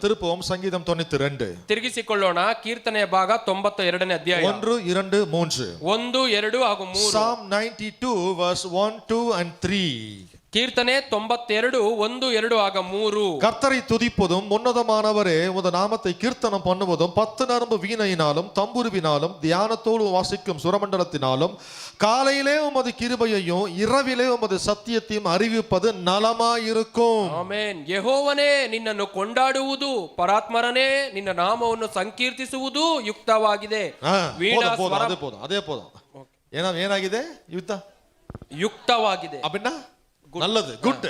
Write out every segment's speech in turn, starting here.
திருப்பவும் சங்கீதம் 92. ತಿರುಗಿಸಿಕೊಳ್ಳೋಣ. ಕೀರ್ತನೆಯ ಭಾಗ 92ನೇ ಅಧ್ಯಾಯ 1, 2, 3. 1, 2 ಹಾಗೂ 3. Psalm 92 verse 1, 2 and 3. ಕೀರ್ತನೆ 92 1, 2 ಆಗ 3. கர்த்தரை துதிப்பதும் உன்னதமானவரே உமது நாமத்தை கீர்த்தனம் பண்ணுவதும் 10 நரம்பு வீணையினாலும் தம்புருவினாலும் தியானத்தோடு வாசிக்கும் சுரமண்டலத்தினாலும் காலையிலே உமது கிருபையையும் இரவிலே உமது சத்தியத்தையும் அறிவிப்பது நலமாயிருக்கும். ಆಮೆನ್. ಯೆಹೋವನೇ ನಿನ್ನನ್ನು ಕೊಂಡಾಡುವುದು, ಪರಾತ್ಮರನೇ ನಿನ್ನ ನಾಮವನ್ನು ಸಂಕೀರ್ತಿಸುವುದು ಯುಕ್ತವಾಗಿದೆ. ಅದೇ போதும். ಏನಾಗಿದೆ? ಯುಕ್ತವಾಗಿದೆ அப்படின்னா நல்லது, குட்.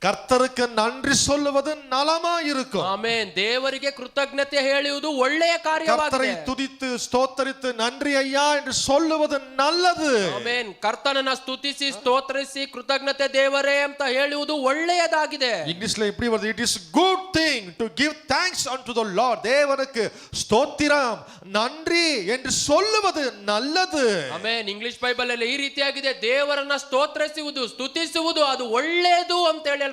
ಕರ್ತருக்கு ನನ್ರಿ சொல்லுவது ನಲಮಾ இருக்கும். ಆಮೆನ್. ದೇವರಿಗೆ ಕೃತಜ್ಞತೆ ಹೇಳುವುದು ಒಳ್ಳೆಯ ಕಾರ್ಯವಾಗಿದೆ. ಕರ್ತரை துதித்து ஸ்தோத்தரித்து நன்றி ஐயா என்று சொல்லுவது நல்லது. ಆಮೆನ್. ಕರ್ತನನ್ನ ಸ್ತುತಿಸಿ ಸ್ತೋತ್ರಿಸಿ ಕೃತಜ್ಞತೆ ದೇವರೇ ಅಂತ ಹೇಳುವುದು ಒಳ್ಳೆಯದಾಗಿದೆ. ಇಂಗ್ಲಿಷ್ல இப்படி வருது, it is good thing to give thanks unto the Lord. தேவனுக்கு ஸ்தோத்திரம் நன்றி என்று சொல்லுவது நல்லது. ಆಮೆನ್. ಇಂಗ್ಲಿಷ್ ಬೈಬಲ್ ಅಲ್ಲಿ ಈ ರೀತಿಯಾಗಿದೆ, ದೇವರನ್ನ ಸ್ತೋತ್ರಿಸುವುದು ಸ್ತುತಿಸುವುದು ಅದು ಒಳ್ಳೆಯದು ಅಂತ ಹೇಳಲ್ಪಟ್ಟಿದೆ.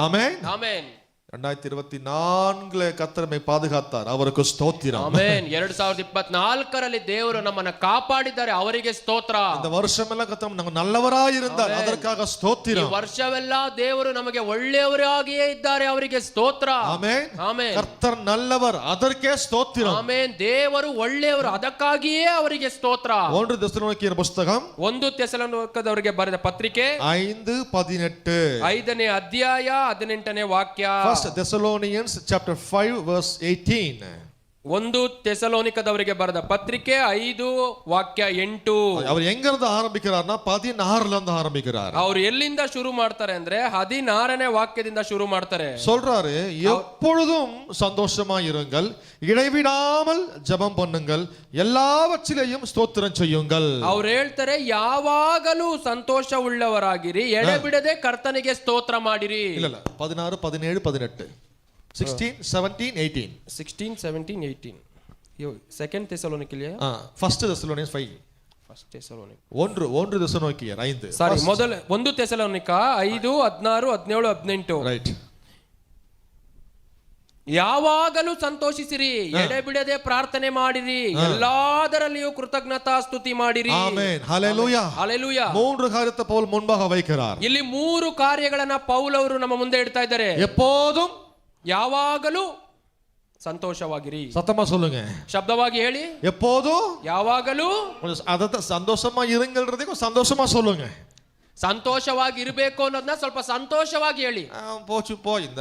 ಆಮೆನ್. ಆಮೆನ್. 2024 ಕರ್ತರಮೆ ಪಾದಗಾತಾರ್, ಅವರಿಗೆ ಸ್ತೋತ್ರ. ಆಮೆನ್. 2024ರಲ್ಲಿ ದೇವರು ನಮ್ಮನ್ನು ಕಾಪಾಡಿದ್ದಾರೆ, ಅವರಿಗೆ ಸ್ತೋತ್ರ. இந்த வருஷமெಲ್ಲ கர்த்தர் நமக்கு நல்லவராய் இருந்தார், அதற்காக ஸ்தோத்திரம். ಈ ವರ್ಷವೆಲ್ಲ ದೇವರು ನಮಗೆ ಒಳ್ಳೆಯವರಾಗಿಯೇ ಇದ್ದಾರೆ, ಅವರಿಗೆ ಸ್ತೋತ್ರ. ಆಮೆನ್. ಆಮೆನ್. ಕರ್ತರ್ நல்லவர், ಅದಕ್ಕೆ ಸ್ತೋತ್ರ. ಆಮೆನ್. ದೇವರು ಒಳ್ಳೆಯವರು, ಅದಕ್ಕಾಗಿಯೇ ಅವರಿಗೆ ಸ್ತೋತ್ರ. 1 தெசலோனிக்கேயர் புத்தகம் 1 ತೆಸಲೋನಿಕದವರಿಗೆ ಬರೆದ ಪತ್ರಿಕೆ 5:18 5ನೇ ಅಧ್ಯಾಯ 18ನೇ ವಾಕ್ಯ. First Thessalonians chapter 5 verse 18. 1 ತೆಸಲೋನಿಕದವರಿಗೆ ಬರೆದ ಪತ್ರಿಕೆ 5 ವಾಕ್ಯ 8. ಅವರು எங்கிருந்து ஆரம்பிக்கிறார்னா 16ல இருந்து ஆரம்பிக்கிறார். ಅವರು ಎಲ್ಲಿಂದ ಶುರು ಮಾಡ್ತಾರೆ ಅಂದ್ರೆ 16ನೇ ವಾಕ್ಯದಿಂದ ಶುರು ಮಾಡ್ತಾರೆ. சொல்றாரு, எப்பொழுதும் சந்தோஷமா இருங்கள், இடைவிடாமல் ஜெபம் பண்ணுங்கள், எல்லாவற்றிலேயும் ஸ்தோத்திரம் செய்யுங்கள். ಅವರು ಹೇಳ್ತಾರೆ, ಯಾವಾಗಲೂ ಸಂತೋಷವುಳ್ಳವರಾಗಿರಿ, ಎಡೆಬಿಡದೆ ಕರ್ತನಿಗೆ ಸ್ತೋತ್ರ ಮಾಡಿರಿ. இல்ல 16, 17, 18 16, 17, 18 16, 17, 18. ಸೆಕೆಂಡ್ ಥೆಸಲೋನಿಕಲಿಯ ಫಸ್ಟ್ ಥೆಸಲೋನಿಯನ್ಸ್ 5 ಫಸ್ಟ್ ಥೆಸಲೋನಿಕ 1 ಥೆಸಲೋನಿಕೇಯರ್ 5 ಸಾರಿ ಮೊದಲ 1 ಥೆಸಲೋನಿಕ 5 16 17 18 ರೈಟ್. ಯಾವಾಗಲೂ ಸಂತೋಷಿಸಿರಿ, ಎಡೆಬಿಡದೆ ಪ್ರಾರ್ಥನೆ ಮಾಡಿರಿ, ಎಲ್ಲದರಲ್ಲಿಯೂ ಕೃತಜ್ಞತಾ ಸ್ತುತಿ ಮಾಡಿರಿ. ಆಮೆನ್. ಹಲ್ಲೆಲೂಯಾ. ಹಲ್ಲೆಲೂಯಾ. 3 ಕಾರ್ಯத்தை ಪೌಲ್ முன்பாக வைக்கிறார். ಇಲ್ಲಿ 3 ಕಾರ್ಯಗಳನ್ನ ಪೌಲ್ ಅವರು ನಮ್ಮ ಮುಂದೆ ಇಡ್ತಾ ಇದ್ದಾರೆ. எப்போதும், ಯಾವಾಗಲೂ ಸಂತೋಷವಾಗಿರಿ. சத்தமா சொல்லுங்க, ಶಬ್ದವಾಗಿ ಹೇಳಿ. எப்போதும், ಯಾವಾಗಲೂ. ಅದ சந்தோஷமா இருங்கள்ன்றதுக்கு சந்தோஷமா சொல்லுங்க. ಸಂತೋಷವಾಗಿ ಇರಬೇಕು ಅನ್ನೋದನ್ನ ಸ್ವಲ್ಪ ಸಂತೋಷವಾಗಿ ಹೇಳಿ. போச்சு போ, இந்த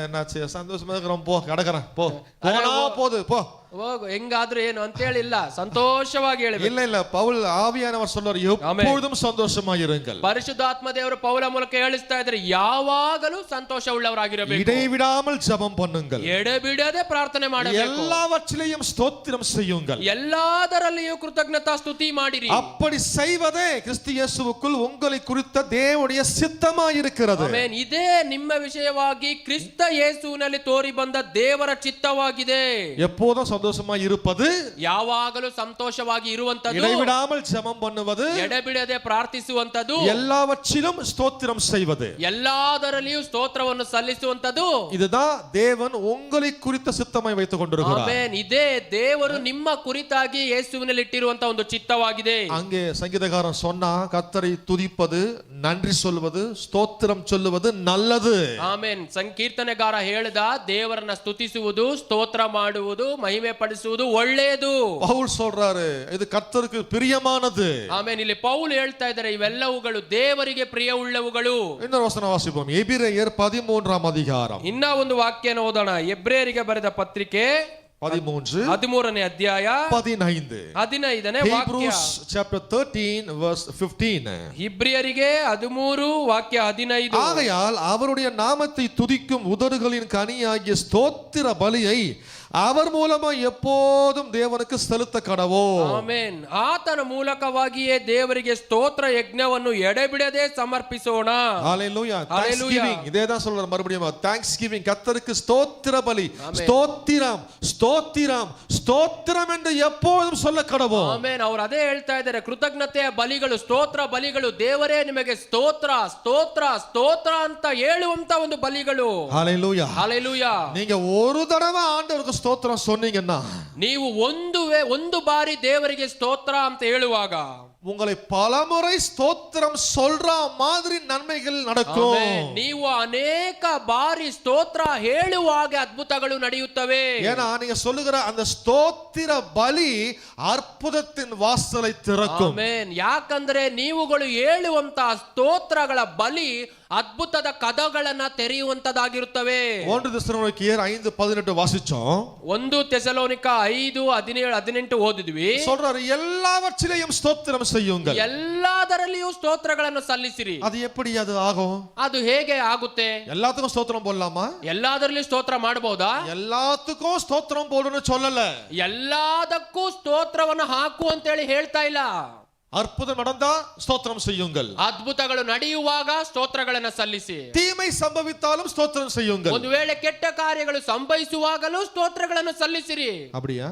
என்னாச்சு, சந்தோஷமா இருக்கிறோம், போ கடக்கறேன், போ போனா போது, போ ಹೋಗು, ಹೆಂಗಾದ್ರೂ ಏನು ಅಂತ ಹೇಳಿಲ್ಲ, ಸಂತೋಷವಾಗಿ ಹೇಳಬೇಕು. இல்ல பவுல் ஆவியானவர் சொல்றார், எப்பொழுதும் சந்தோஷமா இருங்கள். ಪರಿಶುದ್ಧಾತ್ಮ ದೇವರು ಪೌಲ ಮೂಲಕ ಹೇಳಿಸ್ತಾ ಇದ್ದಾರೆ, ಯಾವಾಗಲೂ ಸಂತೋಷವುಳ್ಳವರಾಗಿರಬೇಕು, இடைவிடாமல் ஜெபம் பண்ணுங்கள், ಎಡೆಬಿಡದೆ ಪ್ರಾರ್ಥನೆ ಮಾಡಬೇಕು, எல்லாவற்றிலேயும் ஸ்தோத்திரம் செய்யுங்கள், ಎಲ್ಲದರಲ್ಲಿಯೂ ಕೃತಜ್ಞತಾ ಸ್ತುತಿ ಮಾಡಿರಿ. அப்படி செய்வதே கிறிஸ்து இயேசுவுக்குள் உங்களை குறித்த தேவனுடைய சித்தமாய் இருக்கிறது. ಆಮೆನ್. ಇದೇ ನಿಮ್ಮ ವಿಷಯವಾಗಿ ಕ್ರಿಸ್ತ ಯೇಸುವಿನಲ್ಲಿ ತೋರಿ ಬಂದ ದೇವರ ಚಿತ್ತವಾಗಿದೆ. எப்போதும் சந்தோஷமா இருப்பது, ಯಾವಾಗಲೂ ಸಂತೋಷವಾಗಿ ಇರುವಂತದ್ದು, இடைவிடாமல் ஜெபம் பண்ணுவது, ಎಡೆಬಿಡದೆ ಪ್ರಾರ್ಥಿಸುವಂತದ್ದು, எல்லாவற்றிலும் ஸ்தோத்திரம் செய்வது, ಎಲ್ಲದರಲ್ಲಿಯೂ ಸ್ತೋತ್ರವನ್ನು ಸಲ್ಲಿಸುವಂತದ್ದು. இதுதான் தேவன் உங்களை குறித்த சித்தமாய் வைத்துக் கொண்டிருக்கிறார். ಆಮೆನ್. ಇದೇ ದೇವರು ನಿಮ್ಮ ಕುರಿತಾಗಿ ಯೇಸುವಿನಲ್ಲಿ ಇಟ್ಟಿರುವಂತ ಒಂದು ಚಿತ್ತವಾಗಿದೆ. அங்கே சங்கீதக்காரன் சொன்னா, கர்த்தரை துதிப்பது, நன்றி சொல்வது, ஸ்தோத்திரம் சொல்லுவது நல்லது. ಆಮೆನ್. ಸಂಕೀರ್ತನೆಗಾರ ಹೇಳಿದ, ದೇವರನ್ನ ಸ್ತುತಿಸುವುದು, ಸ್ತೋತ್ರ ಮಾಡುವುದು, ಮಹಿಮೆ ಪಡಿಸುವುದು ಒಳ್ಳೆಯದು. பவுல் சொல்றாரு, இது கர்த்தருக்கு பிரியமானது. ಆಮೆನ್. ಇಲ್ಲಿ ಪೌಲ್ ಹೇಳ್ತಾ ಇದ್ದಾರೆ, ಇವೆಲ್ಲವುಗಳು ದೇವರಿಗೆ ಪ್ರಿಯವುಳ್ಳವುಗಳು. இன்னொரு வசனம் வாசிப்போம், எபிரெயர் 13ஆம் அதிகாரம். ಇನ್ನ ಒಂದು ವಾಕ್ಯನ ಓದೋಣ. ಎಬ್ರೇಯರಿಗೆ ಬರೆದ ಪತ್ರಿಕೆ 13ನೇ ಅಧ್ಯಾಯ 15ನೇ ವಾಕ್ಯ. Hebrews chapter 13 verse 15. ಇಬ್ರಿಯರಿಗೆ 13 ವಾಕ್ಯ 15. ஆகையால் அவருடைய நாமத்தை துதிக்கும் உதடுகளின் கனியாகிய ஸ்தோத்திர பலியை அவர் மூலமா எப்போதும் தேவனுக்கு செலுத்த கடவோம். ಆಮೆನ್. ಆತನ ಮೂಲಕವಾಗಿಯೇ ದೇವರಿಗೆ ಸ್ತೋತ್ರ ಯಜ್ಞವನ್ನು ಎಡೆಬಿಡದೆ ಸಮರ್ಪಿಸೋಣ. ஹalleluya. Thanksgiving. இதேதான் சொல்றார் மறுபடியும், Thanksgiving, கர்த்தருக்கு ஸ்தோத்திர பலி, ஸ்தோத்திரம் ஸ்தோத்திரம் ஸ்தோத்திரம் என்று எப்போதும் சொல்ல கடவோம். ಆಮೆನ್. ಅವರು ಅದೇ ಹೇಳ್ತಾ ಇದ್ದಾರೆ, ಕೃತಜ್ಞತೆಯ ಬಲಿಗಳು, ಸ್ತೋತ್ರ ಬಲಿಗಳು, ದೇವರೇ ನಿಮಗೆ ಸ್ತೋತ್ರ ಸ್ತೋತ್ರ ಸ್ತೋತ್ರ ಅಂತ ಹೇಳುವಂತ ಒಂದು ಬಲಿಗಳು. ஹalleluya. ಹಲ್ಲೆಲೂಯಾ. நீங்க ஒரு தடவை ஆண்டவருக்கு ஸ்தோத்திரம் சொன்னீங்கன்னா, ನೀವು ಒಂದು ಬಾರಿ ದೇವರಿಗೆ ಸ್ತೋತ್ರ ಅಂತ ಹೇಳುವಾಗ உங்களை பலமுறை ஸ்தோத்திரம் சொல்ற மாதிரி நன்மைகள் நடக்கும். ಆಮೆನ್. ನೀವು ಅನೇಕ ಬಾರಿ ಸ್ತೋತ್ರ ಹೇಳುವಾಗ ಅದ್ಭುತಗಳು ನಡೆಯುತ್ತವೆ. ஏன்னா நீங்க சொல்லுகிற அந்த ஸ்தோத்திர பலி அற்புதத்தின் வாசலை திறக்கும். ಆಮೆನ್. ಯಾಕಂದ್ರೆ ನೀವುಗಳು ಹೇಳುವಂತ ಸ್ತೋತ್ರಗಳ ಬಲಿ ಅದ್ಭುತದ ಕದಗಳನ್ನ ತೆರೆಯುವಂತದಾಗಿರುತ್ತವೆ. 1 தெசலோனிக்கேயர் 5:18 வாசிச்சோம். 1 ತೆಸಲೋನಿಕ 5:17-18 ಓದಿದ್ವಿ. சொல்றாரு, எல்லாவற்றிலேயும் ஸ்தோத்திரம் செய்யுங்கள். ಎಲ್ಲದರಲ್ಲಿಯೂ ಸ್ತೋತ್ರಗಳನ್ನು ಸಲ್ಲಿಸಿರಿ. அது எப்படி அது ஆகும்? ಅದು ಹೇಗೆ ಆಗುತ್ತೆ? எல்லாத்துக்கும் ஸ்தோத்திரம் போடலாமா? ಎಲ್ಲದರಲ್ಲಿಯೂ ಸ್ತೋತ್ರ ಮಾಡಬಹುದಾ? எல்லாத்துக்கும் ஸ்தோத்திரம் போடுன்னு சொல்லல. ಎಲ್ಲದಕ್ಕೂ ಸ್ತೋತ್ರವನ್ನು ಹಾಕು ಅಂತ ಹೇಳಿ ಹೇಳ್ತಾ ಇಲ್ಲ. அற்புதம் நடந்தா ஸ்தோத்திரம் செய்யுங்கள். ಅದ್ಭುತಗಳು ನಡೆಯುವಾಗ ಸ್ತೋತ್ರಗಳನ್ನು ಸಲ್ಲಿಸಿ. தீமை சம்பவித்தாலும் ஸ்தோத்திரம் செய்யுங்கள். ಒಂದು ವೇಳೆ ಕೆಟ್ಟ ಕಾರ್ಯಗಳು ಸಂಭವಿಸುವಾಗಲೂ ಸ್ತೋತ್ರಗಳನ್ನು ಸಲ್ಲಿಸಿರಿ. அப்படியா?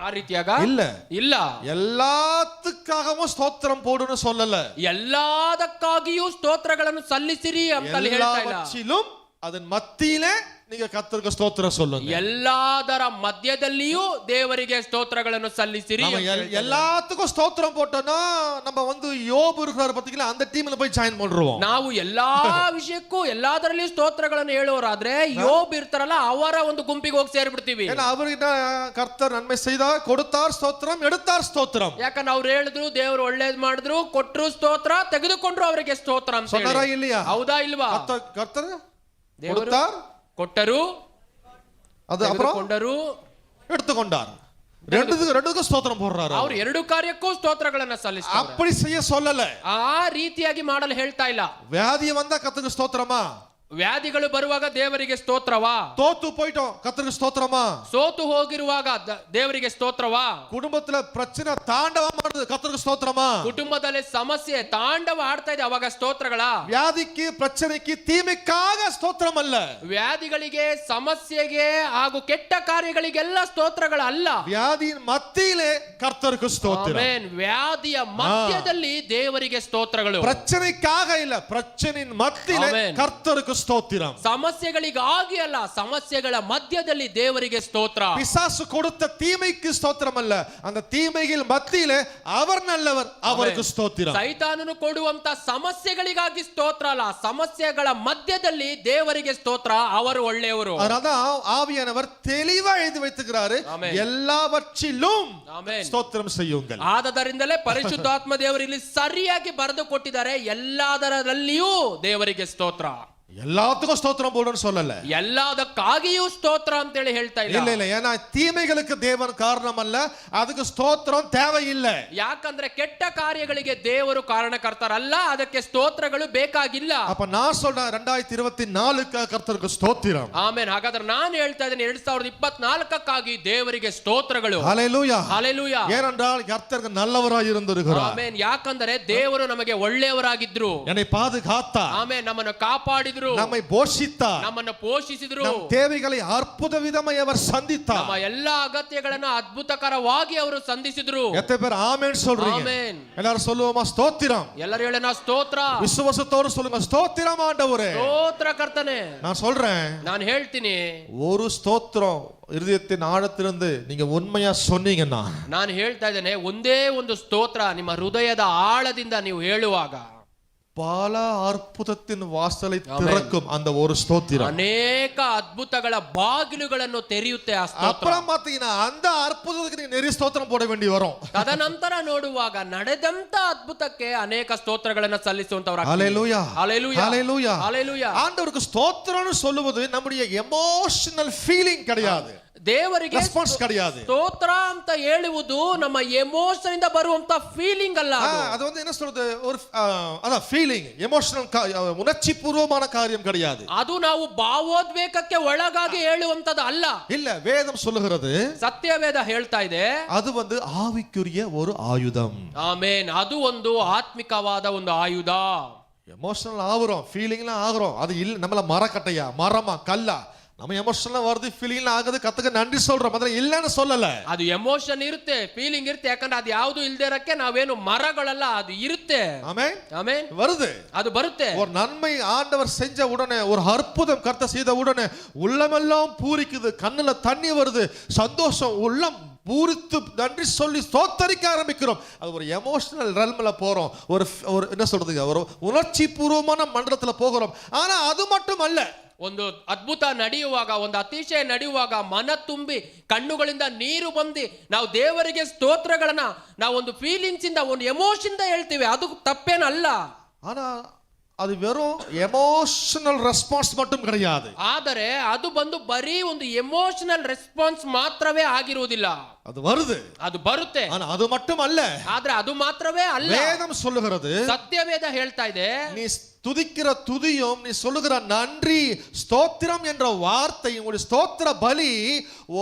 ಆ ರೀತಿಯಾಗ இல்ல ಇಲ್ಲ. எல்லாத்துக்காகவும் ஸ்தோத்திரம் போடுன்னு சொல்லல. ಎಲ್ಲದಕ್ಕಾಗಿಯೂ ಸ್ತೋತ್ರಗಳನ್ನು ಸಲ್ಲಿಸಿರಿ ಅಂತ ಹೇಳ್ತಾ ಇಲ್ಲ. எல்லாவற்றிலும் அதன் மத்தியிலே நீங்க கர்த்தருக்கு ஸ்தோத்திரம் சொல்லுங்க. ಎಲ್ಲದರ ಮಧ್ಯದಲ್ಲಿಯೂ ದೇವರಿಗೆ ಸ್ತೋತ್ರಗಳನ್ನು ಸಲ್ಲಿಸಿರಿ. எல்லாத்துக்கும் ஸ்தோத்திரம் போட்டோம்னா நம்ம யோபு இருக்கிறார் பாத்தீங்களா, அந்த டீம்ல போய் ஜாயின் பண்றோம். ನಾವು ಎಲ್ಲಾ ವಿಷಯಕ್ಕೂ ಎಲ್ಲದರಲ್ಲಿಯೂ ಸ್ತೋತ್ರಗಳನ್ನು ಹೇಳೋರಾದ್ರೆ யோபு ಇರ್ತಾರಲ್ಲ ಅವರ ಒಂದು ಗುಂಪಿಗೆ ಹೋಗಿ ಸೇರ್ಬಿಡ್ತೀವಿ. ஏன்னா அவருக்கு கர்த்தர் நன்மை செய்தார், கொடுத்தார் ஸ்தோத்திரம், எடுத்தார் ஸ்தோத்திரம். ಯಾಕಂದ್ರೆ ಅವ್ರು ಹೇಳಿದ್ರು, ದೇವರು ಒಳ್ಳೇದ್ ಮಾಡಿದ್ರು, ಕೊಟ್ರು ಸ್ತೋತ್ರ, ತೆಗೆದುಕೊಂಡ್ರು ಅವರಿಗೆ ಸ್ತೋತ್ರ ಅಂತ ಹೇಳಿ. சொன்னாரா இல்லையா? ಹೌದಾ ಇಲ್ವಾ? கர்த்தர் கொடுத்தார், ಕೊಟ್ಟರು, அது அப்புறம் ಕೊಂಡರು, எடுத்துக்கொண்டார். ரெண்டுக்கும் ஸ்தோத்திரம் போடுறாரு. ಅವರು ಎರಡು ಕಾರ್ಯಕ್ಕೂ ಸ್ತೋತ್ರಗಳನ್ನ ಸಲ್ಲಿಸ್ತಾರೆ. அப்படி செய்ய சொல்லல. ಆ ರೀತಿಯಾಗಿ ಮಾಡಲು ಹೇಳ್ತಾ ಇಲ್ಲ. வியாதி வந்தா கர்த்தருக்கு ஸ்தோத்திரமா? ವ್ಯಾಧಿಗಳು ಬರುವಾಗ ದೇವರಿಗೆ ಸ್ತೋತ್ರವಾ? தோத்து போயிட்டோம் கர்த்தருக்கு ஸ்தோத்திரமா? ಸೋತು ಹೋಗಿರುವಾಗ ದೇವರಿಗೆ ಸ್ತೋತ್ರವಾ? குடும்பத்துல பிரச்சனை தாண்டவம் ಮಾಡುದು கர்த்தருக்கு ஸ்தோத்திரமா? ಕುಟುಂಬದಲ್ಲಿ ಸಮಸ್ಯೆ ತಾಂಡವ ಆಡ್ತಾ ಇದೆ, ಅವಾಗ ಸ್ತೋತ್ರಗಳ? வியாதிக்கு பிரச்சனைக்கு தீமைக்காக ஸ்தோத்திரம் அல்ல. ವ್ಯಾಧಿಗಳಿಗೆ, ಸಮಸ್ಯೆಗೆ ಹಾಗೂ ಕೆಟ್ಟ ಕಾರ್ಯಗಳಿಗೆಲ್ಲ ಸ್ತೋತ್ರಗಳ ಅಲ್ಲ. வியாதியின் மத்தியிலே கர்த்தருக்கு ஸ்தோத்திரம். ಆಮೆನ್. ವ್ಯಾಧಿಯ ಮಧ್ಯದಲ್ಲಿ ದೇವರಿಗೆ ಸ್ತೋತ್ರಗಳು. பிரச்சனைக்காக இல்ல, பிரச்சனையின் மத்தியிலே கர்த்தருக்கு ஸ்தோத்திரம். ಸಮಸ್ಯೆಗಳಿಗಾಗಿ ಅಲ್ಲ, ಸಮಸ್ಯೆಗಳ ಮಧ್ಯದಲ್ಲಿ ದೇವರಿಗೆ ಸ್ತೋತ್ರ. பிசாசு கொடுத்த தீமைக்கு ஸ்தோத்திரம் அல்ல, அந்த தீமைகள் மத்தியிலே அவர் நல்லவர், அவருக்கு ஸ்தோத்திரம். ಸೈತಾನನು ಕೊಡುವಂತ ಸಮಸ್ಯೆಗಳಿಗಾಗಿ ಸ್ತೋತ್ರ ಅಲ್ಲ, ಸಮಸ್ಯೆಗಳ ಮಧ್ಯದಲ್ಲಿ ದೇವರಿಗೆ ಸ್ತೋತ್ರ, ಅವರು ಒಳ್ಳೆಯವರು. அதனால ஆவியானவர் தெளிவா எழுதி வைத்துக்கிறாரு, எல்லாவற்றிலும் ஸ்தோத்திரம் செய்யுங்கள். ಆದದರಿಂದಲೇ ಪರಿಶುದ್ಧಾತ್ಮ ದೇವರು ಇಲ್ಲಿ ಸರಿಯಾಗಿ ಬರೆದು ಕೊಟ್ಟಿದ್ದಾರೆ, ಎಲ್ಲದರಲ್ಲಿಯೂ ದೇವರಿಗೆ ಸ್ತೋತ್ರ. எல்லாத்துக்கும் ஸ்தோத்திரம் போடுன்னு சொல்லல. ಎಲ್ಲದಕ್ಕಾಗಿಯೂ ಸ್ತೋತ್ರ ಅಂತ ಹೇಳಿ ಹೇಳ್ತಾ ಇಲ್ಲ. இல்ல ஏன்னா தீமைகளுக்கு தேவன் காரணம் அல்ல, அதுக்கு ஸ்தோத்திரம் தேவையில்லை. ಯಾಕಂದ್ರೆ ಕೆಟ್ಟ ಕಾರ್ಯಗಳಿಗೆ ದೇವರು ಕಾರಣಕರ್ತರಲ್ಲ, ಅದಕ್ಕೆ ಸ್ತೋತ್ರಗಳು ಬೇಕಾಗಿಲ್ಲ. அப்ப நான் சொல்றேன் 2024க்கு கர்த்தருக்கு ஸ்தோத்திரம். ಆಮೆನ್. ಹಾಗಾದ್ರೆ ನಾನು ಹೇಳ್ತಾ ಇದ್ದೇನೆ 2024ಕ್ಕಾಗಿ ದೇವರಿಗೆ ಸ್ತೋತ್ರಗಳು. ஹalleluya, ಹಲ್ಲೆಲೂಯಾ. ஏனென்றால் கர்த்தர் நல்லவராய் இருந்திருக்கிறார். ಆಮೆನ್. ಯಾಕಂದ್ರೆ ದೇವರು ನಮಗೆ ಒಳ್ಳೆಯವರಾಗಿದ್ರು, என்னை பாதுகாத்தார். ಆಮೆನ್. ನಮ್ಮನ್ನು ಕಾಪಾಡಿದ್ರು, நம்மை போஷித்தார், ನಮ್ಮನ್ನು ಪೋಷಿಸಿದ್ರು, நம் தேவைகளை அற்புத விதமாய் அவர் சந்தித்தார். ನಮ್ಮ ಎಲ್ಲಾ ಅಗತ್ಯಗಳನ್ನ ಅದ್ಭುತಕರವಾಗಿ ಅವರು ಸಂಧಿಸಿದ್ರು. எத்தனை பேர் ஆமென் சொல்றீங்க? ಆಮೆನ್. எல்லாரும் சொல்லுவோமா ஸ்தோத்திரம்? ಎಲ್ಲರೂ ಹೇಳೋಣ ಸ್ತೋತ್ರ. விசுவாசத்தோடு சொல்லுங்க, ஸ்தோத்திரம் ஆண்டவரே. ಸ್ತೋತ್ರ ಕರ್ತನೆ. நான் சொல்றேன், ನಾನು ಹೇಳ್ತೀನಿ, ஒரு ஸ்தோத்திரம் இருதயத்தின் ஆழத்திலிருந்து நீங்க உண்மையா சொன்னீங்கன்னா, ನಾನು ಹೇಳ್ತಾ ಇದ್ದೇನೆ, ಒಂದೇ ಒಂದು ಸ್ತೋತ್ರ ನಿಮ್ಮ ಹೃದಯದ ಆಳದಿಂದ ನೀವು ಹೇಳುವಾಗ பல அற்புதத்தின் வாசலை திறக்கும் அந்த ஒரு ஸ்தோத்திரம். ಅನೇಕ ಅದ್ಭುತಗಳ ಬಾಗಿಲುಗಳನ್ನು ತೆರೆಯುತ್ತೆ ಆ ಸ್ತೋತ್ರ. அப்புறம் பாத்தீங்கன்னா அந்த அற்புதத்துக்கு நீங்க நிறைய ஸ்தோத்திரம் போட வேண்டி வரும். ತದನಂತರ ನೋಡುವಾಗ ನಡೆದಂತ ಅದ್ಭುತಕ್ಕೆ ಅನೇಕ ಸ್ತೋತ್ರಗಳನ್ನ ಸಲ್ಲಿಸುವಂತವರ. ஹalleluya, ஹalleluya, ஹalleluya, ஹalleluya. ஆண்டவருக்கு ஸ்தோத்திரம்னு சொல்லுவது நம்முடைய எமோஷனல் ஃபீலிங் கிடையாது, ದೇವರಿಗೆ ரெஸ்பான்ஸ் கிடையாது. ಸ್ತೋತ್ರ ಅಂತ ಹೇಳುವುದು ನಮ್ಮ ಎಮೋಷನ್ ಇಂದ ಬರುವಂತ ಫೀಲಿಂಗ್ ಅಲ್ಲ. அது என்ன சொல்றது, ஒரு அதான் ஃபீலிங், எமோஷனல், உணர்ச்சி பூர்வமான காரியம் கிடையாது. ಅದು ನಾವು ಭಾವೋದ್ವೇಗಕ್ಕೆ ಒಳಗಾಗಿ ಹೇಳುವಂತದ್ದು ಅಲ್ಲ. இல்ல, வேதம் சொல்லுகிறது, ಸತ್ಯವೇದ ಹೇಳ್ತಾ ಇದೆ, அது ஆவிக்குரிய ஒரு ஆயுதம். ಆಮೆನ್. ಅದು ಒಂದು ಆತ್ಮಿಕವಾದ ಒಂದು ಆಯುಧ. எமோஷனல் ஆகுறோம், ஃபீலிங்லாம் ஆகுறோம், அது இல்ல நம்மள மரக்கட்டையா, மரமா, கல்லா, நம்ம எமோஷனலா வருது, ஃபீலிங் ஆகுது, கத்துக்க நன்றி சொல்றோம், அதுல இல்லன்னு சொல்லல. ಅದು ಎಮೋಷನ್ ಇರುತ್ತೆ, ಫೀಲಿಂಗ್ ಇರುತ್ತೆ. ಯಾಕಂದ್ರೆ ಅದು ಯಾವುದು ಇಲ್ದೇ ಇರಕ್ಕೆ ನಾವೇನು ಮರಗಳಲ್ಲ, ಅದು ಇರುತ್ತೆ. ஆமென். ಆಮೆನ್. வருது, ಅದು ಬರುತ್ತೆ. ஒரு நன்மை ஆண்டவர் செஞ்ச உடனே, ஒரு அற்புதம் கர்த்தர் செய்த உடனே உள்ளமெல்லாம் பூரிக்குது, கண்ணுல தண்ணி வருது, சந்தோஷம், உள்ளம் பூரித்து நன்றி சொல்லி ஸ்தோத்தரிக்க ஆரம்பிக்கிறோம். அது ஒரு எமோஷனல் ரெல்ம்ல போறோம், ஒரு என்ன சொல்றதுங்க, ஒரு உணர்ச்சி பூர்வமான மண்டலத்துல போகிறோம். ஆனா அது மட்டும் அல்ல, ಒಂದು ಅದ್ಭುತ ನಡೆಯುವಾಗ, ಒಂದು ಅತಿಶಯ ನಡೆಯುವಾಗ ಮನ ತುಂಬಿ ಕಣ್ಣುಗಳಿಂದ ನೀರು ಬಂದು ನಾವು ದೇವರಿಗೆ ಸ್ತೋತ್ರಗಳನ್ನ ನಾವು ಒಂದು ಫೀಲಿಂಗ್ಸ್ ಇಂದ, ಒಂದು ಎಮೋಷನ್ ಇಂದ ಹೇಳ್ತೀವಿ, ಅದು ತಪ್ಪೇನಲ್ಲ. ஆனா அது வெறும் எமோஷனல் ரெஸ்பான்ஸ் மட்டும் கிடையாது. ಆದರೆ ಅದು ಬಂದು ಬರೀ ಒಂದು ಎಮೋಷನಲ್ ರೆಸ್ಪಾನ್ಸ್ ಮಾತ್ರವೇ ಆಗಿರುವುದಿಲ್ಲ. அது வருது, ಅದು ಬರುತ್ತೆ. ஆனா அது மட்டும் அல்ல. ಆದ್ರೆ ಅದು ಮಾತ್ರವೇ ಅಲ್ಲ. வேதம் சொல்லுகிறது, ಸತ್ಯವೇದ ಹೇಳ್ತಾ ಇದೆ, நீ துதிக்கிற துதியும், நீ சொல்லுகிற நன்றி ஸ்தோத்திரம் என்ற வார்த்தை, உங்களுடைய ஸ்தோத்திர பலி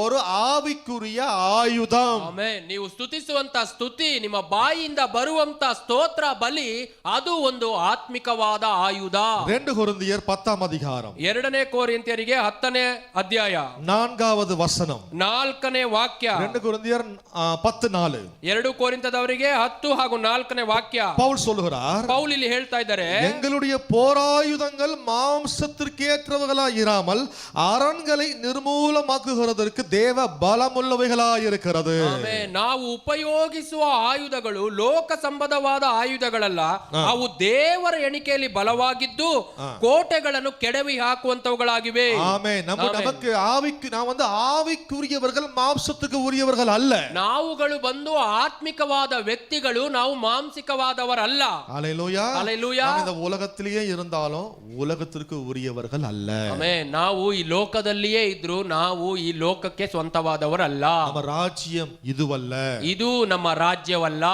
ஒரு ஆவிக்குரிய ஆயுதம். ಆಮೆನ್. ನೀವು ಸ್ತುತಿಸುವಂತ ಸ್ತುತಿ, ನಿಮ್ಮ ಬಾಯಿಯಿಂದ ಬರುವಂತ ಸ್ತೋತ್ರ ಬಲಿ, ಅದು ಒಂದು ಆತ್ಮಿಕವಾದ ಆಯುಧ. 2 கொரிந்தியர் 10ஆம் அதிகாரம் 2ನೇ ಕೊರಿಂಥಿಯರಿಗೆ 10ನೇ ಅಧ್ಯಾಯ 4வது வசனம். 4ನೇ ವಾಕ್ಯ. 2 கொரிந்தியர் 10:4. 2 ಕೊರಿಂಥದವರಿಗೆ 10 ಹಾಗೂ 4ನೇ ವಾಕ್ಯ. பவுல் சொல்லுகிறார், ಪೌಲ್ ಇಲ್ಲಿ ಹೇಳ್ತಾ ಇದ್ದಾರೆ, எங்களுடைய போராயுதங்கள் மாம்சத்திற்கேற்றவைகளாய் இராமல் அரண்களை நிர்மூலமாக்குகிறதற்கு தேவ பலமுள்ளவைகளாய் இருக்கிறது. ಆಮೆನ್. ನಾವು ಉಪಯೋಗಿಸುವ ಆಯುಧಗಳು ಲೋಕ ಸಂಬಂಧವಾದ ಆಯುಧಗಳಲ್ಲ, ಅವು ದೇವರ ಎಣಿಕೆಯಲ್ಲಿ ಬಲವಾಗಿದ್ದು ಕೋಟೆಗಳನ್ನು ಕೆಡವಿ ಹಾಕುವಂತವುಗಳಾಗಿವೆ. ஆமென். நமக்கு ஆவிக்கு, நான் வந்து ஆவிக்குரியவர்கள், மாம்சத்துக்கு உரியவர்கள் அல்ல. ನಾವುಗಳು ಬಂದು ಆತ್ಮಿಕವಾದ ವ್ಯಕ್ತಿಗಳು, ನಾವು ಮಾಂಸಿಕವಾದವರಲ್ಲ. ஹல்லேலூயா. ಹಲ್ಲೆಲೂಯಾ. நாம் இந்த உலகத்திலேயே இருந்தாலும் உலகத்திற்கு ಉರಿಯವர்கள் அல்ல. ಆಮೆನ್. ನಾವು ಈ ಲೋಕದಲ್ಲಿಯೇ ಇದ್ರು ನಾವು ಈ ಲೋಕಕ್ಕೆ ಸ್ವಂತವಾದವರಲ್ಲ. நம்ம ராஜ்யம் இதுவல்ல, ಇದು ನಮ್ಮ ರಾಜ್ಯವಲ್ಲ.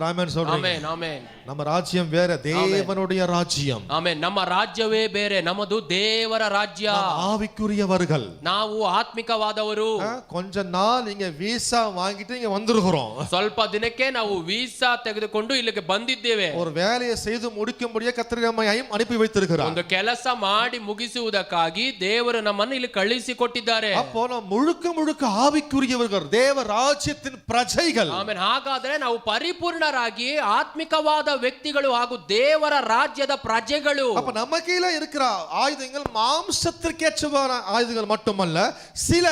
ஆமென் சொல்றீங்க. ಆಮೆನ್. ಆಮೆನ್. நம்ம ராஜ்யம் வேற, தேவனுடைய ராஜ்யம். ಆಮೆನ್. ನಮ್ಮ ರಾಜ್ಯವೇ ಬೇರೆ, ನಮ್ಮದು ದೇವರ ರಾಜ್ಯ. ஆவிக்குரியவர்கள், ನಾವು ಆತ್ಮಿಕವಾದವರು. கொஞ்ச நாள் இங்க வீசா வாங்கிட்டு இங்க வந்திருக்கிறோம். ಸ್ವಲ್ಪ ದಿನಕ್ಕೆ ನಾವು ವೀಸಾ ತೆಗೆದುಕೊಂಡು ಇಲ್ಲಿಗೆ ಬಂದಿದ್ದೇವೆ. ஒரு வேலையை செய்து முடிக்கும்படியே கர்த்தர் நம்மை அனுப்பி வைத்திருக்கிறார். ಒಂದು ಕೆಲಸ ಮಾಡಿ ಮುಗಿಸುವುದಕ್ಕಾಗಿ ದೇವರು ನಮ್ಮನ್ನು ಇಲ್ಲಿ ಕಳುಹಿಸಿಕೊಟ್ಟಿದ್ದಾರೆ. அப்போ ನಾವು முழுக்க ஆவிக்குரியவர்கள், தேவ ராஜ்யத்தின் பிரஜைகள். ಆಮೇಲೆ ಹಾಗಾದ್ರೆ ನಾವು ಪರಿಪೂರ್ಣರಾಗಿ ಆತ್ಮಿಕವಾದ ವ್ಯಕ್ತಿಗಳು ಹಾಗೂ ದೇವರ ರಾಜ್ಯದ ಪ್ರಜೆಗಳು. அப்ப நம்ம கீழ இருக்கிற ஆயுதங்கள் மாம்சத்திற்கேற்றவான ஆயுதங்கள் மட்டுமல்ல, சில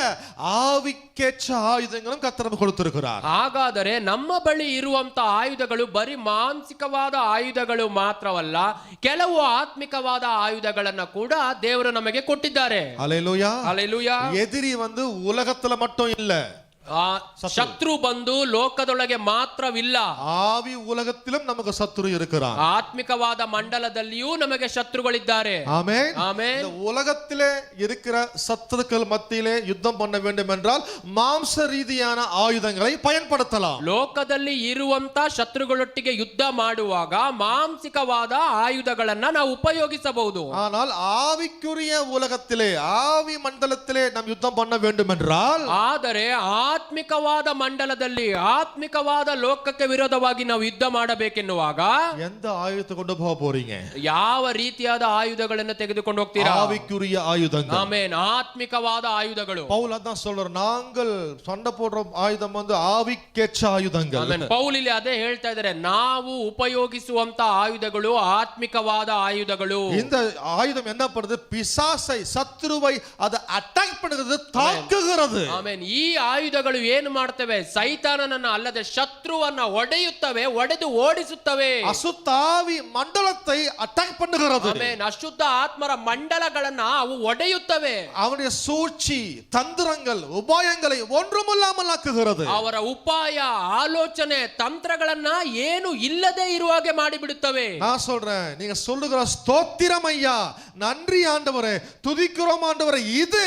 ஆவிக்கேற்ற ஆயுதங்களும் கர்த்தர் நமக்கு கொடுத்திருக்கிறார். ಹಾಗಾದರೆ ನಮ್ಮ ಬಳಿ ಇರುವಂತ ಆಯುಧಗಳು ಬರೀ ಮಾನಸಿಕವಾದ ಆಯುಧಗಳು ಮಾತ್ರವಲ್ಲ, ಕೆಲವು ಆತ್ಮಿಕವಾದ ಆಯುಧಗಳನ್ನ ಕೂಡ ದೇವರು ನಮಗೆ ಕೊಟ್ಟಿದ್ದಾರೆ. ஹல்லேலூயா. ಹಲ್ಲೆಲೂಯಾ. எதிரி வந்து உலகத்துல மட்டும் இல்ல, ಶತ್ರು ಬಂದು ಲೋಕದೊಳಗೆ ಮಾತ್ರವಿಲ್ಲ, ஆவி உலகத்திலும் நமக்கு சத்துரு இருக்கிறான். ಆತ್ಮಿಕವಾದ ಮಂಡಲದಲ್ಲಿಯೂ ನಮಗೆ ಶತ್ರುಗಳಿದ್ದಾರೆ. ஆமென். ಆಮೆನ್. இந்த உலகத்திலே இருக்கிற சத்துருக்கள் மத்தியிலே யுத்தம் பண்ண வேண்டும் என்றால் மாம்ச ரீதியான ஆயுதங்களை பயன்படுத்தலாம். ಲೋಕದಲ್ಲಿ ಇರುವಂತ ಶತ್ರುಗಳೊಟ್ಟಿಗೆ ಯುದ್ಧ ಮಾಡುವಾಗ ಮಾಂಸಿಕವಾದ ಆಯುಧಗಳನ್ನ ನಾವು ಉಪಯೋಗಿಸಬಹುದು. ஆனால் ஆவிக்குரிய உலகத்திலே, ஆவி மண்டலத்திலே நாம் யுத்தம் பண்ண வேண்டும் என்றால், ಆದರೆ ಆತ್ಮಿಕವಾದ ಮಂಡಲದಲ್ಲಿ, ಆತ್ಮಿಕವಾದ ಲೋಕಕ್ಕೆ ವಿರೋಧವಾಗಿ ನಾವು ಯುದ್ಧ ಮಾಡಬೇಕೆನ್ನುವಾಗ எந்த ஆயுதத்தை கொண்டு போக போறீங்க? ಯಾವ ರೀತಿಯಾದ ಆಯುಧಗಳನ್ನು ತೆಗೆದುಕೊಂಡು ಹೋಗ್ತೀರಾ? ஆவிக்குரிய ஆயுதங்கள். ಆಮೆನ್. ಆತ್ಮಿಕವಾದ ಆಯುಧಗಳು. பவுல் அதான் சொல்றார், நாங்கள் சண்டை போடுற ஆயுதம் வந்து ஆவிக்கேற்ற ஆயுதங்கள். ಆಮೆನ್. ಪೌಲ್ ಇಲ್ಲಿ ಅದೇ ಹೇಳ್ತಾ ಇದ್ದಾರೆ, ನಾವು ಉಪಯೋಗಿಸುವಂತ ಆಯುಧಗಳು ಆತ್ಮಿಕವಾದ ಆಯುಧಗಳು. இந்த ஆயுதம் என்ன பண்ணுது? பிசாசை, சத்துருவை அதை அட்டாக் பண்ணுகிறது, தாக்குகிறது. ಆಮೆನ್. ಈ ಆಯುಧಗಳು ಏನು ಮಾಡ್ತವೆ? ಸೈತಾನನನ್ನ ಅಲ್ಲದೆ ಶತ್ರುವನ್ನ ಒಡೆಯುತ್ತವೆ, ಒಡೆದು ಓಡಿಸುತ್ತವೆ. அசுத்தாவி மண்டலத்தை அட்டாக் பண்ணுகிறது. ಆಮೆನ್. ಅಶುದ್ಧ ಆತ್ಮರ ಮಂಡಲಗಳನ್ನ ಅವು ಒಡೆಯುತ್ತವೆ. அவனுடைய சூழ்ச்சி, தந்திரங்கள், உபாயங்களை ஒன்றுமில்லாமல் ஆக்குகிறது. ಅವರ ಉಪಾಯ, ಆಲೋಚನೆ, ತಂತ್ರಗಳನ್ನ ಏನು ಇಲ್ಲದೆ ಇರುವಾಗೆ ಮಾಡಿಬಿಡುತ್ತವೆ. நான் சொல்றேன், நீங்க சொல்லுகிற ஸ்தோத்திரம் ஐயா, நன்றி ஆண்டவரே, துதிக்கிறோம் ஆண்டவரே, இது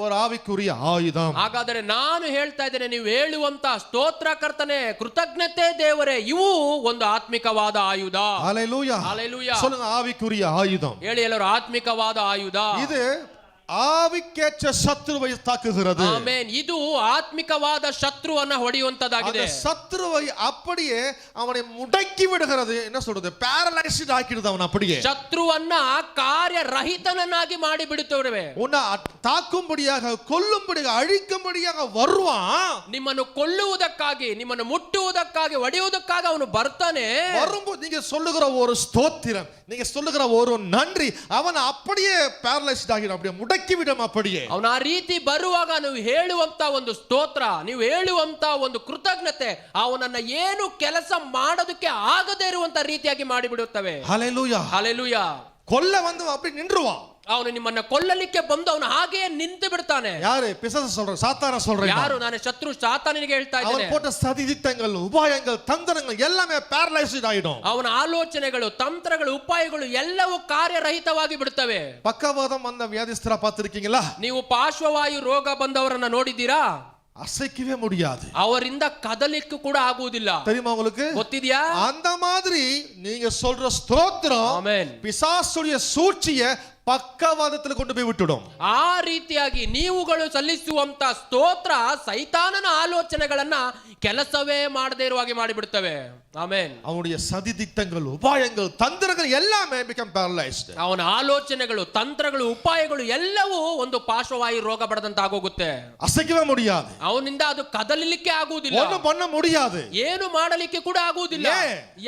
ஒரு ஆவிக்குரிய ஆயுதம். ಹಾಗಾದರೆ ನಾನು ಹೇಳ್ತಾ ಇದ್ದೇನೆ, ನೀವು ಹೇಳುವಂತ ಸ್ತೋತ್ರ ಕರ್ತನೆ, ಕೃತಜ್ಞತೆ ದೇವರೇ, ಇವು ಒಂದು ಆತ್ಮಿಕವಾದ ಆಯುಧ. ஹல்லேலூயா. ಹಲ್ಲೆಲೂಯಾ. சொல்லுங்க, ஆவிக்குரிய ஆயுதம். ಹೇಳಿ ಎಲ್ಲರೂ, ಆತ್ಮಿಕವಾದ ಆಯುಧ. இது ஆவிக்கேற்ற சத்துருவை தாக்குகிறது. ಆಮೆನ್. ಇದು ಆತ್ಮಿಕವಾದ ಶತ್ರುವನ್ನ ಹೊಡೆಯುವಂತದ್ದಾಗಿದೆ. அந்த சத்துருவை அப்படியே அவனை முடக்கி விடுகிறது. என்ன சொல்றது, பேரலைஸ்ட் ஆக்கிடுது அவன் அப்படியே. ಶತ್ರುವನ್ನ ಕಾರ್ಯರಹಿತನನ್ನಾಗಿ ಮಾಡಿ ಬಿಡುತ್ತವೆ. உன்னை தாக்கும்படியாக கொல்லும்படியாக அழிக்கும்படியாக வருவான். ನಿಮ್ಮನ್ನು ಕೊಲ್ಲುವುದಕ್ಕಾಗಿ, ನಿಮ್ಮನ್ನು ಮುಟ್ಟುವುದಕ್ಕಾಗಿ, ಹೊಡೆಯುವುದಕ್ಕಾಗಿ ಅವನು ಬರ್ತಾನೆ. வரும்போது நீங்க சொல்லுகிற ஒரு ஸ்தோத்திரம், நீங்க சொல்லுகிற ஒரு நன்றி அவன் அப்படியே பேரலைஸ்ட் ஆகிடும், அப்படியே முடக்கி விடும் அப்படியே. ಅವನ ಆ ರೀತಿ ಬರುವಾಗ ನೀವು ಹೇಳುವಂತ ಒಂದು ಸ್ತೋತ್ರ, ನೀವು ಹೇಳುವಂತ ಒಂದು ಕೃತಜ್ಞತೆ ಅವನನ್ನ ಏನು ಕೆಲಸ ಮಾಡೋದಕ್ಕೆ ಆಗದೇ ಇರುವಂತ ರೀತಿಯಾಗಿ ಮಾಡಿಬಿಡುತ್ತವೆ. ஹல்லேலூயா. ಹಲ್ಲೆಲೂಯಾ. கொல்ல வந்து அப்படி நின்றுவான். ಅವನು ನಿಮ್ಮನ್ನ ಕೊಲ್ಲಲಿಕ್ಕೆ ಬಂದು ಅವನು ಹಾಗೆಯೇ ನಿಂತು ಬಿಡ್ತಾನೆ. யாரு? பிசாசு சொல்றேன், சாத்தான சொல்றேன். ಯಾರು? ನಾನು ಶತ್ರು ಸಾತಾನನಿಗೆ ಹೇಳ್ತಾ ಇದ್ದೇನೆ. அவன் போட்ட சதிதிட்டங்கள், உபாயங்கள், தந்திரங்கள் எல்லாமே பேரலைஸ்ட் ஆயிடும். ಅವನ ಆಲೋಚನೆಗಳು, ತಂತ್ರಗಳು, ಉಪಾಯಗಳು ಎಲ್ಲವೂ ಕಾರ್ಯರಹಿತವಾಗಿ ಬಿಡುತ್ತವೆ. பக்கவாதம் வந்த வியாதிஸ்தரா பார்த்திருக்கீங்களா? ನೀವು ಪಾರ್ಶ್ವವಾಯು ರೋಗ ಬಂದವರನ್ನ ನೋಡಿದ್ದೀರಾ? அசைக்கவே முடியாது, ಅವರಿಂದ ಕದಲಿಕ್ಕೂ ಕೂಡ ಆಗುವುದಿಲ್ಲ. தெரியுமா உங்களுக்கு? ಗೊತ್ತಿದೆಯಾ? அந்த மாதிரி நீங்க சொல்ற ஸ்தோத்திரம் ಆಮೆನ್. பிசாசுடைய சூழ்ச்சியை ಪಕ್ಕವಾದದಲ್ಲಿ ಕೊಂಡು போய் விட்டுடும். ಆ ರೀತಿಯಾಗಿ ನೀವುಗಳು ಸಲ್ಲಿಸುವಂತ ಸ್ತೋತ್ರ ಸೈತಾನನ ಆಲೋಚನೆಗಳನ್ನ ಕೆಲಸವೇ ಮಾಡದೇ ಇರುವ ಹಾಗೆ ಮಾಡಿಬಿಡುತ್ತವೆ. ಆಮೆನ್. அவனுடைய சதி திட்டங்கள், உபாயங்கள், தந்திரங்கள் எல்லாமே become paralyzed. ಅವನ ಆಲೋಚನೆಗಳು, ತಂತ್ರಗಳು, ಉಪಾಯಗಳು ಎಲ್ಲವೂ ಒಂದು ಪಾರ್ಶ್ವವಾಯು ರೋಗ ಬಡದಂತ ಆಗೋಗುತ್ತೆ. அசைக்கவே முடியாது, ಅವನಿಂದ ಅದು ಕದಲಿಲಿಕ್ಕೆ ಆಗುವುದಿಲ್ಲ, ஒண்ணும் பண்ண முடியாது, ಏನು ಮಾಡಲಿಕ್ಕೆ ಕೂಡ ಆಗುವುದಿಲ್ಲ.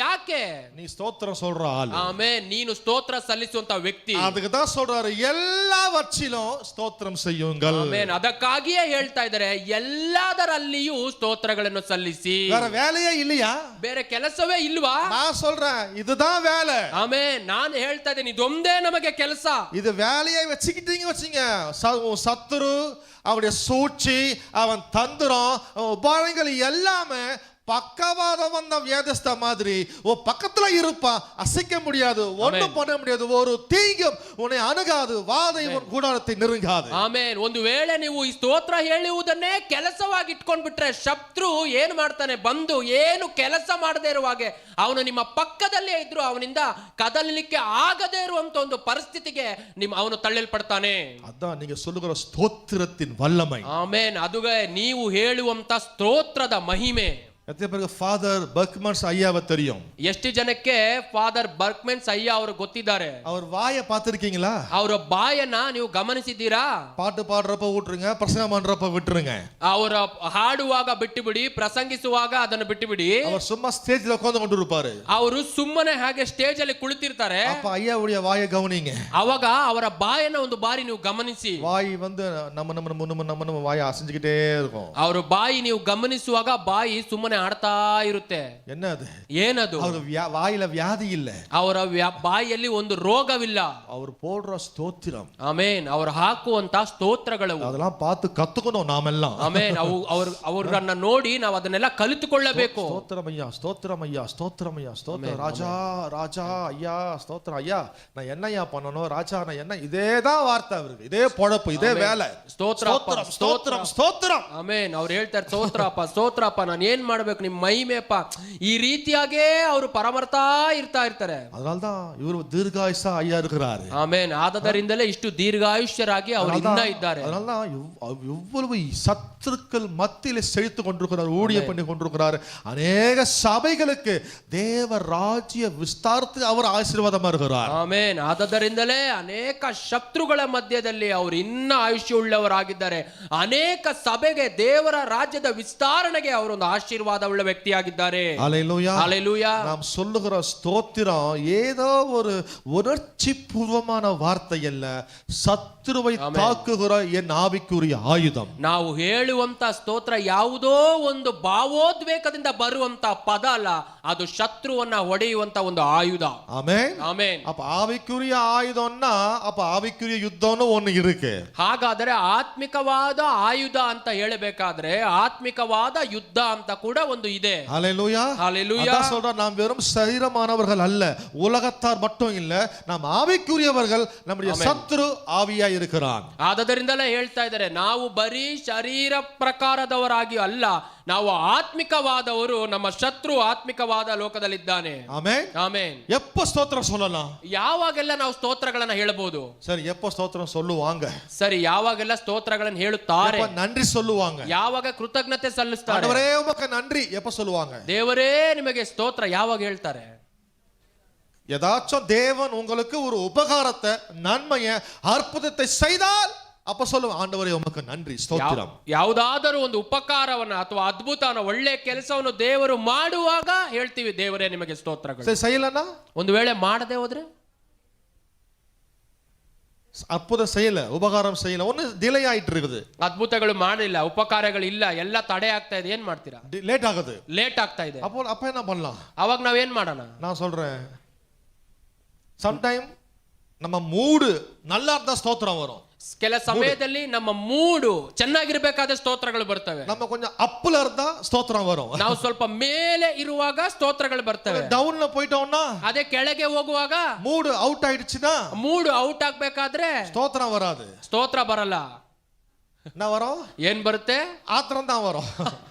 ಯಾಕೆ? நீ ஸ்தோத்திரம் சொல்ற ஆளு. ಆಮೆನ್. ನೀನು ಸ್ತೋತ್ರ ಸಲ್ಲಿಸುವಂತ ವ್ಯಕ್ತಿ. அதுக்கு தான் சொல்றாரு, எல்லாவற்றிலும் ஸ்தோத்திரம் செய்யுங்கள். ಆಮೆನ್. ಅದಕ್ಕಾಗಿಯೇ ಹೇಳ್ತಾ ಇದ್ದಾರೆ, ಎಲ್ಲದರಲ್ಲಿಯೂ ಸ್ತೋತ್ರಗಳನ್ನು ಸಲ್ಲಿಸಿ. வேற வேலையே இல்லையா? ಬೇರೆ ಕೆಲಸವೇ ಇಲ್ವಾ? நான் சொல்றேன், இதுதான் வேலை. ಆಮೆನ್. ನಾನು ಹೇಳ್ತಾ ಇದ್ದೇನೆ, ಇದೊಂದೇ ನಮಗೆ ಕೆಲಸ. இது வேலையை வச்சுக்கிட்டீங்க வச்சுங்க, சத்துரு, அவனுடைய சூழ்ச்சி, அவன் தந்திரம், உபாயங்கள் எல்லாமே பக்கவாதம் வந்த வியாதிஸ்த மாதிரி பக்கத்துல இருப்பான், அசைக்க முடியாது, ஒண்ணும் பண்ண முடியாது, ஒரு தீங்கும் உன்னை அணுகாது, வாதை உன் கூடாரத்தை நெருங்காது. ಆಮೆನ್. ಒಂದು ವೇಳೆ ನೀವು ಈ ಸ್ತೋತ್ರ ಹೇಳುವುದನ್ನೇ ಕೆಲಸವಾಗಿ ಇಟ್ಕೊಂಡ್ಬಿಟ್ರೆ ಶತ್ರು ಏನ್ ಮಾಡ್ತಾನೆ, ಬಂದು ಏನು ಕೆಲಸ ಮಾಡದೇ ಇರುವಾಗೆ ಅವನು ನಿಮ್ಮ ಪಕ್ಕದಲ್ಲೇ ಇದ್ರು ಅವನಿಂದ ಕದಲಿಕ್ಕೆ ಆಗದೇ ಇರುವಂತ ಒಂದು ಪರಿಸ್ಥಿತಿಗೆ ಅವನು ತಳ್ಳಲ್ಪಡ್ತಾನೆ. அதான் நீங்க சொல்லுகிற ஸ்தோத்திரத்தின் வல்லமை. ಆಮೆನ್. ಅದುಗೆ ನೀವು ಹೇಳುವಂತ ಸ್ತೋತ್ರದ ಮಹಿಮೆ. எத்தனை பேருக்கு ஃபாதர் பர்க்மன்ஸ் ஐயாவை தெரியும்? ಎಷ್ಟು ಜನಕ್ಕೆ ಫಾದರ್ ಬರ್ಕ್ಮೆನ್ಸ್ ಅಯ್ಯ ಅವರು ಗೊತ್ತಿದ್ದಾರೆ? அவர் வாயை பார்த்திருக்கீங்களா? ಅವರ ಬಾಯನ್ನ ನೀವು ಗಮನಿಸಿದ್ದೀರಾ? பாட்டு பாடுறப்ப விட்டுருங்க, பிரசங்கம் பண்றப்ப விட்டுருங்க. ಅವರ ಹಾಡುವಾಗ ಬಿಟ್ಟು ಬಿಡಿ, ಪ್ರಸಂಗಿಸುವಾಗ ಅದನ್ನು ಬಿಟ್ಟು ಬಿಡಿ. அவர் சும்மா ஸ்டேஜ்ல உட்கார்ந்து கொண்டு இருப்பாரு. ಅವರು ಸುಮ್ಮನೆ ಹಾಗೆ ಸ್ಟೇಜ್ ಅಲ್ಲಿ ಕುಳಿತಿರ್ತಾರೆ. அப்ப ஐயாவுடைய வாயை கவனிங்க. ಅವಾಗ ಅವರ ಬಾಯನ್ನ ಒಂದು ಬಾರಿ ನೀವು ಗಮನಿಸಿ. வாய் வந்து நம்ம வாயை அசைஞ்சுக்கிட்டே இருக்கும். ಅವರ ಬಾಯಿ ನೀವು ಗಮನಿಸುವಾಗ ಬಾಯಿ ಸುಮ್ಮನೆ ಆಡ್ತಾ ಇರುತ್ತೆ. என்ன அது? ಏನದು? அவர் வாயில வியாதி இல்ல, ಅವರ ಬಾಯಿಯಲ್ಲಿ ಒಂದು ರೋಗವಿಲ್ಲ. அவர் போடுற ஸ்தோத்திரம். ಆಮೆನ್. ಅವರು ಹಾಕುವಂತ ಸ್ತೋತ್ರಗಳು, அதெல்லாம் பார்த்து கத்துக்கணும் நாமெல்லாம். ಆಮೆನ್. ಅವರನ್ನ ನೋಡಿ ನಾವು ಅದನ್ನೆಲ್ಲ ಕಲಿತುಕೊಳ್ಳಬೇಕು. ஸ்தோத்திரம் ஐயா, ஸ்தோத்திரம் ஐயா, ஸ்தோத்திரம் ஐயா, ஸ்தோத்திரம் ராஜா, ராஜா ஐயா, ஸ்தோத்திரம் ஐயா, நான் என்னையா பண்ணணும் ராஜா, நான் என்ன, இதேதான் வார்த்தை அவருக்கு, இதே பொழப்பு, இதே வேலை. ಸ್ತೋತ್ರಪ್ಪ, ஸ்தோத்திரம், ஸ்தோத்திரம். ಆಮೆನ್. ಅವ್ರು ಹೇಳ್ತಾರೆ, ಸ್ತೋತ್ರಪ್ಪ, ಸ್ತೋತ್ರಪ್ಪ, ನಾನು ಏನ್ ಮಾಡ್ಬೇಕು, ನಿಮ್ ಮಹಿಮೆಪ್ಪ, ಈ ರೀತಿಯಾಗೇ ಅವರು ಪರಮರ್ತಾ ಇರ್ತಾರೆ. அதனால்தான் இவர் தீர்காயுஷா ஐயா இருக்கிறாரு. ಆಮೆನ್. ಆದದರಿಂದಲೇ ಇಷ್ಟು ದೀರ್ಘಾಯುಷ್ಯರಾಗಿ ಅವರು ಇನ್ನ ಇದ್ದಾರೆ. அதனால்தான் எவ்வளவு சத்துருக்கள் மத்தியிலே செழித்து கொண்டிருக்கிறார், ஊழியம் பண்ணி கொண்டிருக்கிறார். அநேக சபைகளுக்கு தேவ ராஜ்ய விஸ்தாரத்துக்கு அவர் ஆசீர்வாதமா இருக்கிறார். ಆಮೆನ್. ಆದದರಿಂದಲೇ ಅನೇಕ ಶತ್ರುಗಳ ಮಧ್ಯದಲ್ಲಿ ಅವರು ಇನ್ನ ಆಯುಷ್ಯ ಉಳ್ಳವರಾಗಿದ್ದಾರೆ. ಅನೇಕ ಸಭೆಗೆ ದೇವರ ರಾಜ್ಯದ ವಿಸ್ತರಣೆಗೆ ಅವರೊಂದು ಆಶೀರ್ವಾದ ಉಳ್ಳ ವ್ಯಕ್ತಿಯಾಗಿದ್ದಾರೆ. ஹல்லேலூயா, ஹல்லேலூயா. நாம் சொல்லுகிற ஸ்தோத்திரம் ஏதோ ஒரு உணர்ச்சி பூர்வமான வார்த்தை அல்ல, சத்துருவை தாக்குகிற என் ஆவிக்குரிய ஆயுதம். ನಾವು ಹೇಳುವಂತ ಸ್ತೋತ್ರ ಯಾವುದೋ ಒಂದು ಭಾವೋದ್ವೇಗದಿಂದ ಬರುವಂತ ಪದ ಅಲ್ಲ, ಅದು ಶತ್ರುವನ್ನ ಹೊಡೆಯುವಂತ ಒಂದು ಆಯುಧ. ஆமென், ಆಮೆನ್. அப்ப ஆவிக்குரிய ஆயுதம்னா அப்ப ஆவிக்குரிய யுத்தம்னு ஒண்ணு இருக்கு. ಹಾಗಾದರೆ ಆತ್ಮಿಕವಾದ ಆಯುಧ ಅಂತ ಹೇಳಬೇಕಾದ್ರೆ ಆತ್ಮಿಕವಾದ ಯುದ್ಧ ಅಂತ ಕೂಡ ಒಂದು ಇದೆ. ஹல்லேலூயா, ஹல்லேலூயா. அதான் சொல்றேன், நாம் வெறும் சரீரமானவர்கள் அல்ல, உலகத்தார் மட்டும் இல்ல, நாம் ஆவிக்குரியவர்கள். நம்முடைய சத்துரு ஆவியா இருக்கிறான். ಆದದರಿಂದಲೇ ಹೇಳ್ತಾ ಇದ್ದಾರೆ, ನಾವು ಬರೀ ಶರೀರ ಪ್ರಕಾರದವರಾಗಿ ಅಲ್ಲ, ನಾವು ಆತ್ಮಿಕವಾದವರು. ನಮ್ಮ ಶತ್ರು ಆತ್ಮಿಕವಾದ ಲೋಕದಲ್ಲಿದ್ದಾನೆ. ஆமென். ಆಮೆನ್. எப்ப ஸ்தோத்திரம் சொல்லலாம்? ಯಾವಾಗೆಲ್ಲ ನಾವು ಸ್ತೋತ್ರಗಳನ್ನ ಹೇಳಬಹುದು? சரி, எப்ப ஸ்தோத்திரம் சொல்லுவாங்க? ಸರಿ, ಯಾವಾಗೆಲ್ಲ ಸ್ತೋತ್ರಗಳನ್ನು ಹೇಳುತ್ತಾರೆ? எப்ப நன்றி சொல்லுவாங்க? ಯಾವಾಗ ಕೃತಜ್ಞತೆ ಸಲ್ಲಿಸ್ತಾರೆ? ஆண்டவரே உமக்கு நன்றி எப்ப சொல்லுவாங்க? ದೇವರೇ ನಿಮಗೆ ಸ್ತೋತ್ರ ಯಾವಾಗ ಹೇಳ್ತಾರೆ? ஏதாச்சும் தேவன் உங்களுக்கு ஒரு உபகாரத்தை, நன்மையை, அற்புதத்தை செய்தால் அப்ப சொல்லுவோம், ஆண்டவரே உமக்கு நன்றி ஸ்தோத்திரம். ಯಾವುದಾದರೂ ಒಂದು ಉಪಕಾರವನ್ನ ಅಥವಾ ಅದ್ಭುತನ ಒಳ್ಳೆ ಕೆಲಸವನ್ನು ದೇವರು ಮಾಡುವಾಗ ಹೇಳ್ತೀವಿ, ದೇವರೇ ನಿಮಗೆ ಸ್ತೋತ್ರಗಳು. சரி, செய்யலன்னா? ಒಂದು ವೇಳೆ ಮಾಡದೆ ಹೋದ್ರೆ, அற்புதம் செய்யல, உபகாரம் செய்யல, ஒன்னு டிலே ஆயிட்டு இருக்குது, ಅದ್ಭುತಗಳು ಮಾಡಿಲ್ಲ, ಉಪಕಾರಗಳು ಇಲ್ಲ, ಎಲ್ಲ ತಡೆ ಆಗ್ತಾ ಇದೆ, ಏನ್ ಮಾಡ್ತೀರಾ? லேட் ஆகுது, ಲೇಟ್ ಆಗ್ತಾ ಇದೆ. அப்ப என்ன பண்ணலாம்? ಅವಾಗ ನಾವ್ ಏನ್ ಮಾಡೋಣ? நான் சொல்றேன், சம்டைம் நம்ம மூடு நல்லா இருந்தா ஸ்தோத்திரம் வரும். ಕೆಲ ಸಮಯದಲ್ಲಿ ನಮ್ಮ ಮೂಡು ಚೆನ್ನಾಗಿರ್ಬೇಕಾದ ಸ್ತೋತ್ರಗಳು ಬರ್ತವೆ. நம்ம கொஞ்சம் ಅಪ್ல இருந்தா ஸ்தோத்திரம் வரும். ನಾವು ಸ್ವಲ್ಪ ಮೇಲೆ ಇರುವಾಗ ಸ್ತೋತ್ರಗಳು ಬರ್ತವೆ. ಡೌನ್ல போய்ட்டோம்னா, ಅದೇ ಕೆಳಗೆ ಹೋಗುವಾಗ, மூடு ಔಟ್ ಆயிடுச்சுனா, ಮೂಡು ಔಟ್ ಆಗ್ಬೇಕಾದ್ರೆ ஸ்தோத்திரம் வராது, ಸ್ತೋತ್ರ ಬರಲ್ಲ. என்ன வரும்? ಏನ್ ಬರುತ್ತೆ? ஆத்திரம் தான் வரும்.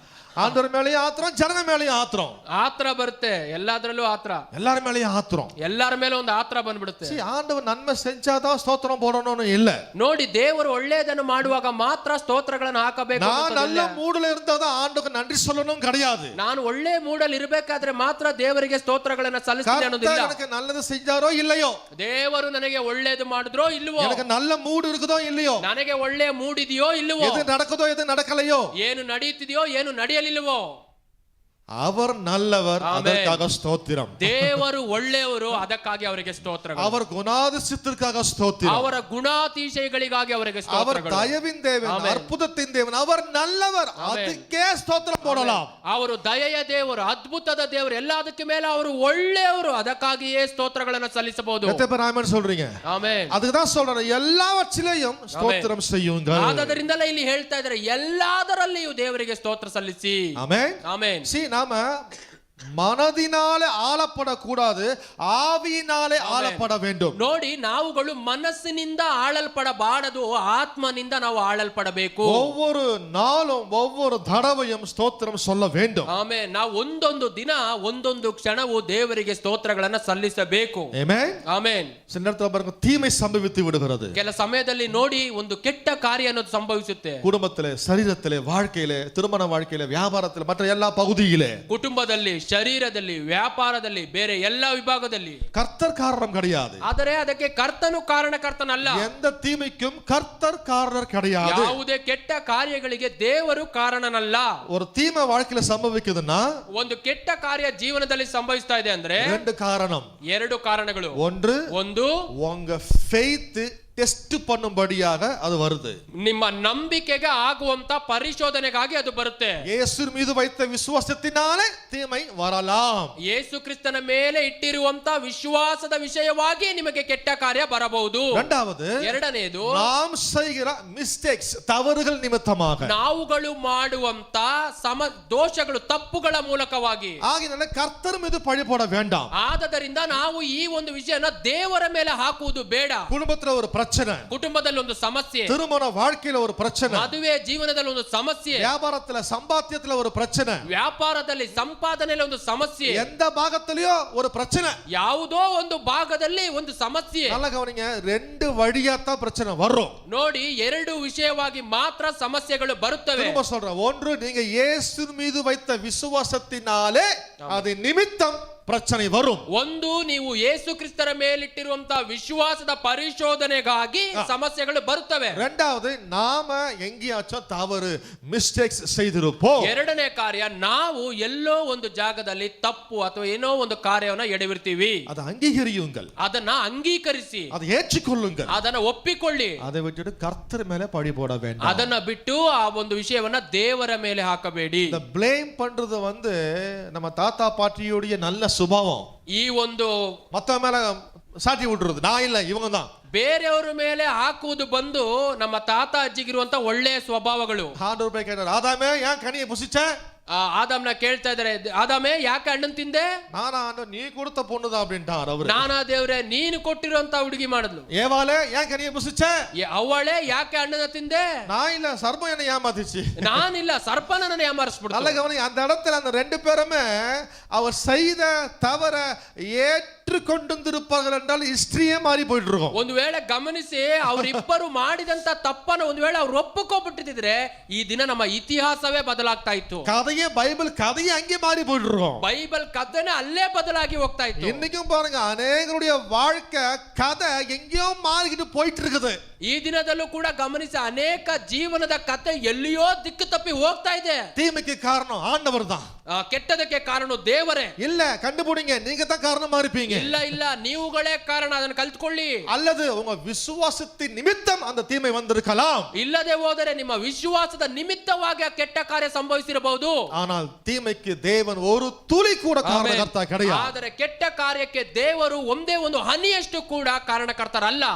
ஆண்டவர் மேலயும் ஆத்திரம், ஜனங்க மேலயும் ஆத்திரம், ಆತ್ರ ಬರುತ್ತೆ. ಎಲ್ಲಾದ್ರಲ್ಲೂ ಆತ್ರ, எல்லார மேலயும் ஆத்திரம். ಎಲ್ಲರ ಮೇಲೆ ಒಂದು ಆತ್ರ ಬಂದ್ಬಿಡುತ್ತೆ. ஆண்டவர் நன்மை செஞ்சாதான் ஸ்தோத்திரம் போடணும்னு இல்ல. ನೋಡಿ, ದೇವರು ಒಳ್ಳೆಯದನ್ನು ಮಾಡುವಾಗ ಮಾತ್ರ ಸ್ತೋತ್ರಗಳನ್ನು ಹಾಕಬೇಕು. நான் நல்ல மூடுல இருந்தாதான் ஆண்டவருக்கு நன்றி சொல்லணும் கிடையாது. ನಾನು ಒಳ್ಳೆ ಮೂಡಲ್ಲಿ ಇರಬೇಕಾದ್ರೆ ಮಾತ್ರ ದೇವರಿಗೆ ಸ್ತೋತ್ರಗಳನ್ನು ಸಲ್ಲಿಸ್ತೀನಿ ಅನ್ನೋದಿಲ್ಲ. எனக்கு நல்லது செஞ்சாரோ இல்லையೋ, ದೇವರು ನನಗೆ ಒಳ್ಳೇದು ಮಾಡಿದ್ರೋ ಇಲ್ವೋ, எனக்கு நல்ல மூடு இருக்குதோ இல்லையೋ, ನನಗೆ ಒಳ್ಳೆ ಮೂಡಿದೆಯೋ ಇಲ್ವೋ, எது நடக்குதோ எது நடக்கலையோ, ಏನು ನಡೆಯುತ್ತಿದೆಯೋ ಏನು ನಡೆಯಲಿಲ್ವೋ, அவர் நல்லவர், அதற்காக ஸ்தோத்திரம். ದೇವರು ಒಳ್ಳೆಯವರು, ಅದಕ್ಕಾಗಿ ಅವರಿಗೆ ಸ್ತೋತ್ರಗಳು. அவர் குணாதிசயத்திற்காக ஸ்தோத்திரம். ಅವರ ಗುಣಾತಿಶಯಗಳಿಗಾಗಿ ಅವರಿಗೆ அவர் ಸ್ತೋತ್ರಗಳು. தயவின் தேவன், அற்புதத்தின் தேவன், அவர் நல்லவர், ಅದಕ್ಕೆ ಸ್ತೋத்திரம் போடலாம். ಅವರು ದಯೆಯ ದೇವರು, ಅದ್ಭುತದ ದೇವರು, ಎಲ್ಲದಕ್ಕೆ ಮೇಲೆ ಅವರು ಒಳ್ಳೆಯವರು, ಅದಕ್ಕಾಗಿಯೇ ಸ್ತೋತ್ರಗಳನ್ನು ಸಲ್ಲಿಸಬಹುದು. எத்தனை பேர் ஆமென் சொல்றீங்க? ಆಮೆನ್. அதுதான் சொல்றேன், எல்லாவற்றிலேயும் ஸ்தோத்திரம் செய்யுங்கள். ಆದದರಿಂದಲೇ ಇಲ್ಲಿ ಹೇಳ್ತಾ ಇದ್ದಾರೆ, ಎಲ್ಲದರಲ್ಲಿಯೂ ದೇವರಿಗೆ ಸ್ತೋತ್ರ ಸಲ್ಲಿಸಿ. ஆமென். ಆಮೆನ್. நாம ಮನದಿನಾಲೆ ಆಳಪಡಕೂಡದು, ಆವಿಯಿನಾಲೆ ಆಳಪಡ வேண்டும். ನೋಡಿ, ನಾವುಗಳು ಮನಸ್ಸಿನಿಂದ ಆಳಲ್ಪಡಬಾರದು, ಆತ್ಮನಿಂದ ನಾವು ಆಳಲ್ಪಡಬೇಕು. ஒவ்வொரு நாளும் ஒவ்வொரு தடவையும் ஸ்தோத்திரம் சொல்ல வேண்டும். ಆಮೆನ್. ನಾವು ಒಂದೊಂದು ದಿನ ಒಂದೊಂದು ಕ್ಷಣವೂ ದೇವರಿಗೆ ಸ್ತೋತ್ರಗಳನ್ನು ಸಲ್ಲಿಸಬೇಕು. ಆಮೆನ್. ಆಮೆನ್. சில நேரத்துல பாருங்க, தீமை சம்பவித்து விடுகிறது. ಕೆಲ ಸಮಯದಲ್ಲಿ ನೋಡಿ, ಒಂದು ಕೆಟ್ಟ ಕಾರ್ಯ ಅನ್ನೋದು ಸಂಭವಿಸುತ್ತೆ. குடும்பத்திலே, சரீரத்திலே, வாழ்க்கையிலே, திருமண வாழ்க்கையிலே, வியாபாரத்திலே, மற்ற எல்லா பகுதியிலே, ಕುಟುಂಬದಲ್ಲಿ, ಶರೀರದಲ್ಲಿ, ವ್ಯಾಪಾರದಲ್ಲಿ, ಬೇರೆ ಎಲ್ಲ ವಿಭಾಗದಲ್ಲಿ. கர்த்தர் காரணம் கிடையாது. ಆದರೆ ಅದಕ್ಕೆ ಕರ್ತನು ಕಾರಣಕರ್ತನಲ್ಲ. எந்த தீமைக்கும் கர்த்தர் காரணர் கிடையாது. ಯಾವುದೇ ಕೆಟ್ಟ ಕಾರ್ಯಗಳಿಗೆ ದೇವರು ಕಾರಣನಲ್ಲ. ஒரு தீமை வாழ்க்கையில சம்பவிக்குதுன்னா, ಒಂದು ಕೆಟ್ಟ ಕಾರ್ಯ ಜೀವನದಲ್ಲಿ ಸಂಭವಿಸ್ತಾ ಇದೆ ಅಂದ್ರೆ ரெண்டு காரணம், ಎರಡು ಕಾರಣಗಳು. ಒಂದು உங்க faith ಟೆಸ್ಟ್ பண்ணும்படியாக அது வருது. ನಿಮ್ಮ ನಂಬಿಕೆಗೆ ಆಗುವಂತ ಪರಿಶೋಧನೆಗಾಗಿ ಅದು ಬರುತ್ತೆ. ಯೇಸು மீது வைத்த விசுவாசத்தினாலே தீமை வரலாம். ಯೇಸು ಕ್ರಿಸ್ತನ ಮೇಲೆ ಇಟ್ಟಿರುವಂತ ವಿಶ್ವಾಸದ ವಿಷಯವಾಗಿ ನಿಮಗೆ ಕೆಟ್ಟ ಕಾರ್ಯ ಬರಬಹುದು. ಎರಡನೆಯದು, நாம் செய்கிற மிஸ்டேக்ஸ், தவறுகள் நிமித்தமாக, ನಾವುಗಳು ಮಾಡುವಂತ ದೋಷಗಳು, ತಪ್ಪುಗಳ ಮೂಲಕವಾಗಿ. ஆகினால கர்த்தர் மீது பழி போட வேண்டாம். ಆದದರಿಂದ ನಾವು ಈ ಒಂದು ವಿಷಯನ ದೇವರ ಮೇಲೆ ಹಾಕುವುದು ಬೇಡ. குடும்பத்துல ஒரு பிரச்சனை, ಕುಟುಂಬದಲ್ಲಿ ಒಂದು ಸಮಸ್ಯೆ, திருமண வாழ்க்கையில ஒரு பிரச்சனை, ಮದುವೆ ಜೀವನದಲ್ಲಿ ಒಂದು ಸಮಸ್ಯೆ, வியாபாரத்துல சம்பாத்தியத்துல ஒரு பிரச்சனை, ವ್ಯಾಪಾರದಲ್ಲಿ ಸಂಪಾದನೆಯಲ್ಲಿ ಒಂದು ಸಮಸ್ಯೆ, எந்த பாகத்திலயோ ஒரு பிரச்சனை, ಯಾವುದೋ ಒಂದು ಭಾಗದಲ್ಲಿ ಒಂದು ಸಮಸ್ಯೆ. நல்ல கவனிங்க, ரெண்டு வழியா தான் பிரச்சனை வரும். ನೋಡಿ, ಎರಡು ವಿಷಯವಾಗಿ ಮಾತ್ರ ಸಮಸ್ಯೆಗಳು ಬರುತ್ತವೆ. திரும்ப சொல்றேன், ஒன்று நீங்க இயேசு மீது வைத்த விசுவாசத்தினாலே அது நிமித்தம் ಪ್ರಚನೆ ವரும். ಒಂದು, ನೀವು ಯೇಸು ಕ್ರಿಸ್ತರ ಮೇಲಿಟ್ಟಿರುವಂತಹ ವಿಶ್ವಾಸದ ಪರಿಶೋಧನೆಗಾಗಿ ಸಮಸ್ಯೆಗಳು ಬರುತ್ತವೆ. இரண்டாவது, நாம எங்கேயாச்சும் தவறு மிஸ்டேಕ್ಸ್ செய்திருப்போம். ಎರಡನೇ ಕಾರ್ಯ, ನಾವು ಎಲ್ಲೋ ಒಂದು ಜಾಗದಲ್ಲಿ ತಪ್ಪು ಅಥವಾ ಏನೋ ಒಂದು ಕಾರ್ಯವನ್ನು ಎಡವಿರ್ತೀವಿ. அதை அங்கீகரியுங்கள், ಅದನ್ನ ಅಂಗೀಕರಿಸಿ, அதை ஏற்றுக்கொள்ளுங்கள், ಅದನ್ನ ಒಪ್ಪಿಕೊಳ್ಳಿ. அதை விட்டுட்டு கர்த்தர் மேல பழி போட வேண்டாம். ಅದನ್ನ ಬಿಟ್ಟು ಆ ಒಂದು ವಿಷಯವನ್ನ ದೇವರ ಮೇಲೆ ಹಾಕಬೇಡಿ. இந்த ப்ளேம் பண்றது நம்ம தாத்தா பாட்டியோடைய நல்ல சுபாவம். ಈ ಒಂದು மத்த மேல சாட்டி விட்டுறது, நான் இல்ல இவங்க தான், ಬೇರೆಯವರ ಮೇಲೆ ಹಾಕುವುದು ಬಂದು ನಮ್ಮ ತಾತ ಅಜ್ಜಿಗಿರುವಂತ ಒಳ್ಳೆಯ ಸ್ವಭಾವಗಳು. ஆண்டவர் போய் கேட்டார், ஆதாமே ஏன் கனியை புசிச்ச? ஆதாம்ನ ಕೇಳ್ತಾ ಇದ್ದಾರೆ, ಆದಾಮೇ ಯಾಕೆ ಹಣ್ಣನ್ನು ತಿಂದೆ? நானா நீ கொடுத்த பொண்ணுதான் அப்படின்ட்டார் அவரு. ನಾನಾ ದೇವ್ರೆ ನೀನು ಕೊಟ್ಟಿರುವಂತ ಹುಡುಗಿ ಮಾಡಿದ್ಲು. ஏவாளே ஏன் கனியை புசிச்ச? ಅವಳೇ ಯಾಕೆ ಹಣ್ಣನ್ನ ತಿಂದೆ? நான் இல்ல, சர்ப்பம் என்ன ஏமாத்திச்சு. ನಾನಿಲ್ಲ, ಸರ್ಪ ನನ್ನನ್ನು ಏಮಾರಿಸ್ಬಿಡ್ತು. நல்ல கவனி, அந்த இடத்துல அந்த ரெண்டு பேருமே அவர் செய்த தவற ஏற்றுக்கொண்டிருப்பார்கள் என்றால் ஹிஸ்டரியே மாறி போயிட்டு இருக்கும். ಒಂದು ವೇಳೆ ಗಮನಿಸಿ, ಅವರಿಬ್ಬರು ಮಾಡಿದಂತ ತಪ್ಪನ್ನು ಒಂದು ವೇಳೆ ಅವ್ರು ಒಪ್ಪಿಕೊಂಡ್ಬಿಟ್ಟಿದ್ರೆ ಈ ದಿನ ನಮ್ಮ ಇತಿಹಾಸವೇ ಬದಲಾಗ್ತಾ ಇತ್ತು. கதையே பைபிள் கதையே அங்கே மாறி போயிட்டு இருக்கும். ಬೈಬಲ್ ಕಥೆನೇ ಅಲ್ಲೇ ಬದಲಾಗಿ ಹೋಗ್ತಾ ಇತ್ತು. இன்னைக்கும் பாருங்க, அநேகருடைய வாழ்க்கை கதை எங்கேயோ மாறிக்கிட்டு போயிட்டு இருக்குது. ಈ ದಿನದಲ್ಲೂ ಕೂಡ ಗಮನಿಸಿ, ಅನೇಕ ಜೀವನದ ಕಥೆ ಎಲ್ಲಿಯೋ ದಿಕ್ಕು ತಪ್ಪಿ ಹೋಗ್ತಾ ಇದೆ. தீமைக்கு காரணம் ஆண்டவர் தான். ಕೆಟ್ಟದಕ್ಕೆ ಕಾರಣ ದೇವರೇ. இல்ல, கண்டுபிடிங்க, நீங்க தான் காரணமா இருப்பீங்க. ಇಲ್ಲ ಇಲ್ಲ, ನೀವುಗಳೇ ಕಾರಣ, ಅದನ್ನು ಕಲ್ತ್ಕೊಳ್ಳಿ. அல்லது உங்க விசுவாசத்தின் நிமித்தம் அந்த தீமை வந்திருக்கலாம். ಇಲ್ಲದೆ ಹೋದರೆ ನಿಮ್ಮ ವಿಶ್ವಾಸದ ನಿಮಿತ್ತವಾಗಿ ಆ ಕೆಟ್ಟ ಕಾರ್ಯ ಸಂಭವಿಸಿರಬಹುದು. ஆனால் தீமைக்கு தேவன் ஒரு துளி கூட காரணகர்த்தா கிடையாது. ಆದರೆ ಕೆಟ್ಟ ಕಾರ್ಯಕ್ಕೆ ದೇವರು ಒಂದೇ ಒಂದು ಹನಿಯಷ್ಟು ಕೂಡ ಕಾರಣಕರ್ತರಲ್ಲ.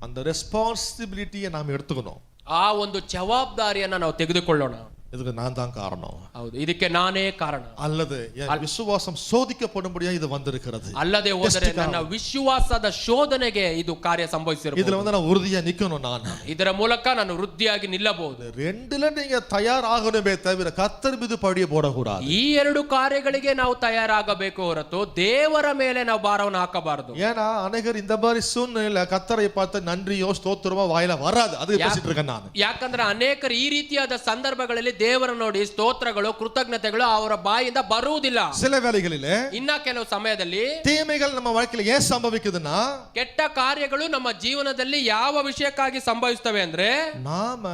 அந்த ரெஸ்பான்சிபிலிட்டியை நாம் எடுத்துக்கணும். ಆ ಒಂದು ಜವಾಬ್ದಾರಿಯನ್ನ ನಾವು ತೆಗೆದುಕೊಳ್ಳೋಣ. இதுக்கு நான் தான் காரணம். ಹೌದು, ಇದಕ್ಕೆ ನಾನೇ ಕಾರಣ. அல்லது என் விசுவாசம் சோதிக்கப்படும்படியா இது வந்திருக்கிறது. ಅಲ್ಲದೆ ಹೋದರೆ ನನ್ನ ವಿಶ್ವಾಸದ ಶೋಧನೆಗೆ ಇದು ಕಾರ್ಯ ಸಂಭವಿಸಿರಬಹುದು. இதுல வந்து நான் உறுதியா நிக்கணும். நான் ಇದರ ಮೂಲಕ ನಾನು ವೃದ್ಧಿಯಾಗಿ ನಿಲ್ಲಬಹುದು. ரெண்டுல நீங்க தயாராகணுமே தவிர கர்த்தர் மீது பழிய போடக்கூடாது. ಈ ಎರಡು ಕಾರ್ಯಗಳಿಗೆ ನಾವು ತಯಾರಾಗಬೇಕು ಹೊರತು ದೇವರ ಮೇಲೆ ನಾವು ಭಾರವನ್ನು ಹಾಕಬಾರದು. ஏன்னா அநேகர் இந்த மாதிரி சூழ்நிலையில கர்த்தரை பார்த்து நன்றியோ ஸ்தோத்திரமோ வாயில வராது. அது பேசிட்டு இருக்கேன் நான். ಯಾಕಂದ್ರೆ ಅನೇಕರು ಈ ರೀತಿಯಾದ ಸಂದರ್ಭಗಳಲ್ಲಿ ದೇವರ ನೋಡಿ ಸ್ತೋತ್ರಗಳು ಕೃತಜ್ಞತೆಗಳು ಅವರ ಬಾಯಿಂದ ಬರುವುದಿಲ್ಲ. சில வேளைகளிலே ಇನ್ನ ಕೆಲವು ಸಮಯದಲ್ಲಿ தீமைகள் நம்ம வாழ்க்கையில ஏன் ಸಂಭವಿக்குதுன்னா, ಕೆಟ್ಟ ಕಾರ್ಯಗಳು ನಮ್ಮ ಜೀವನದಲ್ಲಿ ಯಾವ ವಿಷಯಕ್ಕಾಗಿ ಸಂಭವಿಸುತ್ತವೆ ಅಂದ್ರೆ, நாம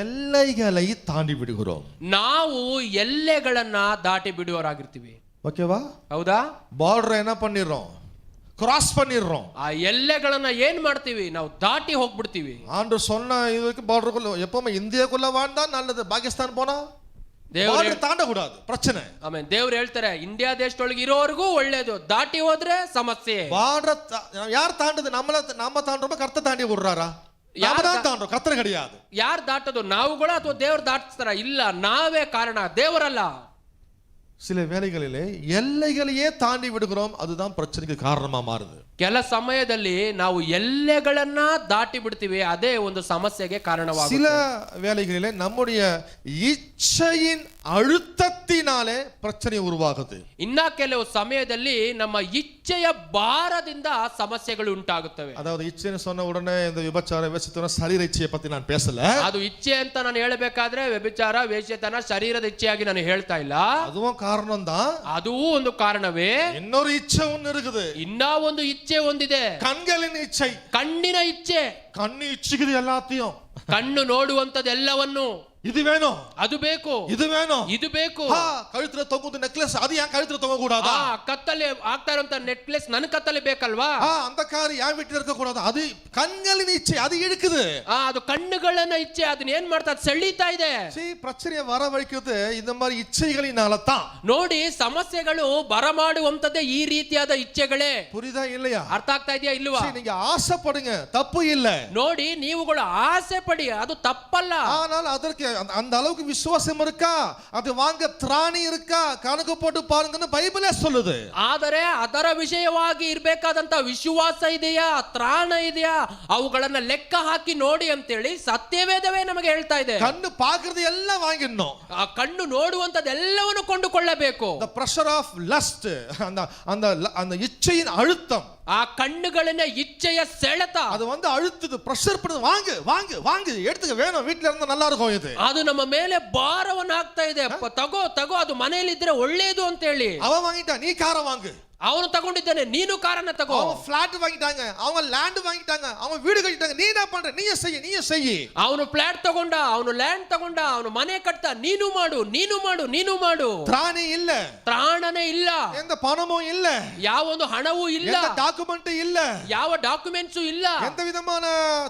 எல்லைகளை தாண்டி விடுகிறோம். ನಾವು ಎಲ್ಲೆಗಳನ್ನ ದಾಟಿ ಬಿಡುವವರಾಗಿರ್ತೀವಿ. ஓகேவா? ಹೌದಾ? பார்டர் என்ன பண்ணிடுறோம்? கிராஸ் பண்ணிடுறோம். ಆ ಎಲ್ಲೆಗಳನ್ನ ಏನ್ ಮಾಡ್ತೀವಿ? ನಾವು ದಾಟಿ ಹೋಗ್ಬಿಡ್ತೀವಿ. ஆண்டு சொன்ன இதுக்கு பார்டருக்குள்ள எப்பவுமே இந்தியாக்குள்ள வாழ்ந்தா நல்லது. பாகிஸ்தான் போனா ದೇವರು தாண்டக்கூடாது, பிரச்சனை. ಆಮೇಲೆ ದೇವ್ರು ಹೇಳ್ತಾರೆ, ಇಂಡಿಯಾ ದೇಶದೊಳಗೆ ಇರೋವರೆಗೂ ಒಳ್ಳೇದು, ದಾಟಿ ಹೋದ್ರೆ ಸಮಸ್ಯೆ. பார்டர் யார் தாண்டுது? நம்ம தாண்டுறோமா? கர்த்தர் தாண்டி விடுறாரா? யார் தான் தாண்டுறோம்? கர்த்தர் கிடையாது. ಯಾರು ದಾಟೋದು? ನಾವುಗಳ ಅಥವಾ ದೇವ್ರು ದಾಟಿಸ್ತಾರ? ಇಲ್ಲ, ನಾವೇ ಕಾರಣ, ದೇವರಲ್ಲ. சில வேளைகளிலே எல்லைகளையே தாண்டி விடுகிறோம். அதுதான் பிரச்சனைக்கு காரணமா மாறுது. ಕೆಲ ಸಮಯದಲ್ಲಿ ನಾವು ಎಲ್ಲೆಗಳನ್ನ ದಾಟಿ ಬಿಡ್ತೀವಿ, ಅದೇ ಒಂದು ಸಮಸ್ಯೆಗೆ ಕಾರಣವಾಗುತ್ತೆ. சில வேளைகளிலே நம்முடைய இச்சையின் அழுத்தத்தினாலே பிரச்சனை உருவாகுது. ಇನ್ನ ಕೆಲವು ಸಮಯದಲ್ಲಿ ನಮ್ಮ ಇಚ್ಛೆಯ ಭಾರದಿಂದ ಸಮಸ್ಯೆಗಳು ಉಂಟಾಗುತ್ತವೆ. அதாவது இச்சைன்னு சொன்ன உடனே இந்த விபச்சார வேசித்தன சரீர இச்சையை பத்தி நான் பேசல. ಅದು ಇಚ್ಛೆ ಅಂತ ನಾನು ಹೇಳಬೇಕಾದ್ರೆ ವ್ಯಭಿಚಾರ ವೇಶ್ಯತನ ಶರೀರದ ಇಚ್ಛೆಯಾಗಿ ನಾನು ಹೇಳ್ತಾ ಇಲ್ಲ. அதுவும் காரணம் தான். ಅದೂ ಒಂದು ಕಾರಣವೇ. இன்னொரு இச்சை ஒன்னு இருக்குது. ಇನ್ನ ಒಂದು ಇಚ್ಛೆ ಒಂದಿದೆ, கண்களின் இச்சை. ಕಣ್ಣಿನ ಇಚ್ಛೆ. கண்ணு இச்சிக்குது எல்லாத்தையும். ಕಣ್ಣು ನೋಡುವಂತದ್ದೆಲ್ಲವನ್ನು, இது வேணும், ಅದು ಬೇಕು, இது வேணும், ಇದು ಬೇಕು. கழுத்துல தொங்குது நெக்லஸ், அது ஏன் கழுத்துல தொங்க கூடாதா? ಕತ್ತಲೆ ಆಗ್ತಾ ಇರುವಂತ ನೆಕ್ಲೆಸ್ ನನ್ನ ಕತ್ತಲೆ ಬೇಕಲ್ವಾ? அந்த கார் ஏன் வீட்டுல இருக்க கூடாது? அது கண்களின் இச்சை, அது இழுக்குது. ಅದು ಕಣ್ಣುಗಳನ್ನ ಇಚ್ಛೆ, ಅದನ್ನ ಏನ್ ಮಾಡ್ತಾ ಸೆಳೀತಾ ಇದೆ. பிரச்சனையை வரவழைக்கிறது இந்த மாதிரி இச்சைகளினால தான். ನೋಡಿ, ಸಮಸ್ಯೆಗಳು ಬರಮಾಡುವಂತದ್ದೇ ಈ ರೀತಿಯಾದ ಇಚ್ಛೆಗಳೇ. புரியுதா இல்லையா? ಅರ್ಥ ಆಗ್ತಾ ಇದೆಯಾ ಇಲ್ವಾ? நீங்க ஆசைப்படுங்க, தப்பு இல்ல. ನೋಡಿ, ನೀವುಗಳು ಆಸೆ ಪಡಿ, ಅದು ತಪ್ಪಲ್ಲ. ஆனால் அதற்கு அந்த அளவுக்கு விசுவாசம் இருக்கா? அது வாங்க திராணி இருக்கா? கணக்கு போட்டு பாருங்கன்னு பைபிளே சொல்லுது. ಆದರೆ ಅದರ ವಿಷಯವಾಗಿ ಇರಬೇಕಾದಂತ ವಿಶ್ವಾಸ ಇದೆಯಾ, ತ್ರಾಣ ಇದೆಯಾ, ಅವುಗಳನ್ನ ಲೆಕ್ಕ ಹಾಕಿ ನೋಡಿ ಅಂತೇಳಿ ಸತ್ಯವೇದವೇ ನಮಗೆ ಹೇಳ್ತಾ ಇದೆ. கண்ணு பாக்குறது எல்லாம் வாங்கிடணும். ಆ ಕಣ್ಣು ನೋಡುವಂತದ್ದೆಲ್ಲವನ್ನು ಕೊಂಡುಕೊಳ್ಳಬೇಕು. the pressure of lust, அந்த அந்த அந்த இச்சையின் அழுத்தம், ಆ ಕಣ್ಣುಗಳಿನ ಇಚ್ಛೆಯ ಸೆಳೆತ, அது வந்து அழுத்துது, பிரஷர் பண்ணுது. வாங்கு வாங்கு வாங்கு, எடுத்துக்க, வேணும், வீட்ல இருந்தா நல்லா இருக்கும். இது ಅದು ನಮ್ಮ ಮೇಲೆ ಭಾರವನ್ನು ಹಾಕ್ತಾ ಇದೆ. ತಗೋ ತಗೋ, ಅದು ಮನೆಯಲ್ಲಿ ಇದ್ರೆ ಒಳ್ಳೇದು ಅಂತ ಹೇಳಿ. அவன் வாங்கிட்டான், நீ காரை வாங்கு. ಅವನು ತಗೊಂಡಿದ್ದಾನೆ, ನೀನು ಕಾರನ್ನ ತಗೋ. அவன் ஃபிளாட் வாங்கிட்டாங்க, அவங்க ಲ್ಯಾಂಡ್ வாங்கிட்டாங்க, அவங்க வீடு கட்டிட்டாங்க, நீ என்ன பண்ற? நீயே செய். ಅವನು ಫ್ಲಾಟ್ ತಗೊಂಡ, ಅವನು ಲ್ಯಾಂಡ್ ತಗೊಂಡ, ಅವನು ಮನೆ ಕಟ್ಟ, ನೀನು ಮಾಡು, ನೀನು ಮಾಡು, ನೀನು ಮಾಡು. திராணி இல்ல, ತ್ರಾಣನೇ ಇಲ್ಲ, எந்த பணமும் இல்ல, ಯಾವೊಂದು ಹಣವೂ ಇಲ್ಲ, எந்த டாக்குமெண்ட் இல்ல, ಯಾವ ಡಾಕ್ಯುಮೆಂಟ್ಸ್ ಇಲ್ಲ, எந்த விதமான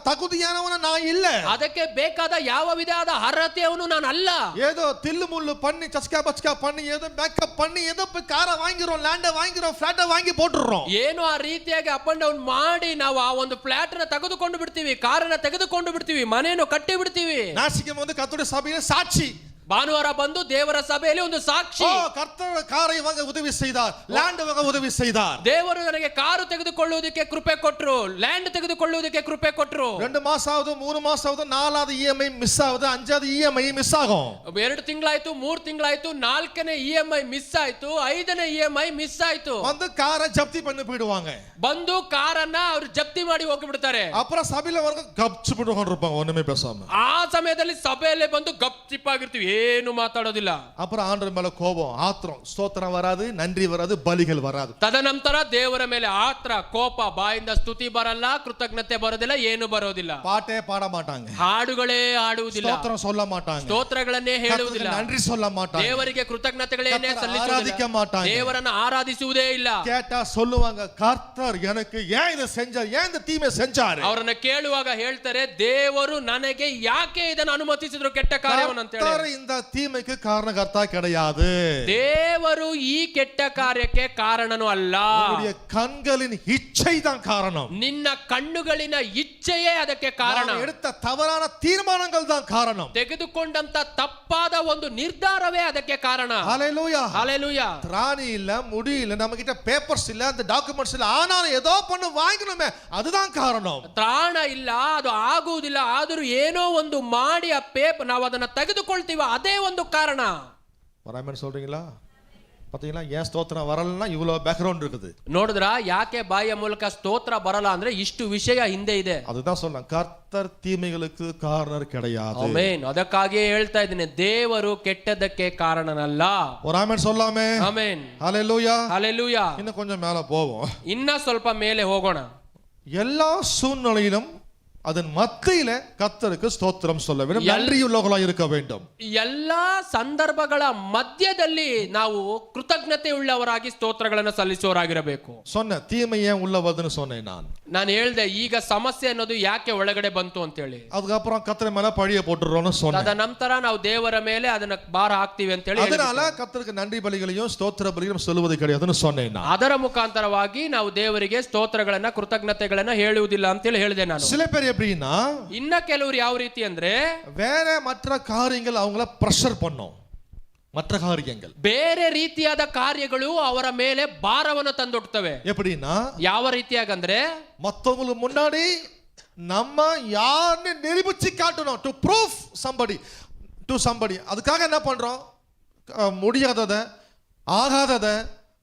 தகுதியானவன நான் இல்ல, ಅದಕ್ಕೆ ಬೇಕಾದ ಯಾವ ವಿಧವಾದ ಅರ್ಹತೆಯವನು ನಾನು ಅಲ್ಲ. ஏதோ தில்லு முள்ளு பண்ணி சஸ்கா பச்கா பண்ணி ஏதோ மேக்கப் பண்ணி ஏதோ போய் காரை வாங்கிரோம், ಲ್ಯಾಂಡ್ வாங்கிரோம், ಫ್ಲಾಟ್ வாங்கி போட்டுறோம். ಏನು ಆ ರೀತಿಯಾಗಿ ಅಪ್ ಅಂಡ್ ಡೌನ್ ಮಾಡಿ ನಾವು ಆ ಒಂದು ಫ್ಲಾಟ್ ನ ತೆಗೆದುಕೊಂಡು ಬಿಡ್ತೀವಿ, ಕಾರನ್ನ ತೆಗೆದುಕೊಂಡು ಬಿಡ್ತೀವಿ, ಮನೆಯನ್ನು ಕಟ್ಟಿ ಬಿಡ್ತೀವಿ. நாசிக்கம் வந்து கர்த்தருடைய சபையில சாட்சி ಭಾನುವಾರ ಬಂದು ದೇವರ ಸಭೆಯಲ್ಲಿ ಒಂದು ಸಾಕ್ಷಿ. கர்த்தர் காரை வாங்க உதவி செய்தார், லேண்ட் வாங்க உதவி செய்தார். ದೇವರು ನನಗೆ ಕಾರು ತೆಗೆದುಕೊಳ್ಳುವುದಕ್ಕೆ ಕೃಪೆ ಕೊಟ್ಟರು, ಲ್ಯಾಂಡ್ ತೆಗೆದುಕೊಳ್ಳುವುದಕ್ಕೆ ಕೃಪೆ ಕೊಟ್ಟರು. 2 மாசம் ஆகுது, 3 மாசம் ஆகுது, 4வது இஎம்ஐ மிஸ் ஆகுது, 5வது இஎம்ஐ மிஸ் ஆகும். 2 ತಿಂಗಳಾಯ್ತು, 3 ತಿಂಗಳಾಯ್ತು, 4ನೇ ಇಎಂಐ ಮಿಸ್ ಆಯ್ತು, 5ನೇ ಇಎಂಐ ಮಿಸ್ ಆಯ್ತು. வந்து காரை ஜப்தி பண்ணி போயிடுவாங்க. ಬಂದು ಕಾರನ್ನ ಅವರು ಜಪ್ತಿ ಮಾಡಿ ಹೋಗಿಬಿಡ್ತಾರೆ. அப்புறம் சபையில வரங்க கப்ச்சு போட்டு இருப்பாங்க, ஒண்ணுமே பேசாம. ಆ ಸಮಯದಲ್ಲಿ ಸಭೆಯಲ್ಲಿ ಬಂದು ಗಪ್ಚಿಪ್ ಆಗಿರ್ತೀವಿ, ಏನು ಮಾತಾಡೋದಿಲ್ಲ. அப்புறம் ஆண்டவர் மேல கோபம், ஆத்திரம், ஸ்தோத்திரம் வராது, நன்றி வராது, பலிகள் வராது. ತದನಂತರ ದೇವರ ಮೇಲೆ ಆತ್ರ, ಕೋಪ, ಬಾಯಿಂದ ಸ್ತುತಿ ಬರಲ್ಲ, ಕೃತಜ್ಞತೆ ಬರೋದಿಲ್ಲ, ಏನು ಬರೋದಿಲ್ಲ. பாட்டே பாட மாட்டாங்க, ಹಾಡುಗಳೇ ಹಾಡುವುದಿಲ್ಲ, ஸ்தோத்திரம் சொல்ல மாட்டாங்க, ಸ್ತೋತ್ರಗಳನ್ನೇ ಹೇಳುವುದಿಲ್ಲ, நன்றி சொல்ல மாட்டாங்க, ದೇವರಿಗೆ ಕೃತಜ್ಞತೆಗಳನ್ನೇ ஆராதிக்க ಸಲ್ಲಿಸುವುದಿಲ್ಲ, மாட்டாங்க. ದೇವರನ್ನು ಆರಾಧಿಸುವುದೇ ಇಲ್ಲ. கேட்டா சொல்லுவாங்க, கர்த்தர் எனக்கு ஏன் இதை செஞ்சார், ஏன் இந்த தீமை செஞ்சாரு. ಅವರನ್ನ ಕೇಳುವಾಗ ಹೇಳ್ತಾರೆ, ದೇವರು ನನಗೆ ಯಾಕೆ ಇದನ್ನು ಅನುಮತಿಸಿದ್ರು, ಕೆಟ್ಟ ಕಾರ್ಯವನ್ನು ಅಂತ ಹೇಳಿ. கர்த்தர் இந்த தீமைக்கு காரணகர்த்தா கிடையாது. ದೇವರು ಈ ಕೆಟ್ಟ ಕಾರ್ಯಕ್ಕೆ ಕಾರಣನೂ ಅಲ್ಲ. உன்னுடைய கண்களின் இச்சை தான் காரணம். ನಿನ್ನ ಕಣ್ಣುಗಳಿನ ಇಚ್ಛೆಯೇ ಅದಕ್ಕೆ ಕಾರಣ. நாம் எடுத்த தவறான தீர்மானங்கள் தான் காரணம். ತೆಗೆದುಕೊಂಡಂತ ತಪ್ಪಾದ ಒಂದು ನಿರ್ಧಾರವೇ ಅದಕ್ಕೆ ಕಾರಣ. ஹalleluya, ஹalleluya. திராணி இல்ல, முடி இல்ல, நம்ம கிட்ட பேப்பர்ஸ் இல்ல, அந்த டாக்குமெண்ட்ஸ் இல்ல, ஆனாலும் ஏதோ பண்ணு வாங்கணுமே, அதுதான் காரணம். ತ್ರಾಣ ಇಲ್ಲ, ಅದು ಆಗುವುದಿಲ್ಲ, ಆದರೂ ಏನೋ ಒಂದು ಮಾಡಿ ಆ ಪೇಪರ್ ನಾವು ಅದನ್ನ ತೆಗೆದುಕೊಳ್ತೀವಿ, ಅದೇ ಒಂದು ಕಾರಣ. வராமன்னு சொல்றீங்களா? பாத்தீங்களா, ஏன் ஸ்தோத்திரம் வரலன்னா இவ்வளவு பேக்ரவுண்ட் இருக்குது. ನೋಡಿದ್ರ ಯಾಕೆ ಬಾಯಿಯ ಮೂಲಕ ಸ್ತೋತ್ರ ಬರಲ್ಲ ಅಂದ್ರೆ ಇಷ್ಟು ವಿಷಯ ಹಿಂದೆ ಇದೆ. அதுதான் சொல்றேன், கர்த்தர் தீமைகளுக்கு காரணர் கிடையாது. ಆಮೆನ್. ಅದಕ್ಕಾಗಿಯೇ ಹೇಳ್ತಾ ಇದ್ದೀನಿ, ದೇವರು ಕೆಟ್ಟದಕ್ಕೆ ಕಾರಣನಲ್ಲ. ஒரு ஆமென் சொல்லாமே. ಆಮೆನ್. ஹalleluya. ஹalleluya. இன்னும் கொஞ்சம் மேல போவோம். ಇನ್ನ ಸ್ವಲ್ಪ ಮೇಲೆ ಹೋಗೋಣ. எல்லா சூழ்நிலையிலும் அதன் மத்தியில கர்த்தருக்கு ஸ்தோத்திரம் சொல்ல வேண்டும், நன்றியுள்ளவர்களாய் இருக்க வேண்டும். ಎಲ್ಲಾ ಸಂದರ್ಭಗಳ ಮಧ್ಯದಲ್ಲಿ ನಾವು ಕೃತಜ್ಞತೆ ಉಳ್ಳವರಾಗಿ ಸ್ತೋತ್ರಗಳನ್ನು ಸಲ್ಲಿಸುವವರಾಗಿರಬೇಕು. சொன்ன தீமை ஏன் உள்ள வருதுன்னு சொன்னேன் ನಾನು ಹೇಳ್ದೆ, ಈಗ ಸಮಸ್ಯೆ ಅನ್ನೋದು ಯಾಕೆ ಒಳಗಡೆ ಬಂತು ಅಂತ ಹೇಳಿ. அதுக்கப்புறம் கர்த்தர் மேல பழிய போட்டுறோம்னு சொன்னேன். ತದನಂತರ ನಾವು ದೇವರ ಮೇಲೆ ಅದನ್ನ ಭಾರ ಹಾಕ್ತಿವಿ ಅಂತ ಹೇಳಿ. அதனால கர்த்தருக்கு நன்றி பலிகளையும் ஸ்தோத்திர பலிகளையும் சொல்லுவது கிடையாதுன்னு சொன்னேன். ಅದರ ಮುಖಾಂತರವಾಗಿ ನಾವು ದೇವರಿಗೆ ಸ್ತೋತ್ರಗಳನ್ನ, ಕೃತಜ್ಞತೆಗಳನ್ನ ಹೇಳುವುದಿಲ್ಲ ಅಂತ ಹೇಳಿ ಹೇಳಿದೆ ನಾನು. சில பேர் எப்படின்னா, ಇನ್ನ ಕೆಲವರು ಯಾವ ರೀತಿ ಅಂದ್ರೆ, வேற மற்ற காரியங்கள் அவங்கள பிரஷர் பண்ணும். மற்ற காரியங்கள் ಬೇರೆ ರೀತಿಯಾದ ಕಾರ್ಯಗಳು ಅವರ ಮೇಲೆ ಭಾರವನ್ನು ತಂದೊಡ್ತವೆ. எப்படின்னா, ಯಾವ ರೀತಿಯಾಗಂದ್ರೆ, மத்தவங்களுக்கு முன்னாடி நம்ம யாருன்னு நிரூபிச்சு காட்டணும், to proof somebody to somebody. அதுக்காக என்ன பண்றோம், முடியாததை, ஆகாததை,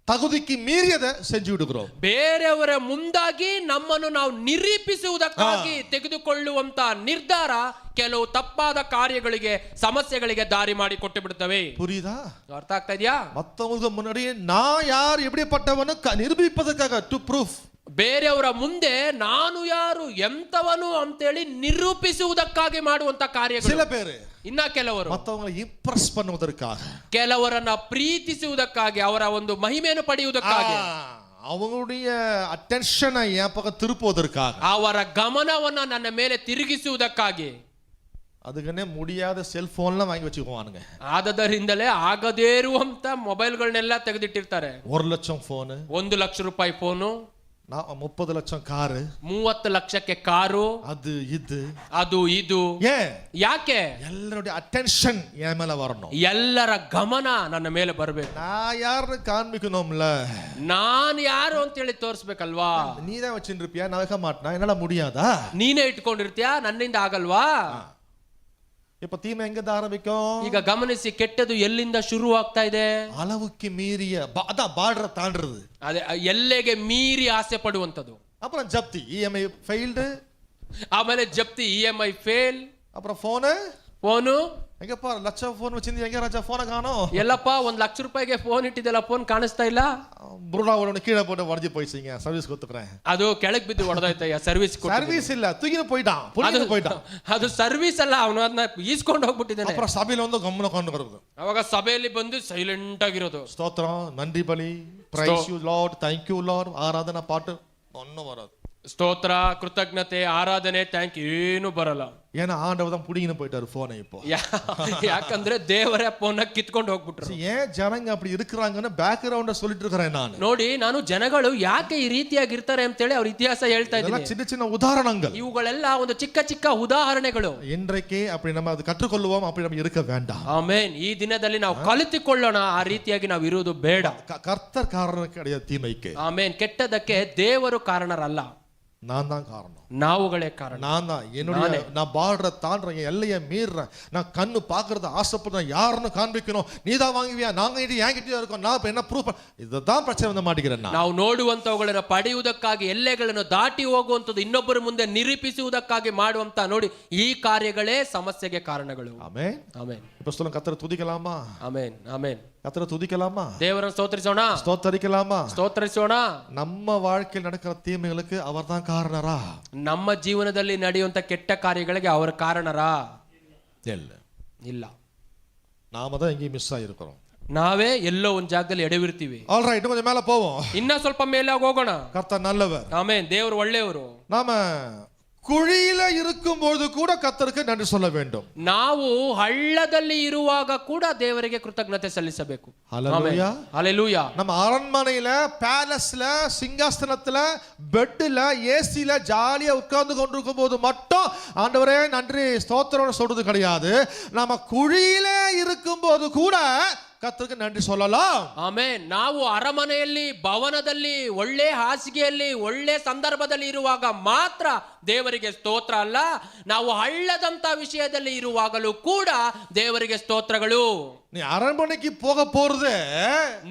ತಗುದಿಕ್ಕಿ ಮೀರಿಯದ செஞ்சு விடுகிறோம். ಬೇರೆಯವರ ಮುಂದಾಗಿ ನಮ್ಮನ್ನು ನಾವು ನಿರೂಪಿಸುವುದಕ್ಕಾಗಿ ತೆಗೆದುಕೊಳ್ಳುವಂತ ನಿರ್ಧಾರ ಕೆಲವು ತಪ್ಪಾದ ಕಾರ್ಯಗಳಿಗೆ, ಸಮಸ್ಯೆಗಳಿಗೆ ದಾರಿ ಮಾಡಿ ಕೊಟ್ಟು ಬಿಡುತ್ತವೆ. புரியுதா? ಅರ್ಥ ಆಗ್ತಾ ಇದೆಯಾ? மத்தவங்களுக்கு முன்னாடி நான் யார் எப்படிப்பட்டவನು நிரூபிப்பதற்காக, டு ப்ரூஃப். ಬೇರೆಯವರ ಮುಂದೆ ನಾನು ಯಾರು, ಎಂತವನು ಅಂತೇಳಿ ನಿರೂಪಿಸುವುದಕ್ಕಾಗಿ ಮಾಡುವಂತ ಕಾರ್ಯಗಳು. சில பேர் ಇನ್ನ ಕೆಲವರು மத்தவங்களை இம்ப்ரெஸ் பண்ணுவதற்காக, ಕೆಲವರನ್ನ ಪ್ರೀತಿಸುವುದಕ್ಕಾಗಿ, ಅವರ ಒಂದು ಮಹಿಮೆಯನ್ನು ಪಡೆಯುವುದಕ್ಕಾಗಿ, அவங்களுடைய ಅಟೆನ್ಷನ್ என் பக்கம் திருப்புவதற்காக, ಅವರ ಗಮನವನ್ನ ನನ್ನ ಮೇಲೆ ತಿರುಗಿಸುವುದಕ್ಕಾಗಿ, அதுக்குன்னே முடியாத செல்போன்லாம் வாங்கி வச்சுக்குவானுங்க. ಆದದರಿಂದಲೇ ಆಗದೇ ಇರುವಂತ ಮೊಬೈಲ್ಗಳನ್ನೆಲ್ಲ ತೆಗೆದಿಟ್ಟಿರ್ತಾರೆ. 1 ಲಕ್ಷம் ಫೋನ್, 1 ಲಕ್ಷ ರೂಪಾಯಿ ಫೋನು, 30 ಲಕ್ಷம் ಕಾರು, 30 ಲಕ್ಷಕ್ಕೆ ಕಾರು, ಅದು ಇದು ಅದು ಇದು. ஏன்? ಯಾಕೆ? ಎಲ್ಲருடைய அட்டென்ஷன் என் மேல வரணும், ಎಲ್ಲರ ಗಮನ ನನ್ನ ಮೇಲೆ ಬರಬೇಕು. நான் யாருன்னு காண்பிக்கணும்ல, ನಾನು ಯಾರು ಅಂತೇಳಿ ತೋರಿಸ್ಬೇಕಲ್ವಾ? நீ தான் வச்சுட்டு இருப்பியா, நான் வைக்க மாட்டேனா, என்னால முடியாதா? ನೀನೇ ಇಟ್ಕೊಂಡಿರ್ತೀಯಾ, ನನ್ನಿಂದ ಆಗಲ್ವಾ? இப்ப தீமை எங்க ஆரம்பிக்கும்? ಈಗ ಗಮನಿಸಿ, ಕೆಟ್ಟದು ಎಲ್ಲಿಂದ ಶುರು ಆಗ್ತಾ ಇದೆ? அளவுக்கு மீறிய அதான் பார்டரை தாண்டுறது, ಅದೇ ಎಲ್ಲೆಗೆ ಮೀರಿ ಆಸೆ ಪಡುವಂತದ್ದು. அப்புறம் ஜப்தி, இஎம்ஐ ஃபெயில்டு, ಆಮೇಲೆ ಜಪ್ತಿ, இஎம்ஐ ಫೇಲ್, அப்புறம் ஃபோனு, ಫೋನು எங்கப்பா லட்சம் ஃபோன் வச்சிருந்தீங்க, எங்க ராஜா ஃபோனை காணோம்? ಎಲ್ಲಪ್ಪ 1 ಲಕ್ಷ ರೂಪಾಯಿಗೆ ಫೋನ್ ಇಟ್ಟಿದ್ದೆಲ್ಲ, ಫೋನ್ ಕಾಣಿಸ್ತಾ ಇಲ್ಲ. புருடா ஒன்று கீழே போட்டு உடஞ்சி போயிடுச்சிங்க, சர்வீஸ் கொடுத்துக்கிறேன். ಅದು ಕೆಳಗೆ ಬಿದ್ದು ಹೊಡೆದೋಯ್ತಯ್ಯ, ಸರ್ವಿಸ್ சர்வீஸ் இல்ல, தூக்கிட்டு போயிட்டான், புடிச்சு போயிட்டான். ಅದು ಸರ್ವಿಸ್ ಅಲ್ಲ, ಅವನು ಅದನ್ನ ಈಸ್ಕೊಂಡು ಹೋಗ್ಬಿಟ್ಟಿದ್ದಾನೆ. அப்புறம் சபையில வந்து கம்முன உட்கார்ந்து கிடக்குது. ಅವಾಗ ಸಭೆಯಲ್ಲಿ ಬಂದು ಸೈಲೆಂಟ್ ಆಗಿರೋದು. ஸ்தோத்திரம், நன்றி பலி, praise you Lord, thank you Lord, ಆರಾಧನಾ ಪಾಠ ஒன்னும் வராது. ಸ್ತೋತ್ರ, ಕೃತಜ್ಞತೆ, ಆರಾಧನೆ, ಥ್ಯಾಂಕ್ ಯು ಏನು ಬರಲ್ಲ. ஏன்னா ஆண்டவர் தான் புடிங்கன்னு போயிட்டாரு போனை இப்போ. ಯಾಕಂದ್ರೆ ದೇವರೇ ಫೋನ್ ಕಿತ್ಕೊಂಡು ಹೋಗ್ಬಿಟ್ರು. ஏன் ஜனங்க அப்படி இருக்கிறாங்கன்னு பேக்ரவுண்ட சொல்லிட்டு இருக்கிறேன் நான். ನೋಡಿ, ನಾನು ಜನಗಳು ಯಾಕೆ ಈ ರೀತಿಯಾಗಿ ಇರ್ತಾರೆ ಅಂತ ಹೇಳಿ ಅವ್ರ ಇತಿಹಾಸ ಹೇಳ್ತಾ ಇದ್ದೀನಿ. சின்ன சின்ன உதாரணங்கள். ಇವುಗಳೆಲ್ಲ ಒಂದು ಚಿಕ್ಕ ಚಿಕ್ಕ ಉದಾಹರಣೆಗಳು. இன்றைக்கு அப்படி நம்ம அது கற்றுக்கொள்வோம், அப்படி நம்ம இருக்க வேண்டாம். ಆಮೆನ್. ಈ ದಿನದಲ್ಲಿ ನಾವು ಕಲಿತುಕೊಳ್ಳೋಣ, ಆ ರೀತಿಯಾಗಿ ನಾವು ಇರುವುದು ಬೇಡ. கர்த்தர் காரணம் கிடையாது தீமைக்கு. ಆಮೆನ್. ಕೆಟ್ಟದಕ್ಕೆ ದೇವರು ಕಾರಣರಲ್ಲ, நான் தான் காரணம். ನಾವುಗಳೇ ಕಾರಣ. நான் தான் என்னுடைய நான் பாடுற தாண்டறேன், எல்லையை மீறறேன், நான் கண்ணு பார்க்கறத ஆசைப்படுறேன், யாருன்னு காண்பிக்கணும், நீ தான் வாங்குவியா, நாங்க இது என்கிட்டயே இருக்கோம், நான் என்ன ப்ரூஃப், இதுதான் பிரச்சனை வந்து மாட்டேங்கிறேன் நான். ನಾವು ನೋಡುವಂತವುಗಳನ್ನು ಪಡೆಯುವುದಕ್ಕಾಗಿ ಎಲ್ಲೆಗಳನ್ನು ದಾಟಿ ಹೋಗುವಂತದ್ದು, ಇನ್ನೊಬ್ಬರ ಮುಂದೆ ನಿರೂಪಿಸುವುದಕ್ಕಾಗಿ ಮಾಡುವಂತ ನೋಡಿ ಈ ಕಾರ್ಯಗಳೇ ಸಮಸ್ಯೆಗೆ ಕಾರಣಗಳು. ஆமென். ಆಮೆನ್. இப்ப சொல்லுங்க, கர்த்தரை துதிக்கலாமா? ಆಮೆನ್. ಆಮೆನ್. கர்த்தரை துதிக்கலாமா? ದೇವರನ್ನು ಸ್ತೋತ್ರಿಸೋಣ, ஸ்தோத்தரிக்கலாமா? ಸ್ತೋತ್ರಿಸೋಣ. நம்ம வாழ்க்கையில் நடக்கிற தீமைகளுக்கு அவர்தான் காரணரா? ನಮ್ಮ ಜೀವನದಲ್ಲಿ ನಡೆಯುವಂತ ಕೆಟ್ಟ ಕಾರ್ಯಗಳಿಗೆ ಅವರ ಕಾರಣರಾ? ಇಲ್ಲ. நாம தான் எங்கேயும் மிஸ் ஆகிருக்கிறோம். ನಾವೇ ಎಲ್ಲೋ ಒಂದ್ ಜಾಗದಲ್ಲಿ ಎಡವಿರ್ತೀವಿ. ஆல் ரைட், கொஞ்சம் மேல போவோம். ಇನ್ನ ಸ್ವಲ್ಪ ಮೇಲೆ ಹೋಗೋಣ. கர்த்தர் நல்லவர். ಆಮೆನ್. ದೇವರು ಒಳ್ಳೆಯವರು. நாம குழியில இருக்கும்போது கூட கர்த்தருக்கு நன்றி சொல்ல வேண்டும். ನಾವು ಹಳ್ಳದಲ್ಲಿ ಇರುವಾಗ ಕೂಡ ದೇವರಿಗೆ ಕೃತಜ್ಞತೆ ಸಲ್ಲಿಸಬೇಕು. ஹல்லேலூயா. ஹல்லேலூயா. நம்ம அரண்மனையில, பேலஸ்ல, சிங்காசனத்துல, பெட்ல, ஏசில ஜாலியா உட்கார்ந்து கொண்டிருக்கும் போது மட்டும் ஆண்டவரே நன்றி ஸ்தோத்திரம் சொல்றது கிடையாது. நம்ம குழியில இருக்கும்போது கூட ಕರ್ತರಿಗೆ ನன்றಿ சொல்லலாம். ಆಮೆನ್. ನಾವು ಅರಮನೆಯಲ್ಲಿ, ಭವನದಲ್ಲಿ, ಒಳ್ಳೆ ಹಾಸಿಗೆಯಲ್ಲಿ, ಒಳ್ಳೆ ಸಂದರ್ಭದಲ್ಲಿ ಇರುವಾಗ ಮಾತ್ರ ದೇವರಿಗೆ ಸ್ತೋತ್ರ ಅಲ್ಲ, ನಾವು ಹಳ್ಳದಂತ ವಿಷಯದಲ್ಲಿ ಇರುವಾಗಲೂ ಕೂಡ ದೇವರಿಗೆ ಸ್ತೋತ್ರಗಳು. நீ அரண்மனைக்கு போக போறதே,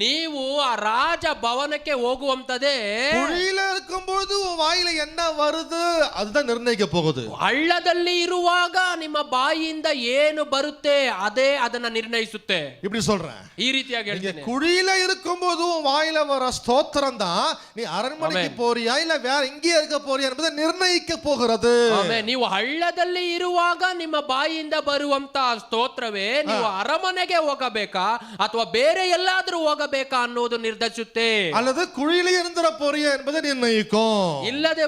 ನೀವು ಆ ರಾಜ ಭವನಕ್ಕೆ ಹೋಗುವಂತದೇ குழியில இருக்கும்போது வாயில என்ன வருது அதுதான் நிர்ணயிக்க போகுது. ಹಳ್ಳದಲ್ಲಿ ಇರುವಾಗ ನಿಮ್ಮ ಬಾಯಿಯಿಂದ ಏನು ಬರುತ್ತೆ ಅದೇ ಅದನ್ನ ನಿರ್ಣಯಿಸುತ್ತೆ. இப்படி சொல்றேன். ಈ ರೀತಿಯಾಗಿ ಹೇಳ್ತೀನಿ, குழியில இருக்கும்போது வாயில வர ஸ்தோத்திரம் தான் நீ அரண்மனைக்கு போறியா இல்ல வேற எங்கே இருக்க போறியா என்பதை நிர்ணயிக்க போகிறது. ಆಮೆನ್. ನೀವು ಹಳ್ಳದಲ್ಲಿ ಇರುವಾಗ ನಿಮ್ಮ ಬಾಯಿಯಿಂದ ಬರುವಂತ ಸ್ತೋತ್ರವೇ ನೀವು ಅರಮನೆಗೆ ಹೋಗಬೇಕಾ ಅಥವಾ ಬೇರೆ ಎಲ್ಲಾದ್ರೂ ಹೋಗಬೇಕಾ ಅನ್ನೋದು ನಿರ್ಧರಿಸುತ್ತೆ. அல்லது குழியில இருந்துற போறியா என்பதை நிர்ணயிக்கும். ಇಲ್ಲದೆ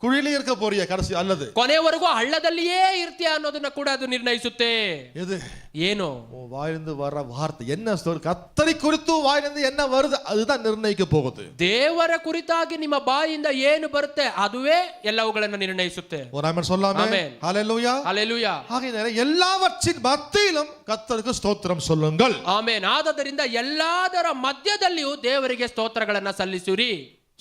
குழியில இருக்க போறியா கடைசி அல்லது ಕೊನೆವರೆಗೂ ಹಳ್ಳದಲ್ಲಿಯೇ ಇರ್ತೀಯ ಅನ್ನೋದನ್ನ ಕೂಡ ಅದು ನಿರ್ಣಯಿಸುತ್ತೆ. எது ಏನು வாயிலிருந்து வர வார்த்தை என்ன சொல்ற, கர்த்தரை குறித்து வாயிலிருந்து என்ன வருது அதுதான் நிர்ணயிக்க போகுது. ದೇವರ ಕುರಿತಾಗಿ ನಿಮ್ಮ ಬಾಯಿಯಿಂದ ಏನು ಬರುತ್ತೆ ಅದುವೇ ಎಲ್ಲವುಗಳನ್ನು ನಿರ್ಣಯಿಸುತ್ತೆ. ஒரு ஆமென் சொல்லாமே. ஆமென். ஹல்லேலூயா. ಹಲ್ಲೆಲೂಯಾ. ஆகையால எல்லாவற்றின் மத்தியிலும் கர்த்தருக்கு ஸ்தோத்திரம் சொல்லுங்கள். ಆಮೆನ್. ಆದದರಿಂದ ಎಲ್ಲದರ ಮಧ್ಯದಲ್ಲಿಯೂ ದೇವರಿಗೆ ಸ್ತೋತ್ರಗಳನ್ನ ಸಲ್ಲಿಸುರಿ.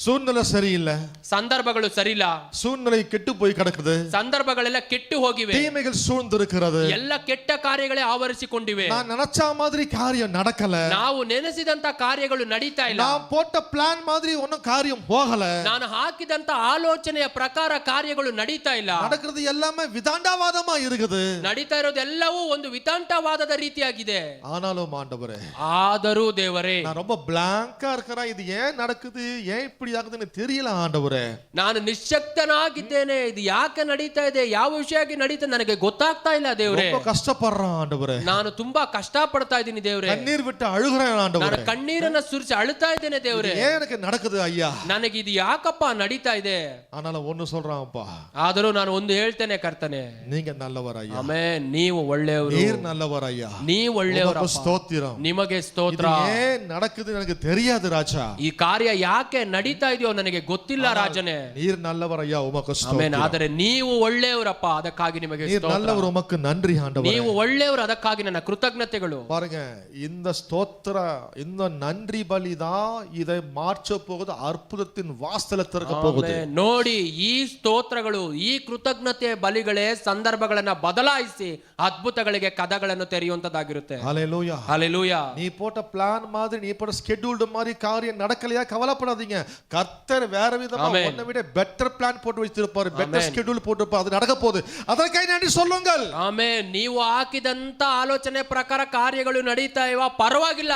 சூழ்நிலை சரியில்லை, ಸಂದರ್ಭಗಳು ಸರಿಯಿಲ್ಲ, சூழ்நிலை கெட்டு போய் கிடக்குது, ಸಂದರ್ಭಗಳೆಲ್ಲ ಕೆಟ್ಟು ಹೋಗಿವೆ, தீமைகள் சூழ்ந்திருக்கிறது, ಎಲ್ಲ ಕೆಟ್ಟ ಕಾರ್ಯಗಳೇ ಆವರಿಸಿಕೊಂಡಿವೆ, நான் நினைச்ச மாதிரி காரியம் நடக்கல, ನಾವು ನೆನೆಸಿದಂತ ಕಾರ್ಯಗಳು ನಡೀತಾ ಇಲ್ಲ, நான் போட்ட பிளான் மாதிரி ஒன்னும் காரியம் போகல, ನಾನು ಹಾಕಿದಂತ ಆಲೋಚನೆಯ ಪ್ರಕಾರ ಕಾರ್ಯಗಳು ನಡೀತಾ ಇಲ್ಲ, நடக்கிறது எல்லாமே விதாண்டாவாதமா இருக்குது, ನಡೀತಾ ಇರೋದೆಲ್ಲವೂ ಒಂದು ವಿತಾಂಟವಾದದ ರೀತಿಯಾಗಿದೆ. ஆனாலும் ஆண்டவரே, ಆದರೂ ದೇವರೇ, நான் ரொம்ப பிளாங்கா இருக்கிறேன், இது ஏன் நடக்குது, ஏன் இப்படி ஆகுதுன்னு தெரியல ஆண்டவரே, ನಾನು ನಿಶ್ಶಕ್ತನಾಗಿದ್ದೇನೆ, ಇದು ಯಾಕೆ ನಡೀತಾ ಇದೆ, ಯಾವ ವಿಷಯಕ್ಕೆ ನಡೀತಾ ನನಗೆ ಗೊತ್ತಾಗ್ತಾ ಇಲ್ಲ ದೇವರೇ, ரொம்ப கஷ்டப்படுறேன் ஆண்டவரே, ನಾನು ತುಂಬಾ ಕಷ್ಟ ಪಡ್ತಾ ಇದ್ದೀನಿ ದೇವರೇ, கண்ணீர் விட்டு அழுகிறேன் ನಾನು ஆண்டவரே, ಕಣ್ಣೀರನ್ನ ಸುರಿಸಿ ಅಳುತ್ತಾ ಇದ್ದೇನೆ ದೇವರೇ, ஏன் எனக்கு நடக்குது ஐயா, ನನಗೆ ಇದು ಯಾಕಪ್ಪ ನಡೀತಾ ಇದೆ. ஆனாலும் ஒன்னு சொல்றான் அப்பா, ಆದರೂ ನಾನು ಒಂದು ಹೇಳ್ತೇನೆ ಕರ್ತನೆ, நீங்க நல்லவர் ஐயா, ಆಮೆನ್. ನೀವು ಒಳ್ಳೆಯವರು, நீர் நல்லவர் ஐயா, ನೀವು ಒಳ್ಳೆಯವರು, ஸ்தோத்திரம், ನಿಮಗೆ ಸ್ತೋತ್ರ. ஏன் நடக்குது எனக்கு தெரியாது ராஜா, ಈ ಕಾರ್ಯ ಯಾಕೆ ನಡೀತಾ ಇದೆಯೋ ನನಗೆ ಗೊತ್ತಿಲ್ಲ ರಾಜನೇ, நீர் நல்லவர் ஐயா, உமக்கு ಆಮೆನ್. ஸ்தோத்திரம், ಆದರೆ ನೀವು ಒಳ್ಳೆಯವರಪ್ಪ, ಅದಕ್ಕಾಗಿ ನಿಮಗೆ நீர் ಸ್ತೋತ್ರ. நல்லவர், உமக்கு நன்றி ஆண்டவரே, ನೀವು ಒಳ್ಳೆಯವರು, ಅದಕ್ಕಾಗಿ ನನ್ನ ಕೃತಜ್ಞತೆಗಳು. பாருங்க, இந்த ஸ்தோத்திர, இந்த நன்றி பலிதான் இதை மாற்ற போகுது, அற்புதத்தின் வாசலை திறக்க போகுது. ಆಮೆನ್. ನೋಡಿ, ಈ ಸ್ತೋತ್ರಗಳು, ಈ ಕೃತಜ್ಞತೆ ಬಲಿಗಳೇ ಸಂದರ್ಭಗಳನ್ನ ಬದಲಾಯಿಸಿ ಅದ್ಭುತಗಳಿಗೆ ಕದಗಳನ್ನು ತೆರೆಯುವಂತದ್ದಾಗಿರುತ್ತೆ. ஹல்லேலூயா. ಹಲ್ಲೆಲೂಯಾ. நீ போட்ட பிளான் மாதிரி, நீ போட்ட ஸ்கெட்யூல்டு மாதிரி காரியம் நடக்கலையா, கவலைப்படாதீங்க. கர்த்தர் வேற விதமா உன்னை விட பெட்டர் பிளான் போட்டு வச்சிருப்பாரு, பெட்டர் ஸ்கெட்யூல் போட்டுருப்பாரு, அது நடக்க போகுது. அதற்காக நன்றி சொல்லுங்கள். ಆಮೆನ್. ನೀವು ಹಾಕಿದಂತ ಆಲೋಚನೆ ಪ್ರಕಾರ ಕಾರ್ಯಗಳು ನಡೀತಾ ಇವ, ಪರವಾಗಿಲ್ಲ,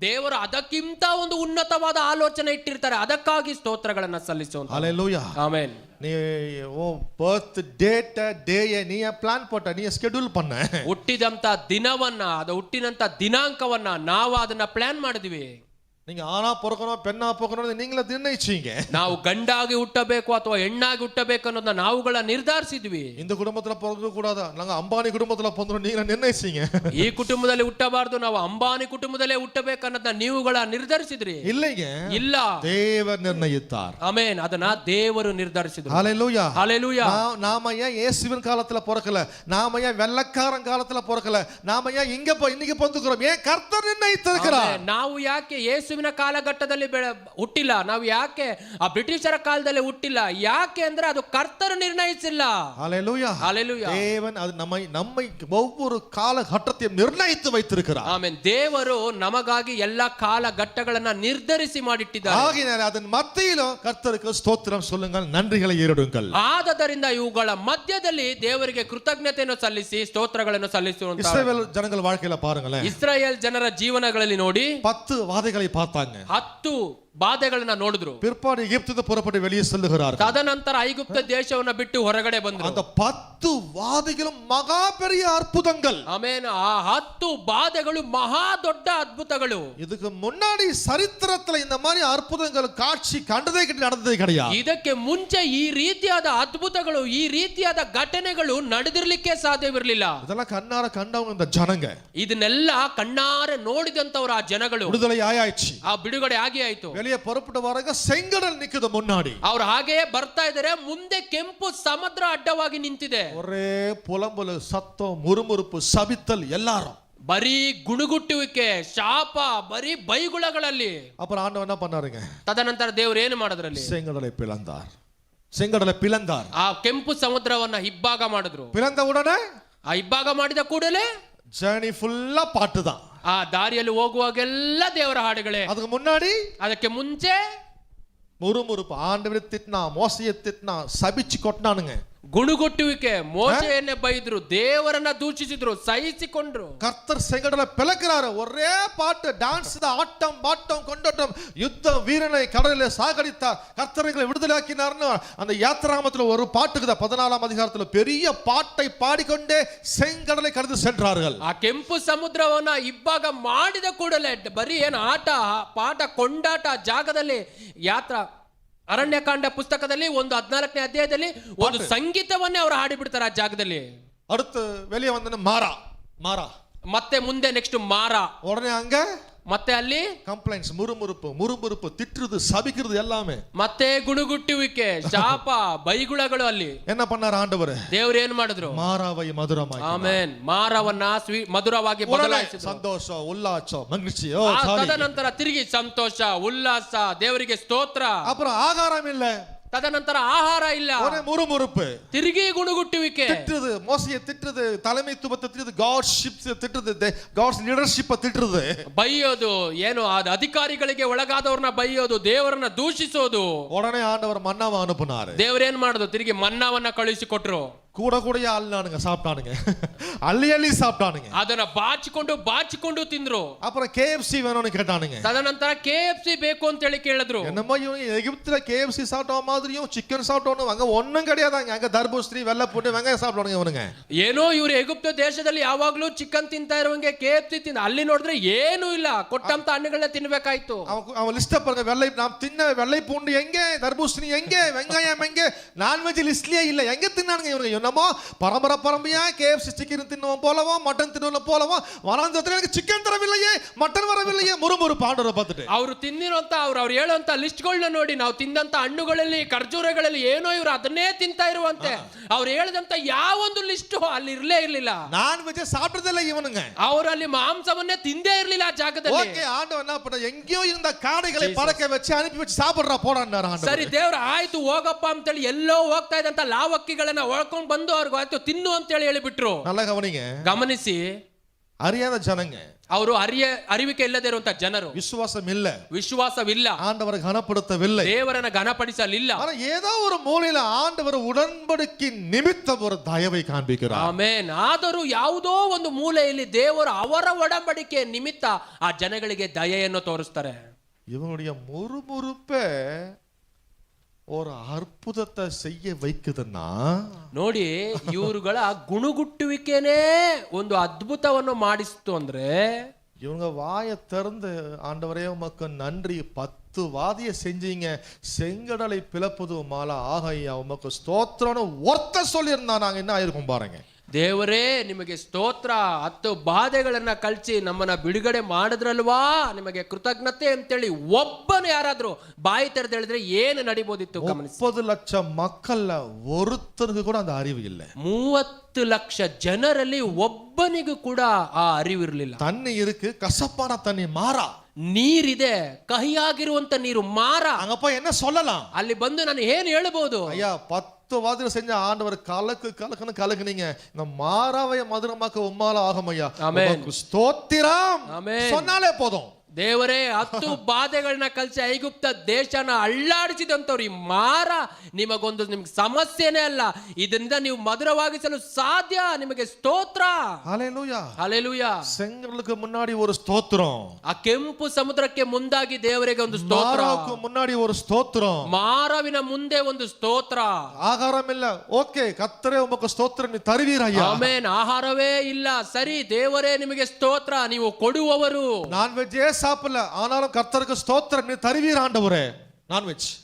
ದೇವರು ಅದಕ್ಕಿಂತ ಒಂದು ಉನ್ನತವಾದ ಆಲೋಚನೆ ಇಟ್ಟಿರ್ತಾರೆ, ಅದಕ್ಕಾಗಿ ಸ್ತೋತ್ರಗಳನ್ನ ಸಲ್ಲಿಸುವಂತ. ஹல்லேலூயா. ಆಮೆನ್. நீ ಬರ್ತ್ ಡೇಟ್ ಡೇಯ ನೀ ಪ್ಲಾನ್ போட்ட, நீ ஸ்கெட்யூல் பண்ண, ಹುಟ್ಟಿದಂತ ದಿನವನ್ನ, ಅದು ಹುಟ್ಟಿದಂತ ದಿನಾಂಕವನ್ನ ನಾವು ಅದನ್ನ ಪ್ಲಾನ್ ಮಾಡಿದ್ವಿ. நீங்க ஆணா பிறக்கணும் பெண்ணா பிறக்கணும் நீங்களே நிர்ணயிச்சீங்க. ನಾವು ಗಂಡಾಗಿ ಹುಟ್ಟಬೇಕು ಅಥವಾ ಹೆಣ್ಣಾಗಿ ಹುಟ್ಟಬೇಕು ಅನ್ನೋದನ್ನ ನಾವುಗಳ ನಿರ್ಧರಿಸಿದ್ವಿ. இந்த குடும்பத்துல பிறக்க கூடாதா, நாங்க அம்பானி குடும்பத்துல பிறந்தோம் நீங்களே நிர்ணயிச்சீங்க. ಈ ಕುಟುಂಬದಲ್ಲಿ ಹುಟ್ಟಬಾರದು, ನಾವು ಅಂಬಾನಿ ಕುಟುಂಬದಲ್ಲೇ ಹುಟ್ಟಬೇಕು ಅನ್ನೋದನ್ನ ನೀವುಗಳ ನಿರ್ಧರಿಸಿದ್ರಿ. இல்லைங்க, ಇಲ್ಲ, தேவன் நிர்ணயித்தார். ಆಮೆನ್. ಅದನ್ನ ದೇವರು ನಿರ್ಧರಿಸಿದ್ರು. ஹalleluya, ஹalleluya. நாம ஏன் இயேசுவின் காலத்துல பிறக்கல, நாம ஏன் வெள்ளக்காரன் காலத்துல பிறக்கல, நாம ஏன் இன்னைக்கு பிறந்துக்கிறோம், ஏன் கர்த்தர் நிர்ணயித்திருக்கிறார். ನಾವು ಯಾಕೆ ಯೇಸುವಿನ ಕಾಲಘಟ್ಟದಲ್ಲಿ ಹುಟ್ಟಿಲ್ಲ, ನಾವು ಯಾಕೆ ಆ ಬ್ರಿಟಿಷರ ಕಾಲದಲ್ಲಿ ಹುಟ್ಟಿಲ್ಲ, ಯಾಕೆ ಅಂದ್ರೆ ಅದು ಕರ್ತರು ನಿರ್ಣಯಿಸಿಲ್ಲ. ஹalleluya, ஹalleluya. தேவன் அது நம்மை ஒவ்வொரு காலகட்டத்தையும் நிர்ணயித்து வைத்திருக்கிறார். ಆಮೆನ್. ದೇವರು ನಮಗಾಗಿ ಎಲ್ಲಾ ಕಾಲಘಟ್ಟಗಳನ್ನ ನಿರ್ಧರಿಸಿ ಮಾಡಿಟ್ಟಿದ್ದಾರೆ. ஆகையால் அதன் மத்தியிலும் கர்த்தருக்கு ஸ்தோத்திரம் சொல்லுங்கள், நன்றிகளை ஏறெடுங்கள். ಆದದರಿಂದ ಇವುಗಳ ಮಧ್ಯದಲ್ಲಿ ದೇವರಿಗೆ ಕೃತಜ್ಞತೆಯನ್ನು ಸಲ್ಲಿಸಿ ಸ್ತೋತ್ರಗಳನ್ನು ಸಲ್ಲಿಸುವಂತ இஸ்ரவேல் ஜனங்கள் வாழ்க்கையில பாருங்களேன், ಇಸ್ರಾಯೇಲ್ ಜನರ ಜೀವನಗಳಲ್ಲಿ ನೋಡಿ 10 வாதைகளை பார்த்தாங்க. 10 ಬಾಧೆಗಳನ್ನ ನೋಡಿದ್ರು. பிற்பாடு எகிப்திலிருந்து புறப்பட்டு வெளியே செல்லுகிறார்கள். ತದನಂತರ ಐಗುಪ್ತ ದೇಶವನ್ನ ಬಿಟ್ಟು ಹೊರಗಡೆ ಬಂದ್ರು. அந்த 10 வாதைகளும் மகா பெரிய அற்புதங்கள். ಆಮೇನ್. ಆ 10 ಬಾಧೆಗಳು ಮಹಾ ದೊಡ್ಡ ಅದ್ಭುತಗಳು. இதுக்கு முன்னாடி சரித்திரத்துல இந்த மாதிரி அற்புதங்கள் காட்சி நடந்ததே கிடையாது. ಇದಕ್ಕೆ ಮುಂಚೆ ಈ ರೀತಿಯಾದ ಅದ್ಭುತಗಳು, ಈ ರೀತಿಯಾದ ಘಟನೆಗಳು ನಡೆದಿರ್ಲಿಕ್ಕೆ ಸಾಧ್ಯವಿರಲಿಲ್ಲ. இதெல்லாம் கண்ணார கண்டவங்க இந்த ஜனங்க. ಇದನ್ನೆಲ್ಲ ಕಣ್ಣಾರೆ ನೋಡಿದಂತವರು ಆ ಜನಗಳು. விடுதலை ஆயாச்சு, ಆ ಬಿಡುಗಡೆ ಆಗಿ ಆಯ್ತು. வெளியே புறப்பட்டு வராங்க, செங்கடல் நிக்குது முன்னாடி. ಅವರು ಹಾಗೆಯೇ ಬರ್ತಾ ಇದ್ದಾರೆ, ಮುಂದೆ ಕೆಂಪು ಸಮುದ್ರ ಅಡ್ಡವಾಗಿ ನಿಂತಿದೆ. ஒரே புலம்பல், சத்தம், முறுமுறுப்பு, சபித்தல், எல்லாரும் ಬರೀ ಗುಣಗುಟ್ಟುವಿಕೆ, ಶಾಪ, ಬರೀ ಬೈಗುಳಗಳಲ್ಲಿ. அப்புறம் ஆண்டவர் என்ன பண்ணாருங்க, ತದನಂತರ ದೇವರು ಏನು ಮಾಡೋದ್ರಲ್ಲಿ, செங்கடலை பிளந்தார். ಆ ಕೆಂಪು ಸಮುದ್ರವನ್ನ ಇಬ್ಬಾಗ ಮಾಡಿದ್ರು. பிளந்த உடனே ಆ ಇಬ್ಬಾಗ ಮಾಡಿದ ಕೂಡಲೇ ஜர்னி ஃபுல்லா பாட்டு தான். ಆ ದಾರಿಯಲ್ಲಿ ಹೋಗುವಾಗೆಲ್ಲ ದೇವರ ಹಾಡುಗಳೇ. அதுக்கு முன்னாடி ಅದಕ್ಕೆ ಮುಂಚೆ முறுமுறுப்பு, ஆண்டவரை திட்டினா, மோசையை திட்டினா, சபிச்சு கொட்டினானுங்க. ಗುಣಗುಟ್ಟುವಿಕೆ, ಮೋಶೆಯನ್ನೇ ಬೈದ್ರು, ದೇವರನ್ನ ದೂಷಿಸಿದ್ರು, ಸಹಿಸಿಕೊಂಡ್ರು. கர்த்தர் செங்கடலை பிளக்கிறாரு, ஒரே பாட்டு, டான்ஸ் தான், ஆட்டம் பாட்டம் கொண்டாட்டம், யுத்தம், வீரனை கடலில் சாகடித்தார், கர்த்தர்களை விடுதலையாக்கினார்னு அந்த யாத்திராகமத்துல ஒரு பாட்டுக்குதா 14ஆம் அதிகாரத்துல பெரிய பாட்டை பாடிக்கொண்டே செங்கடலை கடந்து சென்றார்கள். ಆ ಕೆಂಪು ಸಮುದ್ರವನ್ನ ಇಬ್ಬಾಗ ಮಾಡಿದ ಕೂಡಲೇ ಬರೀ ಏನು ಆಟ ಪಾಠ ಕೊಂಡಾಟ ಜಾಗದಲ್ಲಿ ಯಾತ್ರಾ ಅರಣ್ಯಕಾಂಡ ಪುಸ್ತಕದಲ್ಲಿ 14ನೇ ಅಧ್ಯಾಯದಲ್ಲಿ ಒಂದು ಸಂಗೀತವನ್ನೇ ಅವರು ಹಾಡಿಬಿಡ್ತಾರೆ ಆ ಜಾಗದಲ್ಲಿ. அடுத்து வெளியே வந்தன மாறா ಮತ್ತೆ ಮುಂದೆ ನೆಕ್ಸ್ಟ್ ಮಾರ. உடனே அங்க ಮತ್ತೆ ಅಲ್ಲಿ ಕಂಪ್ಲೇಂಟ್ಸ್, ಮುರುಮುರುಪು, ತಿಟ್ಟುದು, ಸಬಿಕ್ಕಿರುದು ಎಲ್ಲಾಮೆ. ಮತ್ತೆ ಗುಣಗುಟ್ಟುವಿಕೆ, ಶಾಪ, ಬೈಗುಳಗಳು ಅಲ್ಲಿ. என்ன பண்ணார் ஆண்டவர், ದೇವರು ಏನು ಮಾಡಿದ್ರು, மாறாவை மதுரமாக்கி. ಆಮೆನ್. ಮಾರವನ್ನ ಮಧುರವಾಗಿ ಬದಲಾಯಿಸಿದ್ರು. ಸಂತೋಷ, ಉಲ್ಲಾಸ, ಮಗಿழ்ச்சி. ತದನಂತರ ತಿರುಗಿ ಸಂತೋಷ, ಉಲ್ಲಾಸ, ದೇವರಿಗೆ ಸ್ತೋತ್ರ. அப்புறம் ஆகாரம் இல்ல, ತದನಂತರ ಆಹಾರ ಇಲ್ಲ, ಮುರುಮುರುಪು, ತಿರುಗಿ ಗುಣಗುಟ್ಟುವಿಕೆ, திட்டுது, மோசையை திட்டுது, தலைமைத்துவத்தை திட்டுது, காட்ஷிப் திட்டுது, காட்ஸ் லீடர்ஷிப் திட்டுது, ಬೈಯೋದು, ಏನು ಅಧಿಕಾರಿಗಳಿಗೆ ಒಳಗಾದವ್ರನ್ನ ಬೈಯೋದು, ದೇವರನ್ನ ದೂಷಿಸೋದು. உடனே ஆண்டவர் மன்னாவை அனுப்புனாரு. ದೇವರೇನ್ ಮಾಡೋದು, ತಿರುಗಿ ಮನ್ನಾವನ್ನ ಕಳುಹಿಸಿಕೊಟ್ರು. கூட அள்ளானுங்க, சாப்பிட்டானுங்க, அள்ளி சாப்பிட்டானுங்க. ಅದನ್ನ ಬಾಚಿಕೊಂಡು ತಿಂದ್ರು. அப்புறம் KFC வேணும்னு கேட்டானுங்க. ತದನಂತರ KFC ಬೇಕು ಅಂತ ಹೇಳಿ ಕೇಳಿದ್ರು. என்னமோ இவங்க எகிப்துல KFC சாப்பிட்ட மாதிரியும் சிக்கன் சாப்பிட்டோன்னு அங்க ஒண்ணும் கிடையாதாங்க, அங்க தர்பூசணி, வெள்ளை போட்டு வெங்காயம் சாப்பிடுவானுங்க இவனுங்க. ಏನೋ ಇವ್ರು ಎಗಿಪ್ತ ದೇಶದಲ್ಲಿ ಯಾವಾಗ್ಲೂ ಚಿಕನ್ ತಿಂತಾ ಇರುವಂಗೆ KFC ತಿಂದ, ಅಲ್ಲಿ ನೋಡಿದ್ರೆ ಏನೂ ಇಲ್ಲ, ಕೊಟ್ಟಂತ ಹಣ್ಣುಗಳನ್ನ ತಿನ್ಬೇಕಾಯ್ತು. அவன் லிஸ்ட் பாருங்க, நாம் தின்ன வெள்ளை பூண்டு எங்க, தர்பூசணி எங்க, வெங்காயம் எங்க, நான்வெஜ் லிஸ்ட்லயே இல்ல, எங்க தின்னானுங்க இவனுங்க. என்னமோ பரம்பரையா KFC சிக்கன் தின்னுவோம் போலவோ, மட்டன் தின்னுவோம் போலவோ, வராந்தத்துல எனக்கு சிக்கன் தரவில்லையே, மட்டன் வரவில்லையே, முறுமுறுப்பு ஆண்டவரை பார்த்துட்டு. ಅವರು ತಿನ್ನಿರುವಂತ ಅವ್ರು ಹೇಳುವಂತ ಲಿಸ್ಟ್ಗಳನ್ನ ನೋಡಿ, ನಾವು ತಿಂದಂತ ಹಣ್ಣುಗಳಲ್ಲಿ, ಖರ್ಜೂರಗಳಲ್ಲಿ ಏನೋ ಇವ್ರು ಅದನ್ನೇ ತಿಂತಾ ಇರುವಂತೆ. ಅವ್ರು ಹೇಳಿದಂತ ಯಾವೊಂದು ಲಿಸ್ಟ್ ಅಲ್ಲಿ ಇರ್ಲೇ ಇರ್ಲಿಲ್ಲ. நான்வெஜ் சாப்பிட்டதில்லை இவனுங்க. ಅವರು ಅಲ್ಲಿ ಮಾಂಸವನ್ನೇ ತಿಂದೇ ಇರ್ಲಿಲ್ಲ ಆ ಜಾಗದಲ್ಲಿ. ಓಕೆ, ಆಂಡವ என்ன பண்ண, எங்கேயோ இருந்த காடைகளை பறக்க வச்சு அனுப்பி வச்சு சாப்பிடுறா போடான்னாரு ஆண்டவர். ಸರಿ, ದೇವ್ರ ಆಯ್ತು ಹೋಗಪ್ಪ ಅಂತೇಳಿ ಎಲ್ಲೋ ಹೋಗ್ತಾ ಇದ್ದಂತ ಲಾವಕ್ಕಿಗಳನ್ನ ಒಳ್ಕೊಂಡು ಬಂದು ಅವ್ರಿಗೆ ಆಯ್ತು ತಿನ್ನು ಅಂತ ಹೇಳಿ ಹೇಳಿಬಿಟ್ರು. நல்லா கவனிங்க, ಗಮನಿಸಿ. அறியாத ஜனங்க, ಅವರು ಅರಿವಿಕೆ ಇಲ್ಲದೆ ಇರುವಂತ ಜನರು, ವಿಶ್ವಾಸವಿಲ್ಲ, ஆண்டவரை கனப்படுத்தவில்லை, ದೇವರನ್ನ ಘನಪಡಿಸಲಿಲ್ಲ. ஆனா ஏதோ ஒரு மூலையில ஆண்டவர் உடன்படிக்கை நிமித்தம் ஒரு தயவை காண்பிக்கிறார். ಆಮೆನ್. ಆದರೂ ಯಾವುದೋ ಒಂದು ಮೂಲೆಯಲ್ಲಿ ದೇವರು ಅವರ ಒಡಂಬಡಿಕೆ ನಿಮಿತ್ತ ಆ ಜನಗಳಿಗೆ ದಯೆಯನ್ನು ತೋರಿಸ್ತಾರೆ. இவனுடைய முறுமுறுப்பே ஒரு அற்புதத்தை செய்ய வைக்குதுன்னா ನೋಡಿ, ಇವರುಗಳ ಗುಣಗುಟ್ಟುವಿಕೆನೇ ಒಂದು ಅದ್ಭುತವನ್ನು ಮಾಡಿಸ್ತು ಅಂದ್ರೆ இவங்க வாயை திறந்து ஆண்டவரே உமக்கு நன்றி 10 வாதியை செஞ்சீங்க, செங்கடலை பிளப்பது மாலா ஆகையா உமக்கு ಸ್ತೋತ್ರன்னு ஒருத்த சொல்லியிருந்தா நாங்க என்ன ஆயிருக்கும் பாருங்க. ದೇವರೇ ನಿಮಗೆ ಸ್ತೋತ್ರ, 10 ಬಾಧೆಗಳನ್ನ ಕಳ್ಸಿ ನಮ್ಮನ್ನ ಬಿಡುಗಡೆ ಮಾಡಿದ್ರಲ್ವಾ, ನಿಮಗೆ ಕೃತಜ್ಞತೆ ಅಂತೇಳಿ ಒಬ್ಬನು ಯಾರಾದ್ರೂ ಬಾಯಿ ತೆರೆದು ಹೇಳಿದ್ರೆ ಏನು ನಡಿಬೋದಿತ್ತು ಗಮನಿಸಿ. 30 ಲಕ್ಷ ಮಕ್ಕಳ ಒರುತ್ತನಿಗೂ ಕೂಡ அந்த அறிவு ಇಲ್ಲ. 30 ಲಕ್ಷ ಜನರಲ್ಲಿ ಒಬ್ಬನಿಗೂ ಕೂಡ ಆ ಅರಿವಿರಲಿಲ್ಲ. தண்ணி இருக்கு, கசப்பான தண்ணி மாறா, ನೀರಿದೆ, ಕಹಿಯಾಗಿರುವಂತ ನೀರು ಮಾರ. அங்கப்ப என்ன சொல்லலாம்? ಅಲ್ಲಿ ಬಂದು ನಾನು ಏನು ಹೇಳಬಹುದು? ஐயா 10 வாதிகள் செஞ்ச ஆண்டவர் கலக்குன்னு கலக்குனீங்க, இந்த மாறாவை மதுரமாக்க உம்மால ஆகும் ஐயா, உமக்கு ஸ்தோத்திரம் சொன்னாலே போதும். ದೇವರೇ 10 ಬಾಧೆಗಳನ್ನ ಕಲಿಸಿ ಐಗುಪ್ತ ದೇಶನ ಅಳ್ಳಾಡಿಸಿದಂತವ್ರು ಈ ಮಾರ ನಿಮಗೆ ಸಮಸ್ಯೆನೇ ಅಲ್ಲ, ಇದರಿಂದ ನೀವು ಮಧುರವಾಗಿಸಲು ಸಾಧ್ಯ. ನಿಮಗೆ ಸ್ತೋತ್ರ. ஹல்லேலூயா ಹಲ್ಲೆಲೂಯಾ. செங்கடலுக்கு முன்னாடி ஒரு ஸ்தோத்திரம், ಆ ಕೆಂಪು ಸಮುದ್ರಕ್ಕೆ ಮುಂದಾಗಿ ದೇವರಿಗೆ ಒಂದು ಸ್ತೋತ್ರ, மாறாவுக்கு முன்னாடி ஒரு ஸ்தோத்திரம், ಮಾರವಿನ ಮುಂದೆ ಒಂದು ಸ್ತೋತ್ರ. ஆகாரம் இல்ல, ஓகே கர்த்தரே உமக்கு ஸ்தோத்திரம் நீ தருவீர் ஐயா. ಆಮೆನ್. ಆಹಾರವೇ ಇಲ್ಲ, ಸರಿ ದೇವರೇ ನಿಮಗೆ ಸ್ತೋತ್ರ, ನೀವು ಕೊಡುವವರು. நான்வெஜ்ஜே சாப்பிடல, ஆனாலும் கர்த்தருக்கு ஸ்தோத்திரம் நீ தருவீர் ஆண்டவரே.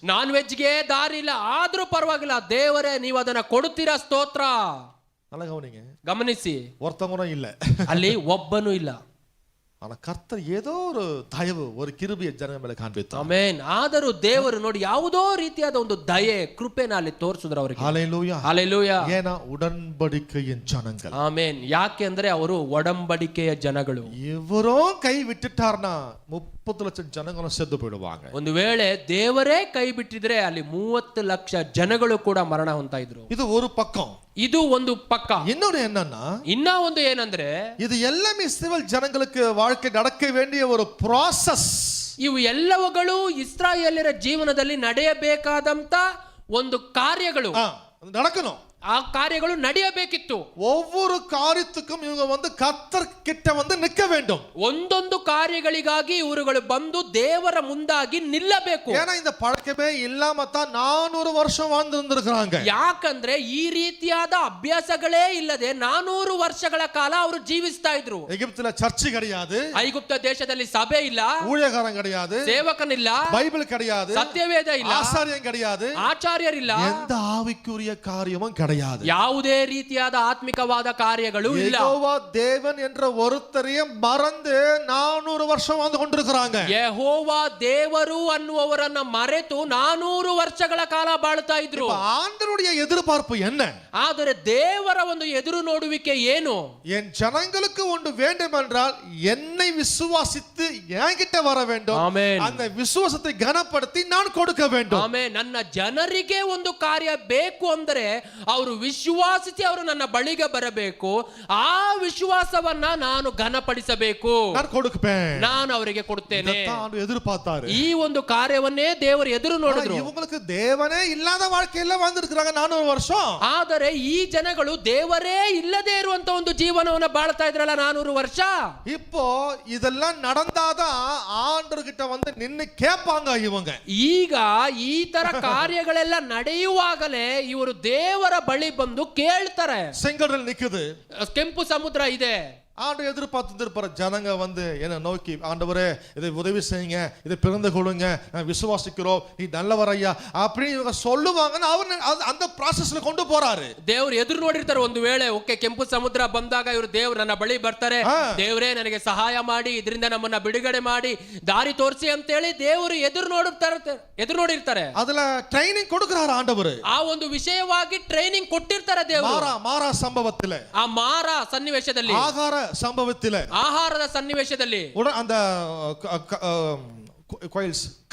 ನಾನ್ ವೆಜ್ಗೆ ದಾರಿ ಇಲ್ಲ, ಆದ್ರೂ ಪರವಾಗಿಲ್ಲ ದೇವರೇ ನೀವು ಅದನ್ನ ಕೊಡುತ್ತೀರಾ. ಸ್ತೋತ್ರ. ಗಮನಿಸಿ, ஒருத்தவங்க இல்ல, ಅಲ್ಲಿ ಒಬ್ಬನು ಇಲ್ಲ. ஆனா கர்த்தர் ஏதோ ஒரு தயவு, ஒரு கிருபையை ಜನರ ಮೇಲೆ ಕಾಣ್ಬಿತ್ತು. ಆಮೆನ್. ಆದರೂ ದೇವರು ನೋಡಿ ಯಾವುದೋ ರೀತಿಯಾದ ಒಂದು ದಯೆ, ಕೃಪೆನ ಅಲ್ಲಿ ತೋರಿಸಿದ್ರು ಅವರಿಗೆ. Hallelujah, hallelujah. ஏனா உடன்படிக்கையின் ஜனங்கள். ಆಮೆನ್. ಯಾಕೆ ಅಂದ್ರೆ ಅವರು ಒಡಂಬಡಿಕೆಯ ಜನಗಳು. ಇವರೋ ಕೈ ಬಿಟ್ಟಿட்டார்னா 30 ಲಕ್ಷ ಜನಗಳು ಸೆದ್ದು ಬಿಡುவாங்க. ಒಂದು ವೇಳೆ ದೇವರೇ ಕೈ ಬಿಟ್ಟಿದ್ರೆ ಅಲ್ಲಿ 30 ಲಕ್ಷ ಜನಗಳು ಕೂಡ ಮರಣ ಹೊಂತಾ ಇದ್ರು. ಇದು ஒரு பக்கம். ಇದು ಒಂದು ಪಕ್ಕ. இன்னொரு என்னன்னா, ಇನ್ನ ಒಂದು ಏನಂದ್ರೆ, இது எல்லாமே இஸ்ரவேல் ஜனங்களுக்கு வாழ்க்கை நடக்க வேண்டிய ஒரு process. ಇವು ಎಲ್ಲವುಗಳು ಇಸ್ರಾಯೇಲ್ಯರ ಜೀವನದಲ್ಲಿ ನಡೆಯಬೇಕಾದಂತ ಒಂದು ಕಾರ್ಯಗಳು. நடக்கணும். ಆ ಕಾರ್ಯಗಳು ನಡೆಯಬೇಕಿತ್ತು. ஒவ்வொரு காரியத்துக்கும் இவங்க கர்த்தர் கிட்ட நிக்க வேண்டும். ಒಂದೊಂದು ಕಾರ್ಯಗಳಿಗಾಗಿ ಇವರುಗಳು ಬಂದು ದೇವರ ಮುಂದಾಗಿ ನಿಲ್ಲಬೇಕು. ஏன்னா இந்த பழக்கமே இல்லாம தான் 400 வருஷம் வாழ்ந்திருந்திருக்காங்க. ಯಾಕಂದ್ರೆ ಈ ರೀತಿಯಾದ ಅಭ್ಯಾಸಗಳೇ ಇಲ್ಲದೆ 400 ವರ್ಷಗಳ ಕಾಲ ಅವರು ಜೀವಿಸ್ತಾ ಇದ್ರು. எகிப்துல சர்ச் கிடையாது, ಐಗುಪ್ತ ದೇಶದಲ್ಲಿ ಸಭೆ ಇಲ್ಲ, ஊழியக்காரன் கிடையாது, ಸೇವಕನಿಲ್ಲ, பைபிள் கிடையாது, ಸತ್ಯವೇದ ಇಲ್ಲ, ஆசாரியன் கிடையாது, ಆಚಾರ್ಯರಿಲ್ಲ, எந்த ஆவிக்குரிய காரியமும் கிடையாது. ಯಾವುದೇ ರೀತಿಯಾದ ಆತ್ಮಿಕವಾದ ಕಾರ್ಯಗಳು ಇಲ್ಲ. ಯೆಹೋವ ದೇವನ್ என்ற ஒருத்தரையே மறந்து 400 வருஷம் வாழ்ந்து கொண்டிருக்காங்க. ಯೆಹೋವ ದೇವರು ಅನ್ನುವವರನ್ನ ಮರೆತು 400 ವರ್ಷಗಳ ಕಾಲ ಬಾಳ್ತಾ ಇದ್ರು. ஆண்டவருடைய எதிர்பார்ப்பு என்ன? ಆದರೆ ದೇವರ ಒಂದು ಎದುರು ನೋಡುವಿಕೆ ಏನು? என் ஜனங்களுக்கு ஒன்று வேண்டும் என்றால் என்னை விசுவாசித்து என்கிட்ட வர வேண்டும். ಆಮೆನ್. அந்த விசுவாசத்தை கனப்படுத்தி நான் கொடுக்க வேண்டும். ಆಮೆನ್. ನನ್ನ ಜನರಿಗೆ ಒಂದು ಕಾರ್ಯ ಬೇಕು ಅಂದರೆ ಅವರು ವಿಶ್ವಾಸಿಸಿ ಅವರು ನನ್ನ ಬಳಿಗೆ ಬರಬೇಕು. ಆ ವಿಶ್ವಾಸವನ್ನ ನಾನು ಘನಪಡಿಸಬೇಕು, நான் கொடுப்பேன், ನಾನು ಅವರಿಗೆ ಕೊಡ್ತೇನೆ. இதைத்தான் எதிர்பார்த்தாரு. ಈ ಒಂದು ಕಾರ್ಯವನ್ನೇ ದೇವರು ಎದುರು ನೋಡಿದ್ರು. இவங்களுக்கு தேவனே இல்லாத வாழ்க்கையில வாழ்ந்திருக்காங்க 400 வருஷம். ಆದರೆ ಈ ಜನಗಳು ದೇವರೇ ಇಲ್ಲದೆ ಇರುವಂತ ಒಂದು ಜೀವನವನ್ನ ಬಾಳ್ತಾ ಇದ್ರಲ್ಲ 400 ವರ್ಷ. இப்போ இதெல்லாம் நடந்தாதான் ஆண்டவர்கிட்ட நின்னு கேட்பாங்க இவங்க. ಈಗ ಈ ತರ ಕಾರ್ಯಗಳೆಲ್ಲ ನಡೆಯುವಾಗಲೇ ಇವರು ದೇವರ ಬಳಿ ಬಂದು ಕೇಳ್ತಾರೆ. செங்கடல் நிக்குது, ಕೆಂಪು ಸಮುದ್ರ ಇದೆ. ஆண்டு எதிர்பார்த்து ஜனங்க என்ன நோக்கி, ஆண்டவரே இதை உதவி செய்யுங்க, இதை பிறந்து கொள்ளுங்க, நான் விசுவாசிக்கிறோம், நீ நல்லவர் ஐயா அப்படின்னு இவங்க சொல்லுவாங்கன்னு அவர் அந்த ப்ராசஸ்ல கொண்டு போறாரு. ದೇವ್ರು ಎದುರು ನೋಡಿರ್ತಾರೆ. ಒಂದು ವೇಳೆ ಓಕೆ ಕೆಂಪು ಸಮುದ್ರ ಬಂದಾಗ ಇವರು ದೇವ್ರು ನನ್ನ ಬಳಿ ಬರ್ತಾರೆ, ದೇವರೇ ನನಗೆ ಸಹಾಯ ಮಾಡಿ, ಇದರಿಂದ ನಮ್ಮನ್ನ ಬಿಡುಗಡೆ ಮಾಡಿ ದಾರಿ ತೋರಿಸಿ ಅಂತ ಹೇಳಿ ದೇವರು ಎದುರು ನೋಡಿರ್ತಾರೆ. அதுல ட்ரைனிங் கொடுக்கிறாரு ஆண்டவர். ಆ ಒಂದು ವಿಷಯವಾಗಿ ಟ್ರೈನಿಂಗ್ ಕೊಟ್ಟಿರ್ತಾರೆ ದೇವರು. மாறா சம்பவத்திலே, ಆ ಮಾರ ಸನ್ನಿವೇಶದಲ್ಲಿ, ஆகார சம்பவத்திலே, ಆಹಾರದ ಸನ್ನಿವೇಶದಲ್ಲಿ, அந்த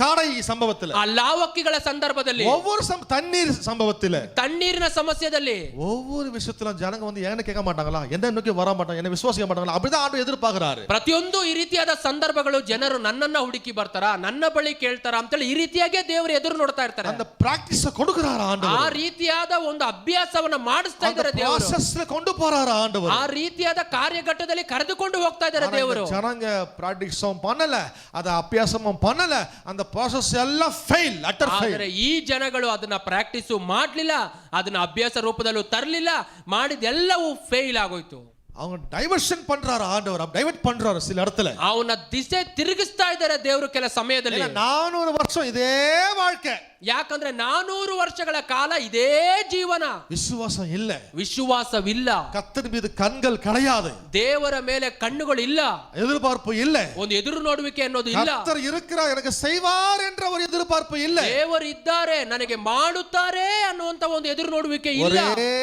காடை சம்பவத்தில், ಆ ಲಾವಕ್ಕಿಗಳ ಸಂದರ್ಭದಲ್ಲಿ, ஒவ்வொரு தண்ணீர் சம்பவத்தில், ತಣ್ಣೀರಿನ ಸಮಸ್ಯೆಯಲ್ಲಿ, ஒவ்வொரு விஷயத்துல ஜனங்க என்ன கேட்க மாட்டாங்களா, என்ன நோக்கி வர மாட்டாங்க, என்ன விசுவாசிக்க மாட்டாங்களா, அப்படிதான் ஆண்டவர் எதிர்பார்க்கிறாரு. ಪ್ರತಿಯೊಂದು ಈ ರೀತಿಯಾದ ಸಂದರ್ಭಗಳು ಜನರು ನನ್ನನ್ನ ಹುಡುಕಿ ಬರ್ತಾರ, ನನ್ನ ಬಳಿ ಕೇಳ್ತಾರ ಅಂತೇಳಿ ಈ ರೀತಿಯಾಗಿ ದೇವರು ಎದುರು ನೋಡ್ತಾ ಇರ್ತಾರೆ. அந்த பிராக்டிஸ் கொடுக்கிறாரு ஆண்டவர். ಆ ರೀತಿಯಾದ ಒಂದು ಅಭ್ಯಾಸವನ್ನ ಮಾಡಿಸ್ತಾ ಇದ್ದಾರೆ ದೇವರು. ப்ராசஸ்ல கொண்டு போறாரு ஆண்டவர். ಆ ರೀತಿಯಾದ ಕಾರ್ಯಘಟ್ಟದಲ್ಲಿ ಕರೆದುಕೊಂಡು ಹೋಗ್ತಾ ಇದ್ದಾರೆ ದೇವರು. ஜனங்க பிராக்டிஸும் பண்ணல, ಅದ ಅಭ್ಯಾಸமும் பண்ணல, அந்த ப்ராசஸ் எல்லாம் ಫೇಲ್, ಅಟರ್ ಫೇಲ್. ಆದರೆ ಈ ಜನಗಳು ಅದನ್ನ ಪ್ರಾಕ್ಟೀಸ್ ಮಾಡಲಿಲ್ಲ, ಅದನ್ನ ಅಭ್ಯಾಸ ರೂಪದಲ್ಲೂ ತರಲಿಲ್ಲ, ಮಾಡಿದೆಲ್ಲವೂ ಫೇಲ್ ಆಗೋಯ್ತು. அவங்க டைவர்ஷன் பண்றாரு ஆண்டவர், டைவர்ட் பண்றாரு சில இடத்துல. ಅವನ ದಿಸೆ ತಿರುಗಿಸ್ತಾ ಇದ್ದಾರೆ ದೇವರು ಕೆಲ ಸಮಯದಲ್ಲಿ. 400 வருஷம் இதே வாழ்க்கை. ಯಾಕಂದ್ರೆ 400 ವರ್ಷಗಳ ಕಾಲ ಇದೇ ಜೀವನ. விசுவாசம் இல்ல, ವಿಶ್ವಾಸವಿಲ್ಲ, கர்த்தர் மீது கண்கள் கிடையாது, ದೇವರ ಮೇಲೆ ಕಣ್ಣುಗಳು ಇಲ್ಲ, எதிர்பார்ப்பு இல்ல, ಒಂದು ಎದುರು ನೋಡುವಿಕೆ ಅನ್ನೋದು ಇಲ್ಲ. கர்த்தர் இருக்கிறார் எனக்கு செய்வார் என்ற ஒரு எதிர்பார்ப்பு இல்ல. ದೇವರು ಇದ್ದಾರೆ ನನಗೆ ಮಾಡುತ್ತಾರೆ ಅನ್ನುವಂತ ಒಂದು ಎದುರು ನೋಡುವಿಕೆ ಇಲ್ಲ. ஒரே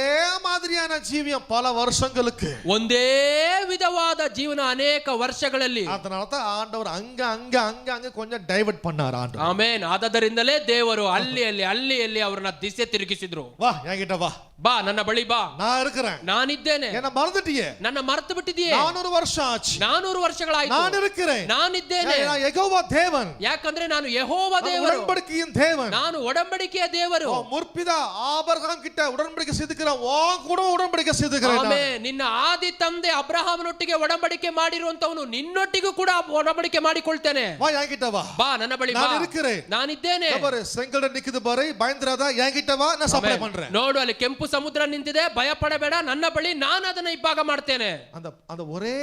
மாதிரியான ஜீவியம் பல வருஷங்களுக்கு, ಒಂದೇ ವಿಧವಾದ ಜೀವನ ಅನೇಕ ವರ್ಷಗಳಲ್ಲಿ. அதனால தான் ஆண்டவர் அங்க அங்க அங்க அங்க கொஞ்சம் டைவர்ட் பண்ணார் ஆண்டவர். ಆಮೆನ್. ಆದದರಿಂದಲೇ ದೇವರು ಅಲ್ಲಿ ಅವರನ್ನ ದಿಸೆ ತಿರುಗಿಸಿದ್ರು. வா என்கிட்ட வா, ಬಾ ನನ್ನ ಬಳಿ ಬಾ, நான் இருக்கிறேன், ನಾನಿದ್ದೇನೆ. என்ன மறந்துட்டியே? ನನ್ನ ಮರೆತು ಬಿಟ್ಟಿದೆಯೇ? 400 வருஷம் ஆச்சு, 400 ವರ್ಷಗಳಾಯ್ತು, நான் இருக்கிறேன், ನಾನಿದ್ದೇನೆ. நான் யெகோவா தேவன், ಯಾಕಂದ್ರೆ ನಾನು ಯೆಹೋವ ದೇವರು, உடன்படிக்கையின் தேவன், ನಾನು ಒಡಂಬಡಿಕೆಯ ದೇವರು. முற்பிதா ஆபிரகாம் கிட்ட உடன்படிக்கை செய்துக்கிறேன், உன் கூட உடன்படிக்கை செய்துக்கிறேன். ಆಮೆನ್. ನಿನ್ನ ಆದಿ ತಂದೆ ಅಬ್ರಹಾಮನೊಟ್ಟಿಗೆ ಒಡಂಬಡಿಕೆ ಮಾಡಿರುವಂತವನು ನಿನ್ನೊಟ್ಟಿಗೂ ಕೂಡ ಒಡಂಬಡಿಕೆ ಮಾಡಿಕೊಳ್ತೇನೆ. வா என்கிட்ட வா, ಬಾ ನನ್ನ ಬಳಿ ಬಾ, நான் இருக்கிறேன், ನಾನಿದ್ದೇನೆ. பாரு செங்கட நிக்குது பாரு, பயந்துராத, என்கிட்ட வா, நான் சப்ளை பண்றேன். ನೋಡು ಅಲ್ಲಿ ಕೆಂಪು ಸಮುದ್ರ ನಿಂತಿದೆ, ಭಯ ಪಡಬೇಡ, ನನ್ನ ಬಳಿ ನಾನು ಅದನ್ನ ಇಬ್ಬಾಗ ಮಾಡ್ತೇನೆ. அந்த ஒரே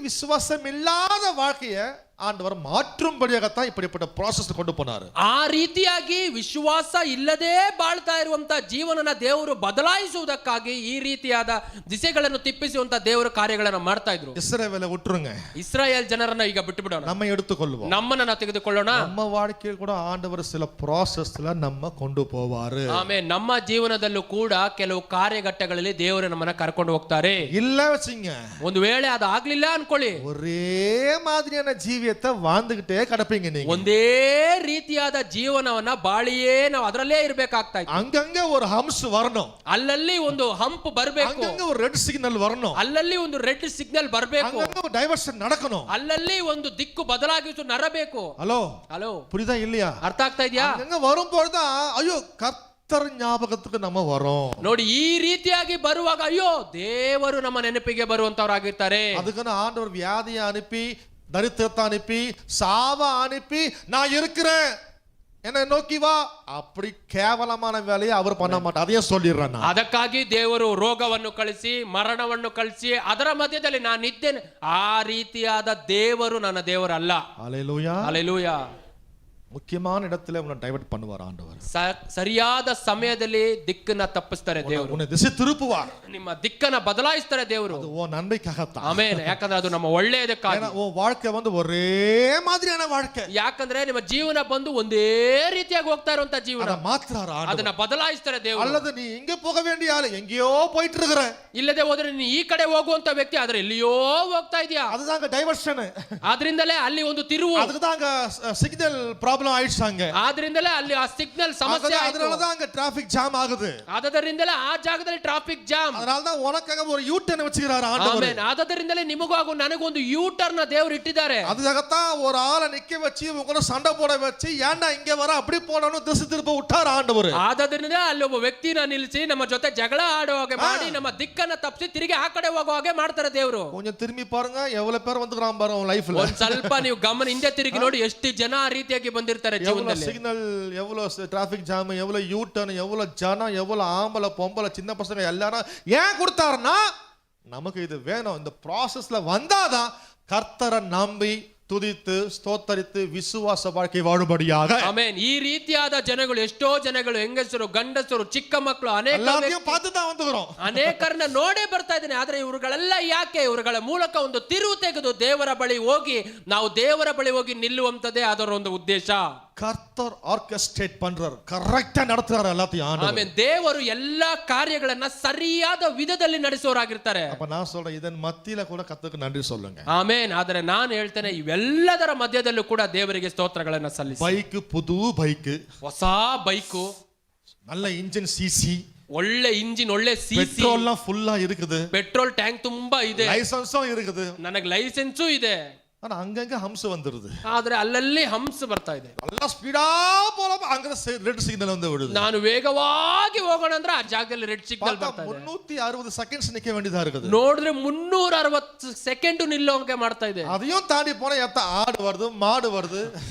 விசுவாசம் இல்லாத வாழ்க்கைய ஆண்டவர் மாற்றும்படியாகத்தான் இப்படிப்பட்ட ப்ராசஸ் கொண்டு போனாரு. ಆ ರೀತಿಯಾಗಿ ವಿಶ್ವಾಸ ಇಲ್ಲದೆ ಬಾಳ್ತಾ ಇರುವಂತ ಜೀವನನ ದೇವರು ಬದಲಾಯಿಸುವುದಕ್ಕಾಗಿ ಈ ರೀತಿಯಾದ ದಿಸೆಗಳನ್ನು ತಿಪ್ಪಿಸುವಂತ ದೇವರ ಕಾರ್ಯಗಳನ್ನು ಮಾಡ್ತಾ ಇದ್ರು. இஸ்ரவேலை விட்டுருங்க, ಇಸ್ರಾಯೇಲ್ ಜನರನ್ನ ಈಗ ಬಿಟ್ಟು ಬಿಡೋಣ, நம்ம எடுத்துக்கொள்வோம், ನಮ್ಮನ್ನ ನಾವು ತೆಗೆದುಕೊಳ್ಳೋಣ. நம்ம வாழ்க்கையில் கூட ஆண்டவர் சில ப்ராசஸ்ல நம்ம கொண்டு போவாரு. ಆಮೇಲೆ ನಮ್ಮ ಜೀವನದಲ್ಲೂ ಕೂಡ ಕೆಲವು ಕಾರ್ಯಘಟ್ಟಗಳಲ್ಲಿ ದೇವರು ನಮ್ಮನ್ನ ಕರ್ಕೊಂಡು ಹೋಗ್ತಾರೆ. இல்ல வச்சுங்க, ಒಂದು ವೇಳೆ ಅದು ಆಗ್ಲಿಲ್ಲ ಅನ್ಕೊಳ್ಳಿ, ஒரே மாதிரியான ஜீவியத்தை வாழ்ந்துகிட்டே கடப்பீங்க நீங்க. ಒಂದೇ ರೀತಿಯಾದ ಜೀವನವನ್ನ ಬಾಳಿಯೇ ನಾವು ಅದರಲ್ಲೇ ಇರಬೇಕಾಗ್ತಾ ಇತ್ತು. அங்கங்க ஒரு ஹம்ஸ் வரணும், ಅಲ್ಲಲ್ಲಿ ಒಂದು ಹಂಪ್ ಬರಬೇಕು, அங்கங்க ஒரு ரெட் சிக்னல் வரணும், ಅಲ್ಲಲ್ಲಿ ಒಂದು ರೆಡ್ ಸಿಗ್ನಲ್ ಬರಬೇಕು, அங்கங்க ஒரு டைவர்ஷன் நடக்கணும், ಅಲ್ಲಲ್ಲಿ ಒಂದು ದಿಕ್ಕು ಬದಲಾಗಿಸು ನರಬೇಕು. ஹலோ ಹಲೋ, புரியுதா இல்லையா? ಅರ್ಥ ಆಗ್ತಾ ಇದೆಯಾ? அங்கங்க வரும்போதுதான் ஐயோ கர்த்தர் ஞாபகத்துக்கு நம்ம வரோம். ನೋಡಿ, ಈ ರೀತಿಯಾಗಿ ಬರುವಾಗ ಅಯ್ಯೋ ದೇವರು ನಮ್ಮ ನೆನಪಿಗೆ ಬರುವಂತವರಾಗಿರ್ತಾರೆ. அதுக்குன்னு ஆண்டவர் வியாதியை அனுப்பி, தரித்திரத்தை அனுப்பி, சாவ அனுப்பி, நான் இருக்கிறேன் என்னை நோக்கி வா, அப்படி கேவலமான வேலையை அவர் பண்ண மாட்டார். அதையே சொல்லிடுறேன். ಅದಕ್ಕಾಗಿ ದೇವರು ರೋಗವನ್ನು ಕಳಿಸಿ, ಮರಣವನ್ನು ಕಳಿಸಿ, ಅದರ ಮಧ್ಯದಲ್ಲಿ ನಾನಿದ್ದೇನೆ, ಆ ರೀತಿಯಾದ ದೇವರು ನನ್ನ ದೇವರಲ್ಲ. ஹல்லேலூயா, ಹಲ್ಲೆಲೂಯಾ. முக்கியமான இடத்துல உன்னை டைவர்ட் பண்ணுவார் ஆண்டவர். ಸರಿಯಾದ ಸಮಯದಲ್ಲಿ ದಿಕ್ಕನ್ನ ತಪ್ಪಿಸ್ತಾರೆ ದೇವರು, உன்னை திசை திருப்புவார், ನಿಮ್ಮ ದಿಕ್ಕನ್ನ ಬದಲಾಯಿಸ್ತಾರೆ ದೇವರು. அது உன் நன்மைக்காகத்தான். ಆಮೆನ್. ಯಾಕಂದ್ರೆ ಅದು ನಮ್ಮ ಒಳ್ಳೆಯದಕ್ಕಾಗಿ. உன் வாழ்க்கை வந்து ஒரே மாதிரியான வாழ்க்கை, ಯಾಕಂದ್ರೆ ನಿಮ್ಮ ಜೀವನ ಬಂದು ಒಂದೇ ರೀತಿಯಾಗಿ ಹೋಗ್ತಾ ಇರುವಂತ ಜೀವನ, அதை மாத்துறார் ஆண்டவர். ಅದನ್ನ ಬದಲಾಯಿಸ್ತಾರೆ ದೇವರು. அல்லது நீ இங்க போக வேண்டிய ஆளு எங்கேயோ போயிட்டு இருக்கிற, ಇಲ್ಲದೆ ಹೋದ್ರೆ ನೀನು ಈ ಕಡೆ ಹೋಗುವಂತ ವ್ಯಕ್ತಿ ಆದ್ರೆ ಎಲ್ಲಿಯೋ ಹೋಗ್ತಾ ಇದೆಯಾ. அதுதாங்க டைவர்ஷன். ಆದ್ರಿಂದಲೇ ಅಲ್ಲಿ ಒಂದು ತಿರುವು, அதுதாங்க சிக்னல் ப்ராப்ளம் ஆயிடுச்சாங்க, ಆದ್ರಿಂದಲೇ ಅಲ್ಲಿ ಆ ಸಿಗ್ನಲ್ ಸಮಸ್ಯೆ ಆಯ್ತು, அதனால தான் அங்க டிராபிக் ஜாம் ஆகுது, ಆದ್ದರಿಂದಲೇ ಆ ಜಾಗದಲ್ಲಿ ಟ್ರಾಫಿಕ್ ಜಾಮ್, அதனால தான் உனக்காக ஒரு யூ ಟರ್ನ್ வச்சிருக்காரு ஆண்டவர். ಆಮೆನ್. ಆದ್ದರಿಂದಲೇ ನಿಮಗೂ ಹಾಗೂ ನನಗೊಂದು ಯೂ ಟರ್ನ್ ದೇವರು ಇಟ್ಟಿದ್ದಾರೆ. அதுக்காகத்தான் ஒரு ஆளை நிக்க வச்சு உங்களை சண்டை போட வச்சு, ஏன்டா இங்க வர அப்படி போனோம்னு திசை திருப்ப விட்டார் ஆண்டவர். ಆದ್ದರಿಂದಲೇ ಅಲ್ಲಿ ಒಬ್ಬ ವ್ಯಕ್ತಿನ ನಿಲ್ಲಿಸಿ ನಮ್ಮ ಜೊತೆ ಜಗಳ ಆಡೋ ಹಾಗೆ ಮಾಡಿ ನಮ್ಮ ದಿಕ್ಕನ್ನ ತಪ್ಪಿಸಿ ತಿರುಗಿ ಆ ಕಡೆ ಹೋಗೋ ಹಾಗೆ ಮಾಡ್ತಾರೆ ದೇವರು. கொஞ்சம் திரும்பி பாருங்க, எவ்வளவு பேர் வந்துக்கிறான் பாருங்க உன் லைஃப்ல. ಒಂದ್ ಸ್ವಲ್ಪ ನೀವು ಗಮನ ಹಿಂದೆ ತಿರುಗಿ ನೋಡಿ, ಎಷ್ಟು ಜನ ಆ ರೀತಿಯಾಗಿ ಬಂದಿರ್ತಾರೆ ಜೀವನದಲ್ಲಿ. சிக்னல், எவ்வளவு டிராபிக் ஜாம், எவ்வளவு யூ டர்ன், எவ்வளவு ஜனம், எவ்வளவு ஆம்பளை பொம்பளை சின்ன பசங்க எல்லாரும் ஏன் கொடுத்தாருன்னா நமக்கு இது வேணும். இந்த ப்ராசஸ்ல வந்தாதான் கர்த்தரை நம்பி துதித்து ஸ்தோத்தரித்து விசுவாச வாழ்க்கை வாழும்படியாக. ಆಮೆನ್. ಈ ರೀತಿಯಾದ ಜನಗಳು, ಎಷ್ಟೋ ಜನಗಳು, ಹೆಂಗಸರು, ಗಂಡಸರು, ಚಿಕ್ಕ ಮಕ್ಕಳು, எல்லாத்தையும் பார்த்து தான் வந்துக்கிறோம், ಅನೇಕರನ್ನ ನೋಡೇ ಬರ್ತಾ ಇದ್ದೇನೆ. ಆದ್ರೆ ಇವರುಗಳೆಲ್ಲ ಯಾಕೆ? ಇವರುಗಳ ಮೂಲಕ ಒಂದು ತಿರುವು ತೆಗೆದು ದೇವರ ಬಳಿ ಹೋಗಿ, ನಾವು ದೇವರ ಬಳಿ ಹೋಗಿ ನಿಲ್ಲುವಂತದೇ ಅದರ ಒಂದು ಉದ್ದೇಶ. கர்த்தர் ஆர்கெஸ்ட்ரேட் பண்றார், கரெக்ட்டா நடத்துறார் எல்லாத்தையும் ஆண்டவர். ಆಮೆನ್. ದೇವರು ಎಲ್ಲಾ ಕಾರ್ಯಗಳನ್ನ ಸರಿಯಾದ ವಿಧದಲ್ಲಿ ನಡೆಸೋರಾಗಿರ್ತಾರೆ. அப்ப நான் சொல்றேன், இதன் மத்தியில கூட கர்த்தருக்கு நன்றி சொல்லுங்க. ಆಮೆನ್. ಆದರೆ ನಾನು ಹೇಳ್ತೇನೆ, ಇವೆಲ್ಲದರ ಮಧ್ಯದಲ್ಲೂ ಕೂಡ ದೇವರಿಗೆ ಸ್ತೋತ್ರಗಳನ್ನ ಸಲ್ಲಿಸಿ. பைக், புது பைக், ಹೊಸ ಬೈಕು, நல்ல இன்ஜின் சிசி, ಒಳ್ಳೆ ಇಂಜಿನ್, ಒಳ್ಳೆ ಸಿಸಿ, பெட்ரோல் எல்லாம் ஃபுல்லா இருக்குது, ಪೆಟ್ರೋಲ್ ಟ್ಯಾಂಕ್ ತುಂಬಾ ಇದೆ, லைசென்ஸும் இருக்குது, ನನಗೆ ಲೈಸೆನ್ಸು ಇದೆ, ஆனா அங்கங்க ஹம்ஸ் வந்துருது. ಆದ್ರೆ ಅಲ್ಲಲ್ಲಿ ಹಂಸ ಬರ್ತಾ ಇದೆ. நல்லா ஸ்பீடா போறப்ப அங்க ரெட் சிக்னல் வந்து விடுது. ನಾನು ವೇಗವಾಗಿ ಹೋಗೋಣ ಅಂದ್ರೆ ಆ ಜಾಗದಲ್ಲಿ ರೆಡ್ ಸಿಗ್ನಲ್ ಬರ್ತಾ ಇದೆ. 360 செகண்ட்ஸ் நிக்க வேண்டியதா இருக்குது. ನೋಡಿದ್ರೆ 360 ಸೆಕೆಂಡ್ ನಿಲ್ಲೋಂಗೆ ಮಾಡ್ತಾ ಇದೆ. அதையும் தாண்டி போனா எத்த ஆடு வருது, மாடு வருது.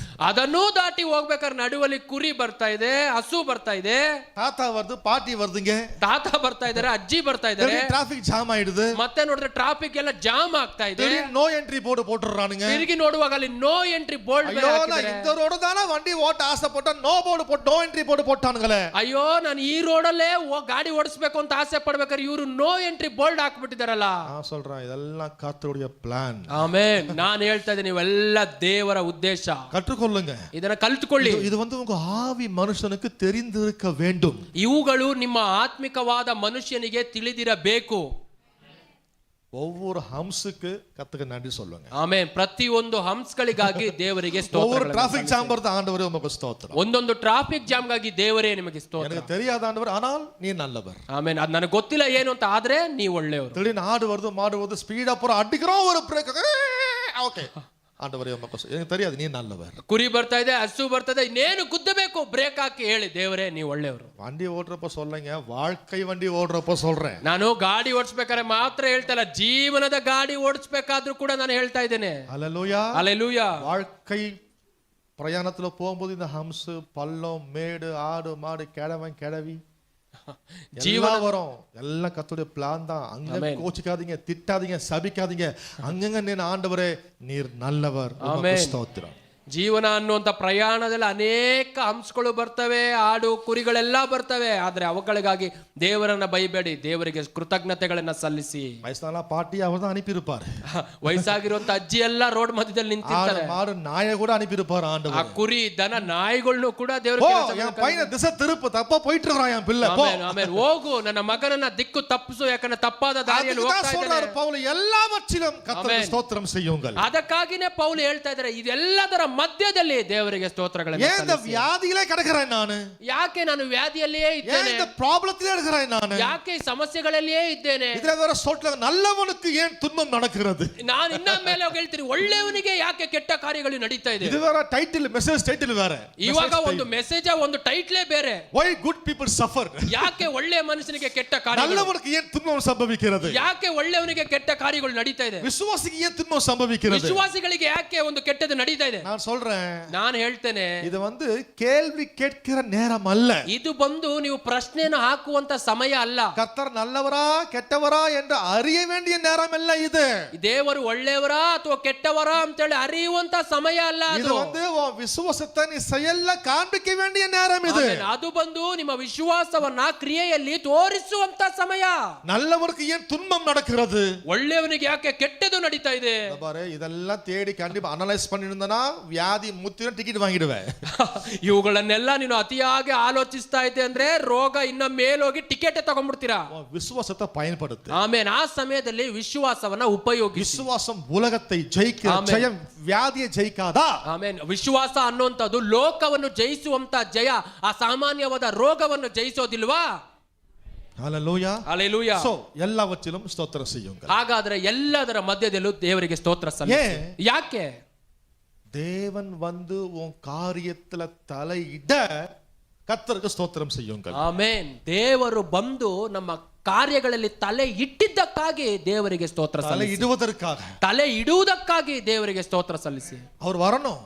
ಅದನ್ನೂ ದಾಟಿ ಹೋಗ್ಬೇಕಾದ್ರೆ ನಡುವಲ್ಲಿ ಕುರಿ ಬರ್ತಾ ಇದೆ, ಹಸು ಬರ್ತಾ ಇದೆ, தாத்தா வருது, பாட்டி வருதுங்க, ತಾತ ಬರ್ತಾ ಇದಾರೆ, ಅಜ್ಜಿ ಬರ್ತಾ ಇದಾರೆ, டிராபிக் ಜಾಮ್ ಆயிடுது. ಮತ್ತೆ ನೋಡಿದ್ರೆ ಟ್ರಾಫಿಕ್ ಎಲ್ಲ ಜಾಮ್ ಆಗ್ತಾ ಇದೆ. நோ என்ட்ரி போர்டு போட்டுறானுங்க. ತಿರುಗಿ ನೋಡುವಾಗ ಅಲ್ಲಿ ನೋ ಎಂಟ್ರಿ ಬೋರ್ಡ್ ಅಯ್ಯೋ ನಾ இந்த ರೋಡ್ தான வண்டி ஓட்ட ஆசைப்பட்ட நோ போர்டு போட்டு நೋ ಎಂಟ್ರಿ போர்டு போட்டானுங்களே. ಅಯ್ಯೋ ನಾನು ಈ ರೋಡಲ್ಲೇ ಗಾಡಿ ಓಡಿಸಬೇಕು ಅಂತ ಆಸೆ ಪಡ್ಬೇಕಾದ್ರೆ ಇವರು ನೋ ಎಂಟ್ರಿ ಬೋರ್ಡ್ ಹಾಕ್ಬಿಟ್ಟಿದಾರಲ್ಲ. நான் சொல்றேன் இதெல்லாம் கர்த்தருடைய பிளான். ಆಮೆನ್. ನಾನು ಹೇಳ್ತಾ ಇದ್ದೀನಿ ಇವೆಲ್ಲ ದೇವರ ಉದ್ದೇಶ. கற்றுக்கொள்ளுங்க, ಇದನ್ನ ಕಲಿತುಕೊಳ್ಳಿ. இது வந்து உங்க ஆவி மனுஷனுக்கு தெரிந்திருக்க வேண்டும். ಇವುಗಳು ನಿಮ್ಮ ಆತ್ಮಿಕವಾದ ಮನುಷ್ಯನಿಗೆ ತಿಳಿದಿರಬೇಕು. ஒவ்வொரு ஹம்ஸுக்கு கர்த்தருக்கு நன்றி சொல்லுங்க. ಆಮೆನ್. ಪ್ರತಿಯೊಂದು ಹಂಸಗಳಿಗಾಗಿ ದೇವರಿಗೆ ಸ್ತೋತ್ರ. ஒவ்வொரு டிராபிக் ஜாம் ಬರ್ತ ஆண்டவரே உமக்கு ஸ்தோத்திரம். ಒಂದೊಂದು ಟ್ರಾಫಿಕ್ ಜಾಮ್ ಗಾಗಿ ದೇವರೇ ನಿಮಗೆ ಸ್ತೋತ್ರ. எனக்கு தெரியாத ஆண்டவர், ஆனால் நீ நல்லவர். ಆಮೆನ್. ಅದು ನನಗೆ ಗೊತ್ತಿಲ್ಲ ಏನು ಅಂತ, ಆದ್ರೆ ನೀವು ಒಳ್ಳೆಯವರು. திடீர்னு ஆடு வருது, மாடு வருது, ஸ்பீடா போற அடிக்கிறோம், ஒரு பிரேக், ஓகே ஆண்டவரே உமக்கு எனக்கு தெரியாது, நீ நல்லவர். ಕುರಿ ಬರ್ತಾ ಇದೆ, ಹಸು ಬರ್ತಾ ಇದೆ, ಇನ್ನೇನು ಗುದ್ದಬೇಕು, ಬ್ರೇಕ್ ಹಾಕಿ ಹೇಳಿ ದೇವರೇ ನೀವು ಒಳ್ಳೆಯವರು. வண்டி ஓடுறப்ப சொல்லுங்க, வாழ்க்கை வண்டி ஓடுறப்ப சொல்றேன். ನಾನು ಗಾಡಿ ಓಡಿಸ್ಬೇಕಾದ್ರೆ ಮಾತ್ರ ಹೇಳ್ತಾ ಇಲ್ಲ, ಜೀವನದ ಗಾಡಿ ಓಡಿಸ್ಬೇಕಾದ್ರೂ ಕೂಡ ನಾನು ಹೇಳ್ತಾ ಇದ್ದೇನೆ. ஹல்லேலூயா, ஹல்லேலூயா. வாழ்க்கை பிரயாணத்துல போகும்போது இந்த ஹம்ஸ், பள்ளம், மேடு, ஆடு, மாடு, கிழவன், கிழவி ஜீவன வரும். எல்லாம் கர்த்தருடைய பிளான் தான். அங்க கோச்சிக்காதீங்க, திட்டாதீங்க, சபிக்காதீங்க. அங்கங்க நீர் ஆண்டவரே நீர் நல்லவர், உமக்கு ஸ்தோத்திரம். ಜೀವನ ಅನ್ನುವಂಥ ಪ್ರಯಾಣದಲ್ಲಿ ಅನೇಕ ಹಂಸಗಳು ಬರ್ತವೆ, ಆಡು ಕುರಿಗಳೆಲ್ಲ ಬರ್ತವೆ. ಆದ್ರೆ ಅವುಗಳಿಗಾಗಿ ದೇವರನ್ನ ಬೈಬೇಡಿ, ದೇವರಿಗೆ ಕೃತಜ್ಞತೆಗಳನ್ನ ಸಲ್ಲಿಸಿ. ವಯಸ್ಸಾನ ಪಾರ್ಟಿ ಅವ್ರನ್ನ ಅನುಪಿರುತ್ತಾರೆ. ವಯಸ್ಸಾಗಿರುವಂತ ಅಜ್ಜಿ ಎಲ್ಲ ರೋಡ್ ಮಧ್ಯದಲ್ಲಿ ನಿಂತಿರ್ತಾರೆ. ಮಾಡು ನಾಯ ಕೂಡ ಅನುಪಿರುತ್ತಾರೆ ಆಂಡவர். ಆ ಕುರಿ ದನ ನಾಯಿಗಳನ್ನು ಕೂಡ ದೇವರಿಗೆ ಪೈನ ದಿಸ ತಿರುಪು ತಪ್ಪ போயிட்டுறான் என் பிள்ளை. ಆಮೇಲೆ ಹೋಗು ನನ್ನ ಮಗನನ್ನ ದಿಕ್ಕು ತಪ್ಪಿಸು, ಯಾಕಂದ್ರೆ ತಪ್ಪಾದ ದಾರಿಯಲ್ಲಿ ಹೋಗ್ತಾ ಇದ್ದಾನೆ. ಪೌಲು ಎಲ್ಲವற்றிலும் கர்த்தருக்கு ஸ்தோத்திரம் செய்யுங்கள். ಅದಕ್ಕಾಗಿನೇ ಪೌಲು ಹೇಳ್ತಾ ಇದ್ದಾರೆ, ಇದೆಲ್ಲದರ ಮಧ್ಯದಲ್ಲಿ ದೇವರಿಗೆ ಸ್ತೋತ್ರಗಳನ್ನು ஏன் இந்த வியாதியிலே கிடக்குறேன் ನಾನು? ಯಾಕೆ ನಾನು ವ್ಯಾಧಿಯಲ್ಲಿಯೇ ಇದ್ದೇನೆ? ஏன் இந்த ப்ராப்ளத்திலே இருக்கிறேன் ನಾನು? ಯಾಕೆ ಸಮಸ್ಯೆಗಳಲ್ಲಿಯೇ ಇದ್ದೇನೆ? ಇದರ வேற சொல்றாங்க, நல்லவனுக்கு ஏன் துன்பம் நடக்கிறது? ನಾನು ಇನ್ನ ಮೇಲೆ ಹೇಳ್ತೀನಿ, ಒಳ್ಳೆಯವನಿಗೆ ಯಾಕೆ ಕೆಟ್ಟ ಕಾರ್ಯಗಳು ನಡೀತಾ ಇದೆ? ಇದು வேற ಟೈಟಲ್, ಮೆಸೇಜ್ ಟೈಟಲ್ ಬೇರೆ. ಇವಾಗ ಒಂದು ಮೆಸೇಜ್, ಒಂದು ಟೈಟ್ಲೇ ಬೇರೆ. why good people suffer? ಯಾಕೆ ಒಳ್ಳೆಯ ಮನುಷ್ಯನಿಗೆ ಕೆಟ್ಟ ಕಾರ್ಯಗಳು? நல்லவனுக்கு ஏன் துன்பம் சம்பவிக்கிறது? ಯಾಕೆ ಒಳ್ಳೆಯವನಿಗೆ ಕೆಟ್ಟ ಕಾರ್ಯಗಳು ನಡೀತಾ ಇದೆ? விசுவாசிக்கு ஏன் துன்பம் சம்பவிக்கிறது? ವಿಶ್ವಾಸಿಗಳಿಗೆ ಯಾಕೆ ಒಂದು ಕೆಟ್ಟದ್ದು ನಡೀತಾ ಇದೆ? நான் சொல்றேன், ನಾನು ಹೇಳ್ತೇನೆ, ಇದು வந்து ಕೇಳ್ವಿ ಕೇட்கிற நேரம் அல்ல. ಇದು ಬಂದು ನೀವು ಪ್ರಶ್ನೆಯನ್ನು ಹಾಕುವಂತ ಸಮಯ ಅಲ್ಲ. கர்த்தர் நல்லவரா ಕೆಟ್ಟವರಾ என்று அறிய வேண்டிய நேரம் அல்ல இது. ದೇವರು ಒಳ್ಳೆಯವರಾ ಅಥವಾ ಕೆಟ್ಟವರಾ ಅಂತ ಹೇಳಿ ಅರಿಯುವಂತ ಸಮಯ ಅಲ್ಲ. இது வந்து உன் விசுவாசத்தை நீ செயல்ல காண்பிக்க வேண்டிய நேரம் இது. ಅದು ಬಂದು ನಿಮ್ಮ ವಿಶ್ವಾಸವನ್ನ ಕ್ರಿಯೆಯಲ್ಲಿ ತೋರಿಸುವಂತ ಸಮಯ. நல்லவருக்கு ஏன் துன்பம் நடக்கிறது? ಒಳ್ಳೆಯವನಿಗೆ ಯಾಕೆ ಕೆಟ್ಟದು ನಡೀತಾ ಇದೆ? பாரு, இதெல்லாம் தேடி கண்டிப்பா அனலைஸ் பண்ணிருந்தனா வியாதி முத்தின ಟಿಕೆಟ್ வாங்கிடுவேன். ಇವುಗಳನ್ನೆಲ್ಲ ನೀನು ಅತಿಯಾಗಿ ಆಲೋಚಿಸ್ತಾ ಇದ್ದೆ ಅಂದ್ರೆ ರೋಗ ಇನ್ನ ಮೇಲೋಗಿ ಟಿಕೆಟ್ ತಗೊಂಡ್ಬಿಡ್ತೀರಾ. ವಿಶ್ವಾಸத்தை பயன்படுத்து. ಆಮೇಲೆ ಆ ಸಮಯದಲ್ಲಿ ವಿಶ್ವಾಸವನ್ನ ಉಪಯೋಗಿಸಿ. விசுவாசம் உலகத்தை ஜெயிக்கிற ஜெயம் வியாதியை ஜெயிக்காதா? ಆಮೇಲೆ ವಿಶ್ವಾಸ ಅನ್ನುವಂಥದ್ದು ಲೋಕವನ್ನು ಜಯಿಸುವಂತ ಜಯ, ಆ ಸಾಮಾನ್ಯವಾದ ರೋಗವನ್ನು ಜಯಿಸೋದಿಲ್ವಾ? ஹல்லேலூயா, ஹல்லேலூயா. சோ எல்லாவற்றிலும் ஸ்தோத்திரம் செய்யுங்கள். ಹಾಗಾದ್ರೆ ಎಲ್ಲದರ ಮಧ್ಯದಲ್ಲೂ ದೇವರಿಗೆ ಸ್ತೋತ್ರ ಸಲ್ಲಿಸಿ. ಯಾಕೆ? தேவன் வந்து உன் காரியத்துல தலையிட கர்த்தருக்கு ஸ்தோத்திரம் செய்யுங்கள். ಆಮೆನ್. ದೇವರು ಬಂದು ನಮ್ಮ ಕಾರ್ಯಗಳಲ್ಲಿ ತಲೆ ಇಟ್ಟಿದ್ದಕ್ಕಾಗಿ ದೇವರಿಗೆ ಸ್ತೋತ್ರ தலை ಸಲ್ಲಿಸಿ. இடுவதற்காக, ತಲೆ ಇಡುವುದಕ್ಕಾಗಿ ದೇವರಿಗೆ ಸ್ತೋತ್ರ ಸಲ್ಲಿಸಿ. அவர் வரணும்.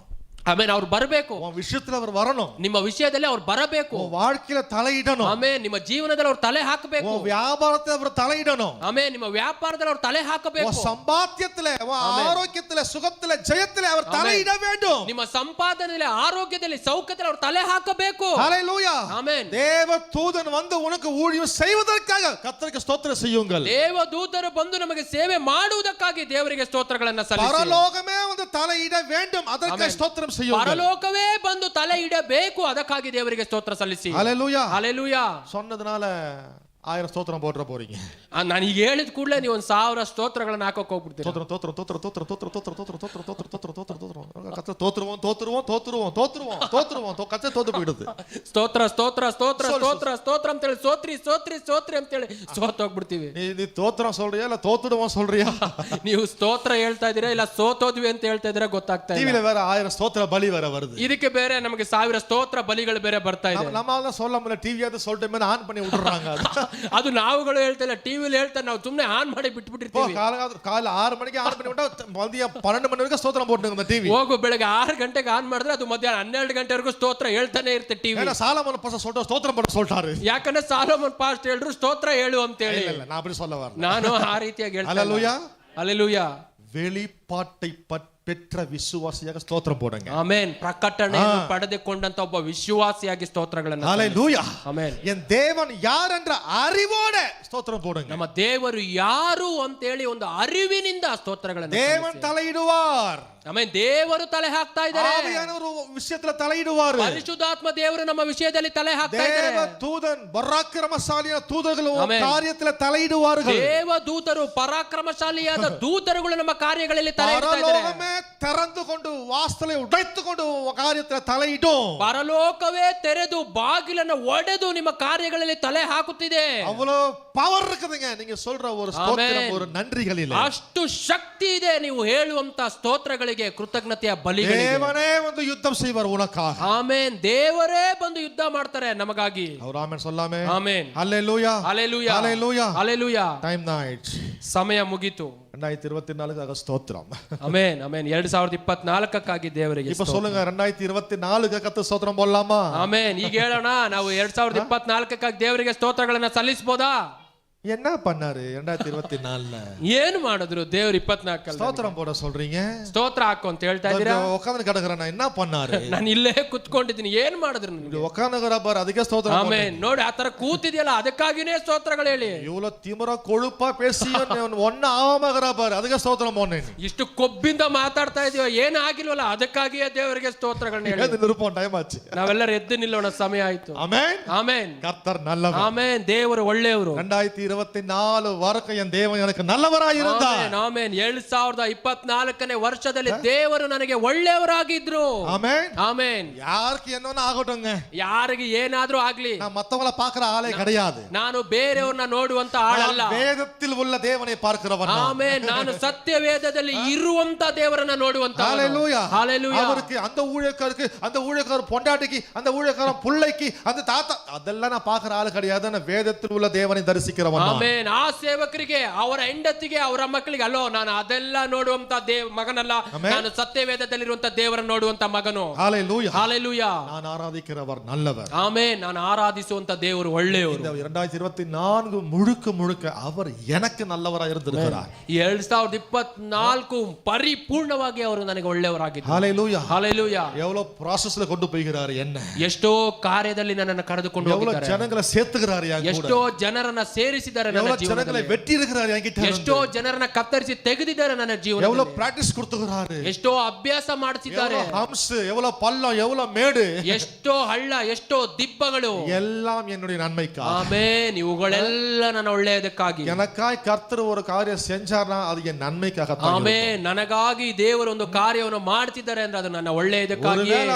ಆಮೇಲೆ ಅವ್ರು ಬರಬೇಕು. உன் விஷயத்துல அவர் வரணும். ನಿಮ್ಮ ವಿಷಯದಲ್ಲಿ ಅವ್ರು ಬರಬೇಕು. உன் வாழ்க்கையில தலையிடணும். ಆಮೇಲೆ ನಿಮ್ಮ ಜೀವನದಲ್ಲಿ ಅವ್ರು ತಲೆ ಹಾಕಬೇಕು. உன் வியாபாரத்துல அவர் தலையிடணும். ಆಮೇಲೆ ನಿಮ್ಮ ವ್ಯಾಪಾರದಲ್ಲಿ ಅವ್ರು ತಲೆ ಹಾಕಬೇಕು. உன் சம்பாத்தியத்துல, உன் ஆரோக்கியத்துல, சுகத்துல, ஜெயத்துல அவர் தலையிட வேண்டும். ನಿಮ್ಮ ಸಂಪಾದನೆಯಲ್ಲಿ, ಆರೋಗ್ಯದಲ್ಲಿ, ಸೌಖ್ಯದಲ್ಲಿ ಅವ್ರು ತಲೆ ಹಾಕಬೇಕು. ஹல்லேலூயா, ಆಮೆನ್. தேவ தூதன் வந்து உனக்கு ஊழியம் செய்வதற்காக கர்த்தருக்கு ஸ்தோத்திரம் செய்யுங்கள். ದೇವದೂತರು ಬಂದು ನಮಗೆ ಸೇವೆ ಮಾಡುವುದಕ್ಕಾಗಿ ದೇವರಿಗೆ ಸ್ತೋತ್ರಗಳನ್ನು ಸಲ್ಲಿಸಿ. பரலோகமே வந்து தலையிட வேண்டும், அதற்காக ஸ்தோத்திரம் செய்யுங்கள். ಪರಲೋಕವೇ ಬಂದು ತಲೆ ಇಡಬೇಕು, ಅದಕ್ಕಾಗಿ ದೇವರಿಗೆ ಸ್ತೋತ್ರ ಸಲ್ಲಿಸಿ. ஹல்லேலூயா, ಹಲ್ಲೆಲೂಯಾ. சொன்னதுனால 1000 ಸ್ತೋತ್ರ போடுற போறீங்க. ನಾನು ಈಗ ಹೇಳಿದ ಕೂಡಲೇ ನೀವು 1000 ಸ್ತೋತ್ರಗಳನ್ನ ಹಾಕೋಕ್ ಹೋಗ್ಬಿಡ್ತೀರಿ. தோத்திரம் தோத்திரம் தோத்திரம் தோத்திரம் தோத்திரம் தோத்திரம் தோத்திரம் தோத்திரம் தோத்திரம் தோத்திரம் தோத்திரம் கத்த தோத்துருவோம் தோத்துருவோம் தோத்துருவோம் தோத்துருவோம் தோத்துருவோம் கத்த தோத்து போயிடுது. ಸ್ತೋತ್ರ ಸ್ತೋತ್ರ ಸ್ತೋತ್ರ ಸ್ತೋತ್ರ ಸ್ತೋತ್ರ ಅಂತ ಹೇಳಿ ಸೋತ್ರಿ ಸೋತ್ರಿ ಸೋತ್ರಿ ಅಂತ ಹೇಳಿ ಸೋತ್ ಹೋಗ್ಬಿಡ್ತೀವಿ. நீ தோத்திரம் சொல்றியா இல்ல தோத்துடுவோம் சொல்றியா? ನೀವು ಸ್ತೋತ್ರ ಹೇಳ್ತಾ ಇದೀರಾ ಇಲ್ಲ ಸೋತೋದ್ವಿ ಅಂತ ಹೇಳ್ತಾ ಇದೀರಾ ಗೊತ್ತಾಗ್ತಾ ಇಲ್ಲ. டிவில வேற 1000 ಸ್ತೋತ್ರ ಬಲಿ வேற வருது. ಇದಕ್ಕೆ ಬೇರೆ ನಮಗೆ 1000 ಸ್ತೋತ್ರ ಬಲಿಗಳು ಬೇರೆ ಬರ್ತಾ ಇದೆ. நம்மால சொல்ல முடியல, டிவியாவது சொல்லிட்டே ஆன் பண்ணி விட்டுறாங்க. ಅದು ನಾವುಗಳು ಹೇಳ್ತಾ ಇಲ್ಲ, ಟಿವಿಲಿ ಹೇಳ್ತಾರೆ, ನಾವು ಸುಮ್ಮನೆ ಆನ್ ಮಾಡಿ ಬಿಟ್ಬಿಟ್ಟಿರ್ತೀವಿ. ಕಾಲ 6 ಮಣಿಗೆ ಆನ್ ಮಾಡಿ ಬಿಟ್ಟು ಮಧ್ಯ 12 ಮಣಿ ವರೆಗೂ ಸ್ತೋತ್ರ போட்டுங்க ಟಿವಿ. ಹೋಗು ಬೆಳಗ್ಗೆ 6 ಗಂಟೆಗೆ ಆನ್ ಮಾಡಿದ್ರೆ ಅದು ಮಧ್ಯಾಹ್ನ 12 ಗಂಟೆವರೆಗೂ ಸ್ತೋತ್ರ ಹೇಳ್ತಾನೆ ಇರುತ್ತೆ ಟಿವಿ. சாலமோன் பாஸ்டர் சொல்ற ಸ್ತೋತ್ರ போட சொல்றாரு. ಯಾಕಂದ್ರೆ ಸಾಲೋಮನ್ ಪಾಸ್ಟ್ ಹೇಳಿದ್ರು ಸ್ತೋತ್ರ ಹೇಳು ಅಂತ ಹೇಳಿ. ಇಲ್ಲ நான் அப்படி சொல்ல வரல. ನಾನು ಆ ರೀತಿಯಾಗಿ ಹೇಳ್ತಾ ಇಲ್ಲ. ஹalleluya ஹalleluya. வெளிப்பாட்டை பெற்ற விசுவாசியாக ஸ்தோத்திரம் போடுங்க. ಆಮೆನ್. ಪ್ರಕಟಣೆಯನ್ನು ಪಡೆದುಕೊಂಡಂತ ಒಬ್ಬ ವಿಶ್ವಾಸಿಯಾಗಿ ಸ್ತೋತ್ರಗಳನ್ನು. ஹalleluya. ಆಮೆನ್. என் தேவன் யார் என்ற அறிவோட ஸ்தோத்திரம் போடுங்க. ನಮ್ಮ ದೇವರು ಯಾರು ಅಂತ ಹೇಳಿ ಒಂದು ಅರಿವಿನಿಂದ ಸ್ತೋತ್ರಗಳನ್ನು. தேவன் தலையிடுவார். ಆಮೆನ್. ದೇವರು ತಲೆ ಹಾಕ್ತಾ ಇದ್ದಾರೆ. ஆவியானவர் விஷயத்துல தலையிடுவார். ಪರಿಶುದ್ಧಾತ್ಮ ದೇವರು ನಮ್ಮ ವಿಷಯದಲ್ಲಿ ತಲೆ ಹಾಕ್ತಾ ಇದ್ದಾರೆ. தேவ தூதன் பராக்கிரமசாலியான தூதர்கள் ಕಾರ್ಯத்துல தலையிடுவார்கள். ದೇವ ದೂತರು ಪರಾಕ್ರಮಶಾಲಿಯಾದ ದೂತರುಗಳು ನಮ್ಮ ಕಾರ್ಯಗಳಲ್ಲಿ ತಲೆಯಿಡ್ತಾ ಇದ್ದಾರೆ. பரலோகமே திறந்து கொண்டு வாசலை உடைத்து கொண்டு ಕಾರ್ಯத்துல தலையிடும். ಪರಲೋಕವೇ ತೆರೆದು ಬಾಗಿಲನ್ನು ಒಡೆದು ನಿಮ್ಮ ಕಾರ್ಯಗಳಲ್ಲಿ ತಲೆ ಹಾಕುತ್ತಿದೆ. அவ்வளவு பவர் இருக்குதுங்க நீங்க சொல்ற ஒரு ஸ்தோத்திரம், ஒரு நன்றிகளிலே. ಅಷ್ಟು ಶಕ್ತಿ ಇದೆ ನೀವು ಹೇಳುವಂತ ಸ್ತೋತ್ರಗಳಿಗೆ, ಕೃತಜ್ಞತೆಯ ಬಲಿಗಳಿಗೆ. தேவனே வந்து யுத்தம் செய்வார் உனக்காக. ಆಮೆನ್. ದೇವರೇ ಬಂದು ಯುದ್ಧ ಮಾಡ್ತಾರೆ ನಮಗಾಗಿ. அவர் ಆಮೆನ್ சொல்லாமே. ಆಮೆನ್. ஹalleluya ஹalleluya ஹalleluya ஹalleluya. டைம் நைட் ಸಮಯ ಮುಗಿತು. 2024 ஸ்தோத்திரம். Amen amen. 2024 ದೇವರಿಗೆ இப்ப சொல்லுங்க 2024 கத்த ஸ்தோத்திரம் போடலாமா? ಆಮೆನ್. ಈಗ ಹೇಳೋಣ, ನಾವು 2024 ದೇವರಿಗೆ ಸ್ತೋತ್ರಗಳನ್ನ ಸಲ್ಲಿಸಬಹುದಾ? என்ன பண்ணாரு 2024ல? ಏನು ಮಾಡಿದ್ರು ದೇವರು 24 ஸ்தோத்திரம் போட சொல்றீங்க? ಸ್ತೋತ್ರ ಹಾಕು ಅಂತ ಹೇಳ್ತಾ ಇದ್ದೀರಾ? உட்கார்ந்து கிடக்குறேன், என்ன பண்ணாரு? ನಾನು ಇಲ್ಲೇ ಕುತ್ಕೊಂಡಿದ್ದೀನಿ, ಏನ್ ಮಾಡಿದ್ರು ನಿಮಗೆ? உட்கார்ந்து பாரு, ಅದಕ್ಕೆ ಸ್ತೋತ್ರ. ಆಮೆನ್. ನೋಡಿ, ಆತರ ಕೂತಿದೆಯಲ್ಲ, ಅದಕ್ಕಾಗಿನೇ ಸ್ತೋತ್ರಗಳು ಹೇಳಿ. இவ்வளவு திமிர கொழுப்பா பேசி ஒண்ணு ஆகாம பாரு, ಅದಕ್ಕೆ ಸ್ತೋತ್ರ போனேன். ಇಷ್ಟು ಕೊಬ್ಬಿಂದ ಮಾತಾಡ್ತಾ ಇದೀವ, ಏನು ಆಗಿಲ್ವಲ್ಲ, ಅದಕ್ಕಾಗಿಯೇ ದೇವರಿಗೆ ಸ್ತೋತ್ರಗಳನ್ನ ಹೇಳಿ. ನಿರೂಪಣೆ ಟೈಮ್ ಆಯ್ತು. ನಾವೆಲ್ಲರೂ ಎದ್ದು ನಿಲ್ಲೋಣ, ಸಮಯ ಆಯ್ತು. Amen amen. ಕರ್ತರ್ நல்லவர். ಆಮೆನ್. ದೇವರು ಒಳ್ಳೆಯವರು. 2024 வரைக்கும் என் தேவன் எனக்கு நல்லவராய் இருந்தார். ಆಮೆನ್. 2024ನೇ ವರ್ಷದಲ್ಲಿ ದೇವರು ನನಗೆ ಒಳ್ಳೆಯವರಾಗಿದ್ರು. Amen amen. யாருக்கு என்னன்னு ஆகட்டும்ங்க, ಯಾರಿಗೆ ಏನಾದ್ರೂ ಆಗ್ಲಿ, நான் மத்தவங்கள பார்க்கிற ஆளே கிடையாது. ನಾನು ಬೇರೆಯವ್ರನ್ನ ನೋಡುವಂತ ಆಳಲ್ಲ. வேதத்தில் உள்ள தேவனை பார்க்கிறவன். ಆಮೆನ್. ನಾನು ಸತ್ಯ ವೇದದಲ್ಲಿ ಇರುವಂತ ದೇವರನ್ನ ನೋಡುವಂತ. ஹalleluya ஹalleluya. அவருக்கு அந்த ஊழியக்காரர் பொண்டாட்டிக்கு, அந்த ஊழியக்காரன் பிள்ளைக்கு, அந்த தாத்தா, அதெல்லாம் நான் பார்க்கிற ஆளு கிடையாது. நான் வேதத்தில் உள்ள தேவனை தரிசிக்கிறவன். ಆಮೆನ್. ಆ ಸೇವಕರಿಗೆ, ಅವರ ಹೆಂಡತಿಗೆ, ಅವರ ಮಕ್ಕಳಿಗೆ ಅಲ್ಲೋ, ನಾನು ಅದೆಲ್ಲ ನೋಡುವಂತ ಮಗನಲ್ಲ, ನಾನು ಸತ್ಯವೇದದಲ್ಲಿರುವಂತ ದೇವರನ್ನು ನೋಡುವಂತ ಮಗನು. ஹalleluya ஹalleluya. நான் ஆராதிக்கிறவர் நல்லவர். ಆಮೆನ್. ನಾನು ಆರಾಧಿಸುವಂತ ದೇವರು ಒಳ್ಳೆಯವರು. இந்த 2024 முழுக்க அவர் எனக்கு நல்லவராய் இருந்திருக்கிறார். 2024 ಪರಿಪೂರ್ಣವಾಗಿ ಅವರು ನನಗೆ ಒಳ್ಳೆಯವರಾಗಿದ್ದಾರೆ. ஹalleluya ஹalleluya. எவ்வளவு processல கொண்டு போகிறார் என்ன, ಎಷ್ಟೋ ಕಾರ್ಯದಲ್ಲಿ ನನ್ನನ್ನು ಕರೆದುಕೊಂಡು எவ்வளவு ಹೋಗಿದ್ದಾರೆ. ஜனங்களை சேர்த்துகிறார் என் கூட, ಎಷ್ಟೋ ಜನರನ್ನ ಸೇರಿಸಿದ್ದಾರೆ ನನ್ನ எவ்வளவு ஜனங்களை ಜೀವನದಲ್ಲಿ. வெட்டி இருக்கிறார் என்கிட்ட, ಎಷ್ಟೋ ಜನರನ್ನ ಕತ್ತರಿಸಿ ತೆಗೆದಿದ್ದಾರೆ ನನ್ನ ಜೀವನದಲ್ಲಿ. எவ்வளவு பிராக்டீஸ் கொடுத்துகிறாரு, ಎಷ್ಟೋ ಅಭ್ಯಾಸ ಮಾಡಿಸಿದ್ದಾರೆ. ஹம்ஸ், எவ்வளவு பள்ளம், எவ்வளவு மேடு, ಎಷ್ಟೋ ಹಳ್ಳ, ಎಷ್ಟೋ ದಿಬ್ಬಗಳು, எல்லாம் என்னுடைய நன்மைக்காக. ಆಮೆನ್. ಇವುಗಳೆಲ್ಲ ನನ್ನ ಒಳ್ಳೆಯದಕ್ಕಾಗಿ. எனக்காய் கர்த்தர் ஒரு காரியம் செஞ்சார்னா அது என் நன்மைக்காக தான். ಆಮೆನ್. ನನಗಾಗಿ ದೇವರು ಒಂದು ಕಾರ್ಯವನ್ನು ಮಾಡ್ತಿದ್ದಾರೆ ಅಂದ್ರೆ ಅದು ನನ್ನ ಒಳ್ಳೆಯದಕ್ಕಾಗಿ.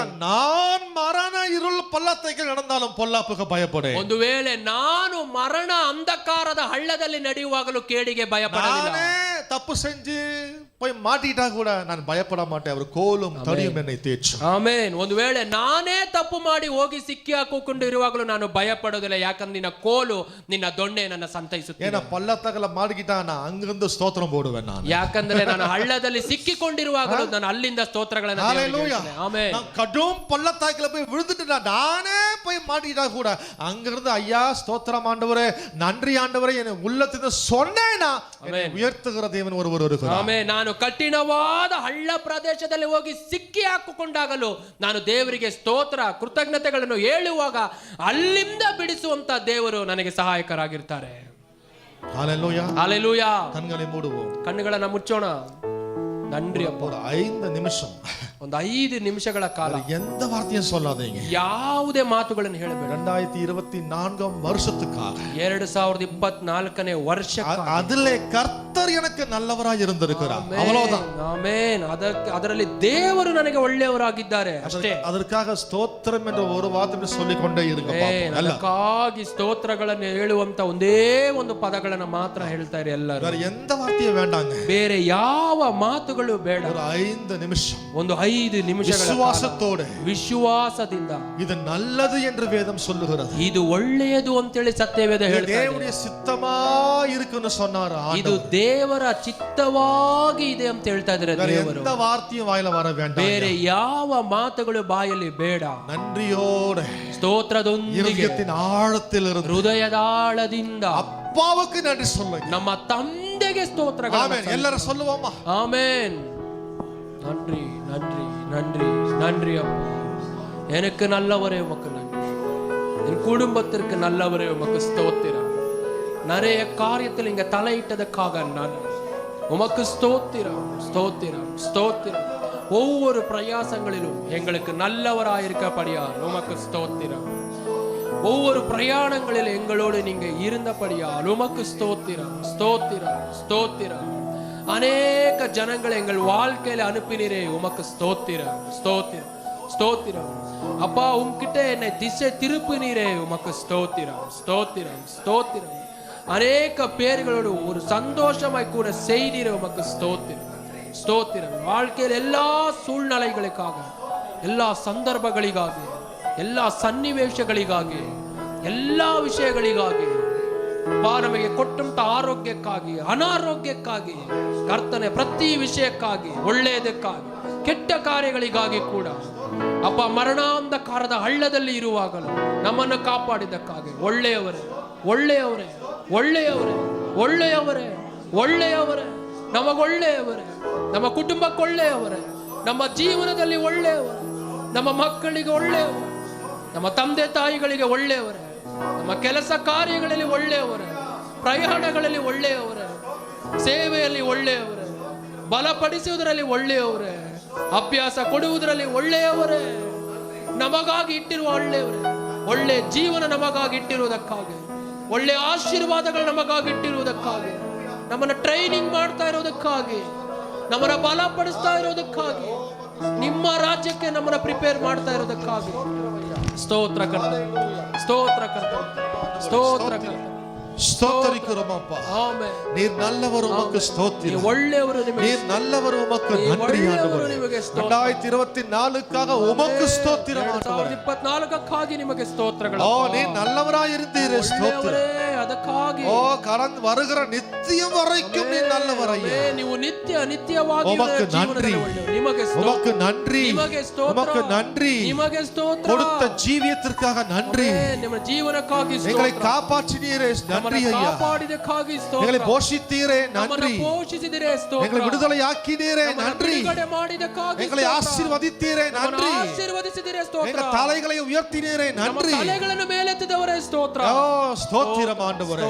நான் மரண இருள் பள்ளத்தைக்கு நடந்தாலும் பொல்லாப்புக்கு பயப்படேன். ಒಂದು ವೇಳೆ ನಾನು ಮರಣ ಅಂಧಕಾರದ ಹಳ್ಳದಲ್ಲಿ ನಡೆಯುವಾಗಲೂ ಕೇಡಿಗೆ ಭಯಪಡಲಿಲ್ಲ. நானே தப்பு செஞ்சு போய் மாட்டிட்டா கூட நான் பயப்பட மாட்டேன். அவர் கோலும் தடியும் என்னை தேற்றும். ಆಮೆನ್. ಒಂದು ವೇಳೆ ನಾನೇ ತಪ್ಪು ಮಾಡಿ ಹೋಗಿ ಸಿಕ್ಕಿ ಹಾಕಿಕೊಂಡು ಇರುವಾಗಲೂ ನಾನು ಭಯಪಡೋದಿಲ್ಲ, ಯಾಕಂದ್ರೆ ನಿನ್ನ ಕೋಲು, ನಿನ್ನ ದೊಣ್ಣೆ ನನ್ನ ಸಂತೈಸುತ್ತೆ. ஏன்னா பள்ளத்தாக்கல மாட்டிக்கிட்டா நான் அங்கிருந்து ஸ்தோத்திரம் போடுவேன். நான் ಯಾಕಂದ್ರೆ ನಾನು ಹಳ್ಳದಲ್ಲಿ ಸಿಕ್ಕಿಕೊಂಡಿರುವಾಗಲೂ ನಾನು ಅಲ್ಲಿಂದ ಸ್ತೋತ್ರಗಳನ್ನು ಹೇಳ್ತೇನೆ. ಆಮೆನ್. நான் கடும் பள்ளத்தாக்கல போய் விழுந்துட்டு நானே போய் மாட்டிக்கிட்டா கூட அங்கிருந்து ஐயா ஸ்தோத்திரம் ஆண்டவரே, நன்றி ஆண்டவரே, என்னை உள்ளத்திலிருந்து சொன்னேனா உயர்த்துகிற தேவன் ஒருவர் இருக்கிறார். ಆಮೆನ್. ನಾನು ಕಠಿಣವಾದ ಹಳ್ಳ ಪ್ರದೇಶದಲ್ಲಿ ಹೋಗಿ ಸಿಕ್ಕಿ ಹಾಕಿಕೊಂಡಾಗಲೂ ನಾನು ದೇವರಿಗೆ ಸ್ತೋತ್ರ ಕೃತಜ್ಞತೆಗಳನ್ನು ಹೇಳುವಾಗ ಅಲ್ಲಿಂದ ಬಿಡಿಸುವಂತ ದೇವರು ನನಗೆ ಸಹಾಯಕರಾಗಿರ್ತಾರೆ. ஹalleluya ஹalleluya. கண்களை மூடுவோம், ಕಣ್ಣುಗಳನ್ನು ಮುಚ್ಚೋಣ. நன்றி அப்பா. ஒரு 5 நிமிஷம் ಒಂದು 5 ನಿಮಿಷಗಳ ಕಾಲ எந்த வார்த்தையும் சொல்லாதீங்க. ಯಾವುದೇ ಮಾತುಗಳನ್ನು ಹೇಳಬೇಡ. 2024 வருஷத்துக்காக 2024ನೇ ವರ್ಷ அதிலே கர்த்தர் எனக்கு நல்லவராய் இருந்திருக்கிறார். அவ்வளவுதான். ಆಮೆನ್. ಅದರಲ್ಲಿ ದೇವರು ನನಗೆ ಒಳ್ಳೆಯವರಾಗಿದ್ದಾರೆ ಅಷ್ಟೇ. ಅದಕ್ಕಾக ಸ್ತೋத்திரம் என்ற ஒரு வார்த்தை சொல்லிக்கொண்டே இருங்க. ಅದಕ್ಕಾಗಿ ಸ್ತೋತ್ರಗಳನ್ನು ಹೇಳುವಂತ ಒಂದೇ ಒಂದು ಪದಗಳನ್ನು ಮಾತ್ರ ಹೇಳ್ತಾ ಇರಿ ಎಲ್ಲರೂ. வேற எந்த வார்த்தையும் வேண்டாங்க. ಬೇರೆ ಯಾವ ಮಾತುಗಳು ಬೇಡ. ஒரு 5 நிமிஷம், ಒಂದು 5 ನಿಮಿಷಗಳ ವಿಶ್ವಾಸத்தோடு, ವಿಶ್ವಾಸದಿಂದ இது நல்லது என்று வேதம் சொல்லுகிறது. ಇದು ಒಳ್ಳೆಯದು ಅಂತೇಳಿ ಸತ್ಯವೇದ ಹೇಳ್ತಾ ಇದೆ. தேவனுடைய சித்தமா இருக்குன்னு சொன்னார். ಇದು ದೇವರ ಚಿತ್ತವಾಗಿ ಇದೆ ಅಂತ ಹೇಳ್ತಾ ಇದ್ದಾರೆ ದೇವರು. எந்த வார்த்தையும் வாயில வர வேண்டாம். ಬೇರೆ ಯಾವ ಮಾತುಗಳು ಬಾಯಲ್ಲಿ ಬೇಡ. நன்றியோடு, ಸ್ತೋತ್ರದೊಂದಿಗೆ, இதயத்தின் ಆಳத்திலிருந்து, ಹೃದಯದ ಆಳದಿಂದ அப்பாவுக்கு நன்றி சொல்லுங்க. ನಮ್ಮ ತಂದೆಗೆ ಸ್ತೋತ್ರಗಳು. ஆமென். எல்லாரும் சொல்லுவோமா? ஆமென். நன்றி நன்றி நன்றி நன்றி அப்பா. எனக்கு நல்லவரே உமக்கு நன்றி. என் குடும்பத்திற்கு நல்லவரே உமக்கு ஸ்தோத்திரம். நிறைய காரியத்தில் இங்க தலையிட்டதற்காக நன்றி. உமக்கு ஸ்தோத்திரம் ஸ்தோத்திரம் ஸ்தோத்திரம். ஒவ்வொரு பிரயாசங்களிலும் எங்களுக்கு நல்லவராயிருக்கப்படியால் உமக்கு ஸ்தோத்திரம். ஒவ்வொரு பிரயாணங்களில் எங்களோடு நீங்க இருந்தபடியால் உமக்கு ஸ்தோத்திரம் ஸ்தோத்திரம் ஸ்தோத்திரம். அநேக ஜனங்களை எங்கள் வாழ்க்கையில அனுப்பினீரே உமக்கு ஸ்தோத்திரம் ஸ்தோத்திரம் ஸ்தோத்திரம். அப்பா உம்கிட்ட என்னை திசை திருப்பினீரே உமக்கு ஸ்தோத்திரம் ஸ்தோத்திரம் ஸ்தோத்திரம். அநேக பேர்களோடு ஒரு சந்தோஷமாய் கூட செய்தீரே உமக்கு ஸ்தோத்திரம் ஸ்தோத்திரம். வாழ்க்கையில் எல்லா சூழ்நிலைகளுக்காக, எல்லா ಸಂದರ್ಭಗಳಿಗಾಗಿ, ಎಲ್ಲಾ ಸನ್ನಿವೇಶಗಳಿಗಾಗಿ, ಎಲ್ಲಾ ವಿಷಯಗಳಿಗಾಗಿ, ನಮಗೆ ಕೊಟ್ಟಂತ ಆರೋಗ್ಯಕ್ಕಾಗಿ, ಅನಾರೋಗ್ಯಕ್ಕಾಗಿ, ಕರ್ತನೆ ಪ್ರತಿ ವಿಷಯಕ್ಕಾಗಿ, ಒಳ್ಳೆಯದಕ್ಕಾಗಿ, ಕೆಟ್ಟ ಕಾರ್ಯಗಳಿಗಾಗಿ ಕೂಡ ಅಪ್ಪ ಮರಣಾಂಧಕಾರದ ಹಳ್ಳದಲ್ಲಿ ಇರುವಾಗಲೂ ನಮ್ಮನ್ನು ಕಾಪಾಡಿದ್ದಕ್ಕಾಗಿ ಒಳ್ಳೆಯವರೇ ಒಳ್ಳೆಯವರೇ ಒಳ್ಳೆಯವರೇ ಒಳ್ಳೆಯವರೇ ಒಳ್ಳೆಯವರೇ ನಮಗೊಳ್ಳೆಯವರೇ, ನಮ್ಮ ಕುಟುಂಬಕ್ಕೆ ಒಳ್ಳೆಯವರೇ, ನಮ್ಮ ಜೀವನದಲ್ಲಿ ಒಳ್ಳೆಯವರೇ, ನಮ್ಮ ಮಕ್ಕಳಿಗೆ ಒಳ್ಳೆಯವರು, ನಮ್ಮ ತಂದೆ ತಾಯಿಗಳಿಗೆ ಒಳ್ಳೆಯವರೇ, ನಮ್ಮ ಕೆಲಸ ಕಾರ್ಯಗಳಲ್ಲಿ ಒಳ್ಳೆಯವರೇ, ಪ್ರಯಾಣಗಳಲ್ಲಿ ಒಳ್ಳೆಯವರೇ, ಸೇವೆಯಲ್ಲಿ ಒಳ್ಳೆಯವರೇ, ಬಲಪಡಿಸುವುದರಲ್ಲಿ ಒಳ್ಳೆಯವರೇ, ಅಭ್ಯಾಸ ಕೊಡುವುದರಲ್ಲಿ ಒಳ್ಳೆಯವರೇ, ನಮಗಾಗಿ ಇಟ್ಟಿರುವ ಒಳ್ಳೆಯವರೇ, ಒಳ್ಳೆ ಜೀವನ ನಮಗಾಗಿ ಇಟ್ಟಿರುವುದಕ್ಕಾಗಿ, ಒಳ್ಳೆ ಆಶೀರ್ವಾದಗಳು ನಮಗಾಗಿ ಇಟ್ಟಿರುವುದಕ್ಕಾಗಿ, ನಮ್ಮನ್ನು ಟ್ರೈನಿಂಗ್ ಮಾಡ್ತಾ ಇರೋದಕ್ಕಾಗಿ, ನಮ್ಮನ್ನು ಬಲಪಡಿಸ್ತಾ ಇರೋದಕ್ಕಾಗಿ, ನಿಮ್ಮ ರಾಜ್ಯಕ್ಕೆ ನಮ್ಮನ್ನು ಪ್ರಿಪೇರ್ ಮಾಡ್ತಾ ಇರೋದಕ್ಕಾಗಿ ಸ್ತೋತ್ರ ಕರ್ತ ಸ್ತೋತ್ರ ಕರ್ತ ಸ್ತೋತ್ರ ಕರ್ತ. ஸ்தோத்திரிக்கிறோம் அப்பா. ஆமென். நீர் நல்லவர், உமக்கு ஸ்தோத்திரம். ಒಳ್ಳೆಯವರು ನಿಮಗೆ, நீர் நல்லவர், உமக்கு நன்றி ஆண்டவரே. 2024க்காக உமக்கு ஸ்தோத்திரம் ஆண்டவரே. 2024ಕ್ಕಾಗಿ ನಿಮಗೆ ಸ್ತೋತ್ರಗಳು. ஓ நீர் நல்லவராய் இருந்தீரே, ஸ்தோத்திரம். ಅದಕ್ಕಾಗಿ ஓ கடந்து வருகிற நித்தியம் வரைக்கும் நீர் நல்லவர் ஐயா. ನೀವು ನಿತ್ಯವಾಗಿ உமக்கு நன்றி, ನಿಮಗೆ உமக்கு நன்றி, உமக்கு நன்றி. ನಿಮಗೆ ಸ್ತೋತ್ರ. கொடுத்த ஜீவியத்திற்காக நன்றி. ನಿಮ್ಮ ಜೀವನಕ್ಕಾಗಿ ಸ್ತೋತ್ರ. எங்களை காப்பாற்றினீரே, நன்றி ஐயா. ಕಾಪಾಡಿದಕ್ಕಾಗಿ ಸ್ತೋತ್ರ. எங்களை போஷித்தீரே, நன்றி. ಪೋಷಿಸಿದಿರೇ ಸ್ತೋತ್ರ. எங்களை விடுதலையாக்கினீரே, நன்றி. ಬಿಡುಗಡೆ ಮಾಡಿದಕ್ಕಾಗಿ எங்களை ஆசீர்வதித்தீரே, நன்றி. ಆಶೀರ್ವದಿಸಿದಿರೇ ಸ್ತೋತ್ರ. எங்கள் தலைகளை உயர்த்தினீரே, நன்றி. தலைಗಳನ್ನು ಮೇಲೆತ್ತಿದವರೇ ಸ್ತೋತ್ರ. ஓ ஸ்தோத்திரம் ஆண்டவரே,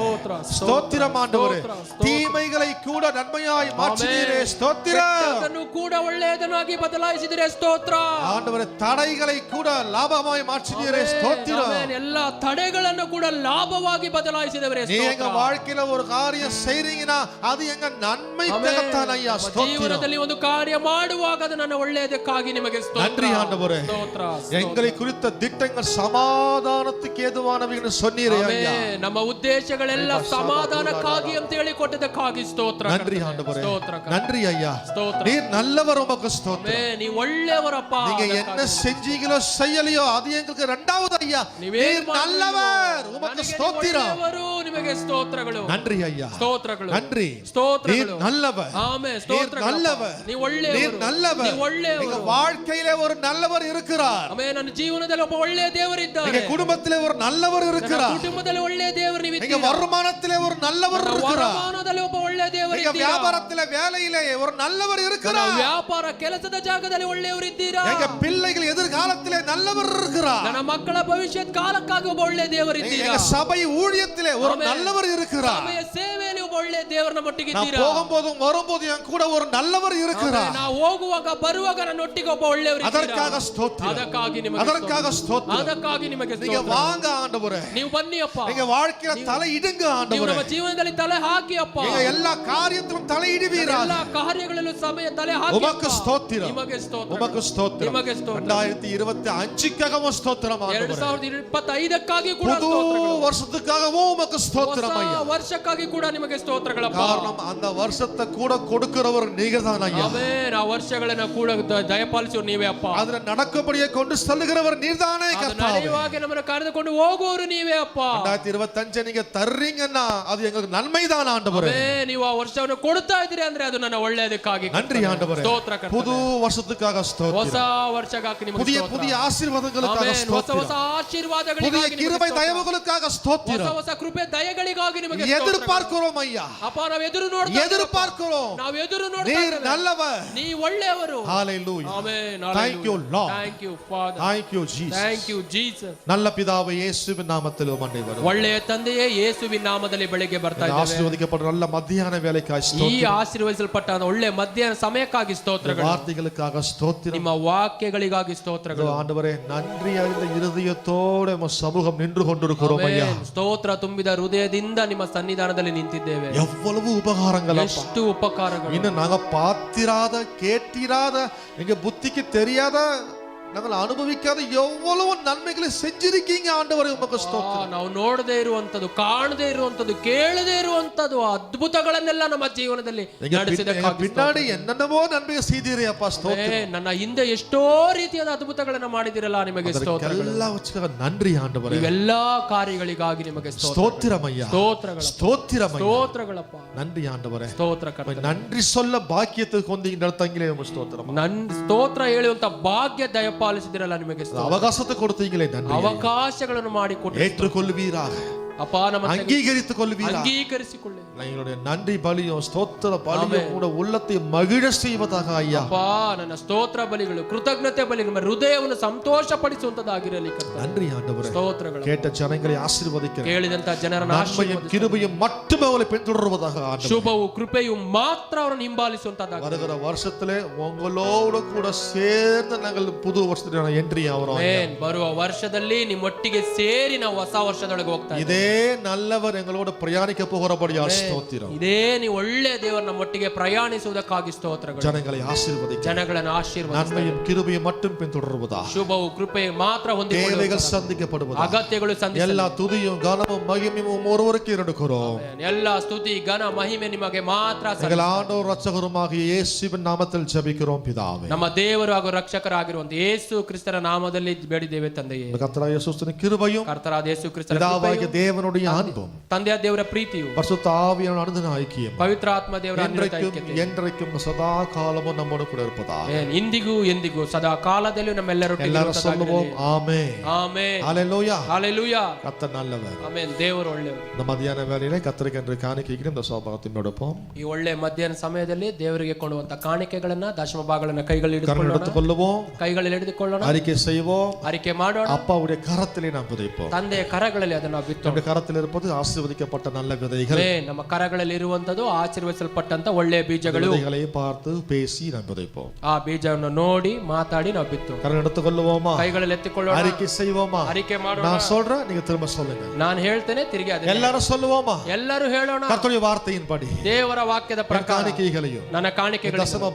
ஸ்தோத்திரம் ஆண்டவரே. தீமைகளை கூட நன்மையாய் மாற்றினீரே, ஸ்தோத்திரம். ಅದನ್ನು ಕೂಡ ಒಳ್ಳೆಯದನ್ನಾಗಿ ಬದಲಾಯಿಸಿದಿರೇ ಸ್ತೋತ್ರ. ஆண்டவரே தடைகளை கூட லாபமாய் மாற்றினீரே, ஸ்தோத்திரம். எல்லா தடைಗಳನ್ನು ಕೂಡ ಲಾಭವಾಗಿ ಬದಲಾಯಿಸಿದವರೇ ಸ್ತೋತ್ರ. நீ எங்க வாழ்க்கையில ஒரு காரியம் செய்றீங்கன்னா அது எங்க நன்மைக்காகத்தான் ஐயா, ஸ்தோத்திரம். ಜೀವನದಲ್ಲಿ ಒಂದು ಕಾರ್ಯ ಮಾಡುವಾಗ ಅದು ನನ್ನ ಒಳ್ಳೆಯದಕ್ಕಾಗಿ ನಿಮಗೆ ಸ್ತೋತ್ರ. நன்றி ஆண்டவரே. ಸ್ತೋತ್ರ. எங்களை குறித்த திட்டங்கள் சமாதானத்துக்கு ஏதுவானவை என்று சொன்னீரே ஐயா. ನಮ್ಮ ಉದ್ದೇಶಗಳೆಲ್ಲ ಸಮಾಧಾನಕ್ಕಾಗಿ ಅಂತ ಹೇಳಿ ಕೊಟ್ಟದಕ್ಕಾಗಿ ಸ್ತೋತ್ರ. நன்றி ஆண்டவரே, ಸ್ತೋತ್ರ. நன்றி ஐயா. ಸ್ತೋತ್ರ. நீர் நல்லவர், உமக்கு ஸ்தோத்திரம். நீ ಒಳ್ಳೆಯವರಪ್ಪ. நீங்க என்ன செஞ்சீங்களோ செய்யலையோ அது எங்களுக்கு இரண்டாவது ஐயா. நீர் நல்லவர், உமக்கு ஸ்தோத்திரம். ನಿಮಗೆ ಸ್ತೋತ್ರಗಳು. நன்றி ஐயா, ಸ್ತೋತ್ರಗಳು. நன்றி. ಸ್ತೋತ್ರಗಳು. நீர் நல்லவர். ஆமென். ಸ್ತೋತ್ರಗಳು. நல்லவர். நீ ಒಳ್ಳೆಯವರು. நீர் நல்லவர். நீ ಒಳ್ಳೆಯವರು. உங்க வாழ்க்கையிலே ஒரு நல்லவர் இருக்கிறார். ಆಮೆನ್. ನನ್ನ ಜೀವನದಲ್ಲಿ ಒಬ್ಬ ಒಳ್ಳೆಯ ದೇವರಿದ್ದಾರೆ. உங்க குடும்பத்திலே ஒரு நல்லவர் இருக்கிறார். ಕುಟುಂಬದಲ್ಲಿ ಒಳ್ಳೆಯ ದೇವರು ನೀವು உங்க வருமானத்திலே ஒரு நல்லவர் இருக்கிறார். வருமாನದಲ್ಲಿ ಒಬ್ಬ ಒಳ್ಳೆಯ ದೇವರು உங்க ಇದ್ದೀರಾ. வியாபாரத்திலே வேலையிலே ஒரு நல்லவர் இருக்கிறார். ವ್ಯಾಪಾರ ಕೆಲಸದ ಜಾಗದಲ್ಲಿ ಒಳ್ಳೆಯವರು ಇದ್ದೀರಾ. உங்க பிள்ளைகள் எதிர்காலத்திலே நல்லவர் இருக்கிறார். ನನ್ನ ಮಕ್ಕಳ ಭವಿಷ್ಯತ್ ಕಾಲಕ್ಕಾಗಿ ಒಬ್ಬ ಒಳ್ಳೆಯ ದೇವರು ಇದ್ದೀರಾ. உங்க சபை ஊழியத்திலே ஒரு நல்லவர் இருக்கிறார். ಸಭೆಯ ಸೇವೆಯಲ್ಲಿ ಒಬ್ಬ ಒಳ್ಳೆ ದೇವರ ನಮ್ಮೊಟ್ಟಿಗೆ நான் ಇದ್ದೀರಾ? போகும்போதும் வரும்போது என் கூட ஒரு நல்லவர் இருக்கிறார். ನಾವು ಹೋಗುವಾಗ ಬರುವಾಗ ನನ್ನೊಟ್ಟಿಗೆ ಒಬ್ಬ ಒಳ್ಳೆಯವರು ಇದ್ದೀರಾ? அதற்காக ஸ்தோத்திரம். ಅದಕ್ಕಾಗಿ ನಿಮಗೆ அதற்காக ஸ்தோத்திரம். ಅದಕ್ಕಾಗಿ ನಿಮಗೆ நீங்க ಸ್ತೋತ್ರ. வாங்க ஆண்டவரே. ನೀವು ಬನ್ನಿ ಅಪ್ಪ. நீங்க வாழ்க்கையில தலை இடுங்க ನೀವು ஆண்டவரே. ನಮ್ಮ ಜೀವನದಲ್ಲಿ ತಲೆ ಹಾಕಿ ಅಪ್ಪ. நீங்க எல்லா காரியத்திலும் தலை இடுவீராக. ಎಲ್ಲ ಕಾರ್ಯಗಳಲ್ಲೂ ಸಮಯ ತಲೆ ಹಾಕಿ உமக்கு ஸ்தோத்திரம். ನಿಮಗೆ ಸ್ತೋತ್ರ. உமக்கு ஸ்தோத்திரம். ನಿಮಗೆ ಸ್ತೋತ್ರ. 2025க்காகவும் ஸ்தோத்திரம் ஆண்டவரே. 2025ಕ್ಕಾಗಿ ಕೂಡ புது ಸ್ತೋತ್ರಗಳು. வருஷத்துக்காகவும் உமக்கு ஸ்தோத்திரம் ஐயா. ಹೊಸ ವರ್ಷಕ್ಕಾಗಿ ಕೂಡ ನಿಮಗೆ ಸ್ತೋತ್ರಗಳಪ್ಪ. காரணம் அந்த வருஷத்தை கூட கொடுக்கிறவர் நீங்கதான் ஐயா. ಆಮೆನ್. ಆ ವರ್ಷಗಳನ್ನು ಕೂಡ ದಯಪಾಲಿಸುವ ನೀವೇ ಅಪ್ಪ. ಅದನ್ನ நடக்கும்படியே கொண்டு செல்லுகிறவர் நீர்தானே கர்த்தாவே. ನಡೆಯುವಾಗ ನಮ್ಮನ್ನು ಕರೆದುಕೊಂಡು ಹೋಗುವವರು ನೀವೇ ಅಪ್ಪ. 2025 நீங்க தர்றீங்கன்னா அது எங்களுக்கு நன்மைதான் ஆண்டவரே. ಆಮೆನ್. ನೀವು ಆ ವರ್ಷವನ್ನು ಕೊಡ್ತಾ ಇದ್ದೀರಿ ಅಂದ್ರೆ ಅದು ನನ್ನ ಒಳ್ಳೆಯದಕ್ಕಾಗಿ. நன்றி ஆண்டவரே. ಸ್ತೋತ್ರ ಕರ್ತನೇ. புது வருஷத்துக்காக ಹೊಸ ஸ்தோத்திரம். ವರ್ಷಕ್ಕಾಗಿ ನಿಮಗೆ புதிய ಸ್ತೋತ್ರ. புதிய ஆசீர்வாதங்களுக்காக ಆಮೆನ್. ಹೊಸ ಹೊಸ ஸ்தோத்திரம். ಆಶೀರ್ವಾದಗಳಿಗಾಗಿ புதிய ನಿಮಗೆ கிருபை ಸ್ತೋತ್ರ. தயவுகளுக்காக ಹೊಸ ஸ்தோத்திரம். ಹೊಸ ಕೃಪೆ ದಯಗಳಿಗಾಗಿ ನಿಮಗೆ ಸ್ತೋತ್ರ. எதிர்பார்க்கிறோம் ஐயா. ಅಪ್ಪ ನಾವು ಎದುರು ನೋಡ್ತಾ எதிர்பார்க்கிறோம். ನಾವು ಎದುರು ನೋಡ್ತಾ நீர் ಇದ್ದೇವೆ. நல்லவர். ನೀ ಒಳ್ಳೆಯವರು. ஹalleluya. Amen. Thank you Lord. Thank you Father. Thank you Jesus. Thank you Jesus. நல்ல பிதாவே இயேசுவின் நாமத்தில் உம்மை வரும். ಒಳ್ಳೆಯ ತಂದೆಯೇ ಯೇಸುವಿನ ನಾಮದಲ್ಲಿ ಬೆಳಿಗ್ಗೆ ಬರ್ತಾ ಇದ್ದೇವೆ. ஆசீர்வதிக்கப்பட்ட நல்ல மத்தியான வேலைக்காக ಈ ஸ்தோத்திரம். ಆಶೀರ್ವದಿಸಲ್ಪಟ್ಟ ಒಳ್ಳೆ ಮಧ್ಯಾಹ್ನ ಸಮಯಕ್ಕಾಗಿ ಸ್ತೋತ್ರಗಳು. வார்த்தைகளுக்காக ஸ்தோத்திரம். ನಿಮ್ಮ ವಾಕ್ಯಗಳಿಗಾಗಿ ಸ್ತೋತ್ರಗಳು. ஆண்டவரே நன்றி அறிந்த இருதயத்தோடு உம்மை சமூகம் நின்று கொண்டிருக்கிறோம் ஐயா. ಆಮೆನ್. ಸ್ತೋತ್ರ ತುಂಬಿದ ಹೃದಯದಿಂದ ನಿಮ್ಮ ಸನ್ನಿಧಾನದಲ್ಲಿ ನಿಂತಿದ್ದೇವೆ. எவ்வளவு உபகாரங்கள் அப்பா. ಎಷ್ಟು ಉಪಕಾರಗಳು. இன்னும் நாங்க பாத்திராத கேட்டிராத எங்க புத்திக்கு தெரியாத நாங்கள் அனுபவிக்காத எவ்வளவு நன்மைகளை செஞ்சிருக்கீங்க ஆண்டவரே உமக்கு ஸ்தோத்திரம். ನಾವು ನೋಡದೇ ಇರುವಂತದ್ದು, ಕಾಣದೇ ಇರುವಂತದ್ದು, ಕೇಳದೇ ಇರುವಂತದ್ದು ಅದ್ಭುತಗಳನ್ನೆಲ್ಲ ನಮ್ಮ ಜೀವನದಲ್ಲಿ ನಡೆಸಿದಕ್ಕಾಗಿ பின்னாடி என்னென்னவோ நன்மையை செய்தீரே அப்பா ஸ்தோத்திரம். ನನ್ನ ಹಿಂದೆ ಎಷ್ಟೋ ರೀತಿಯಾದ ಅದ್ಭುತಗಳನ್ನು ಮಾಡಿದಿರಲ್ಲ, ನಿಮಗೆ ಸ್ತೋತ್ರಗಳು. எல்லா வச்சுக்க நன்றி ஆண்டவரೇ. ಇವೆಲ್ಲಾ ಕಾರ್ಯಗಳಿಗಾಗಿ ನಿಮಗೆ ஸ்தோத்திரம் ஐயா. ಸ್ತೋತ್ರಗಳು. ஸ்தோத்திரம் ஐயா. ಸ್ತೋತ್ರಗಳಪ್ಪ. நன்றி ஆண்டவரே. ಸ್ತೋತ್ರ ಕರ್ತನೇ. நன்றி சொல்ல பாக்கியத்தை கொண்டு நடத்தங்களே உமக்கு ஸ்தோத்திரம். ನನ್ನ ಸ್ತೋತ್ರ ಹೇಳುವಂತ ಭಾಗ್ಯ ದಯಪಾಲಿಸಿದಿರಲ್ಲ, ನಿಮಗೆ ಸ್ತೋತ್ರ. அவகாசத்தை கொடுத்தீங்களே நன்றி. ಅವಕಾಶಗಳನ್ನು ಮಾಡಿಕೊಟ್ಟು ஏற்றுக்கொள்வீராக. ಅಪ್ಪ ನಮ್ಮ அங்கீகரித்துக் கொள்வீராக. ಅಂಗೀಕರಿಸಿಕೊಳ್ಳಿ. எங்களுடைய நன்றி பலியும் ஸ்தோத்திர பலியும் கூட உள்ளத்தை மகிழ செய்வதாக ஐயா. ಅಪ್ಪ ನನ್ನ ಸ್ತೋತ್ರ ಬಲಿಗಳು, ಕೃತಜ್ಞತೆ ಬಲಿಗಳು ನಮ್ಮ ಹೃದಯವನ್ನು ಸಂತೋಷ ಪಡಿಸುವಂತದ್ದಾಗಿರಲಿ ಕರ್ತನೇ. நன்றி ஆண்டவரே. ಸ್ತೋತ್ರಗಳು. கேட்ட ஜனங்களை ஆசீர்வதிக்கிறேன். ಕೇಳಿದಂತ ಜನರನ್ನು நன்மையும் கிருபையும் மட்டுமே அவளை பின்தொடர்வதாக ஆண்டவரே. ಶುಭವು ಕೃಪೆಯು ಮಾತ್ರ ಅವರನ್ನು ಹಿಂಬಾಲಿಸುವಂತದ್ದಾಗಿ. வருகிற வருஷத்திலே உங்களோட கூட சேர்ந்து நாங்கள் புது வருஷத்துல என்ட்ரி ஆகிறோம். ಆಮೆನ್. ಬರುವ ವರ್ಷದಲ್ಲಿ ನಿಮ್ಮೊಟ್ಟಿಗೆ ಸೇರಿ ನಾವು ಹೊಸ ವರ್ಷದೊಳಗೆ ಹೋಗ್ತಾ ಇದ್ದೇವೆ. இதே நல்லவர் எங்களோட பிரயாணிக்க போகிறபடியால் ஸ்தோத்திரம். ಇದೇ ನೀವು ಒಳ್ಳೆ ದೇವರು ನಮ್ಮೊಟ್ಟಿಗೆ ಪ್ರಯಾಣಿಸುವುದಕ್ಕಾಗಿ ಸ್ತೋತ್ರಗಳು. ஜனங்களை ஆசீர்வதிக்க ಜನಗಳನ್ನು ಆಶೀರ್ವದಿಸಿ நன்மையும் கிருபையும் மட்டும் பின்தொடர்வதா. ಶುಭವು ಕೃಪೆ ಮಾತ್ರ ಹೊಂದಿಕೊಳ್ಳುವ, தேவைகள் சந்திக்கப்படுவதா. ಅಗತ್ಯಗಳು ಸಂಧಿಸಲು எல்லா துதியும் கனமும் மகிமையும் ஒருவருக்கு எடுக்கிறோம். ಎಲ್ಲ ಸ್ತುತಿ ಘನ ಮಹಿಮೆ ನಿಮಗೆ ಮಾತ್ರ ಸಲ್ಲಲಿ. எங்கள் ஆண்டவர் இரட்சகருமாகிய இயேசுவின் நாமத்தில் ஜெபிக்கிறோம் பிதாவே. ನಮ್ಮ ದೇವರು ಹಾಗೂ ರಕ್ಷಕರಾಗಿರುವಂತ ಯೇಸು ಕ್ರಿಸ್ತರ ನಾಮದಲ್ಲಿ ಬೇಡಿದ್ದೇವೆ ತಂದೆಯೇ. கர்த்தராகிய இயேசுவின் கிருபையும் ಕರ್ತರಾದ ಯೇಸು ಕ್ರಿಸ್ತರ பிதாவாகிய தேவனுடைய அன்பும் ತಂದೆಯ ದೇವರ ಪ್ರೀತಿಯು பரிசுத்த ஆவியான அனுதின ஐக்கியம் ಪವಿತ್ರ ಆತ್ಮ ದೇವರ ಅನ್ಯೋನ್ಯ ಐಕ್ಯತೆ என்றைக்கும் சதா காலமும் நம்மோடு கூட இருப்பதா. ಇಂದಿಗೂ ಎಂದಿಗೂ ಸದಾ ಕಾಲದಲ್ಲೂ ನಮ್ಮೆಲ್ಲರೊಟ್ಟಿಗೆ எல்லாரும் சொல்லுவோம் ஆமென். ಆಮೆನ್. ஹalleluya. ಹಲ್ಲೆಲೂಯಾ. கர்த்தர் நல்லவர். ಆಮೆನ್. ದೇವರು ಒಳ್ಳೆಯವರು. இந்த மத்தியான வேளையிலே கர்த்தருக்கு என்று காணிக்கைக்கு இந்த சோபாகத்தின் எடுப்போம். ಈ ಒಳ್ಳೆ ಮಧ್ಯಾಹ್ನ ಸಮಯದಲ್ಲಿ ದೇವರಿಗೆ ಕೊಡುವಂತ ಕಾಣಿಕೆಗಳನ್ನ, ದಶಮ ಭಾಗಗಳನ್ನ ಕೈಗಳಲ್ಲಿ கரம் எடுத்துக்கொள்ளுவோம். ಕೈಗಳಲ್ಲಿ ಹಿಡಿದುಕೊಳ್ಳೋಣ. அறிக்கை செய்வோம். ಅರಿಕೆ ಮಾಡೋಣ. அப்பாவுடைய கரத்திலே நாம் புதைப்போம். ತಂದೆಯ ಕರಗಳಲ್ಲಿ ಅದನ್ನು ಬಿತ್ತೋಣ. நம்முடைய கரத்தில் இருப்பது ஆசீர்வதிக்கப்பட்ட நல்ல விதைகள். ನಮ್ಮ ಕರಗಳಲ್ಲಿ ಇರುವಂತದ್ದು ಆಶೀರ್ವದಿಸಲ್ಪಟ್ಟಂತ ಒಳ್ಳೆಯ ಬೀಜಗಳು. விதைகளை பார்த்து பேசி நாம் புதைப்போம். ಆ ಬೀಜವನ್ನು ನೋಡಿ ಮಾತಾಡಿ ನಾವು ಬಿತ್ತೋಣ. கரம் எடுத்துக்கொள்ளுவோமா. ಕೈಗಳಲ್ಲಿ ಎತ್ತಿಕೊಳ್ಳೋಣ. அறிக்கை செய்வோமா. ಅರಿಕೆ ಮಾಡೋಣ. நான் சொல்றேன், நீங்க திரும்ப சொல்லுங்க. ನಾನು ಹೇಳ್ತೇನೆ, ತಿರುಗಿ ಅದೇ எல்லாரும் சொல்லுவோமா. ಎಲ್ಲರೂ ಹೇಳೋಣ. கர்த்தருடைய வார்த்தையின்படி ದೇವರ ವಾಕ್ಯದ ಪ್ರಕಾರ காணிக்கைகளையும் ನನ್ನ ಕಾಣಿಕೆಗಳು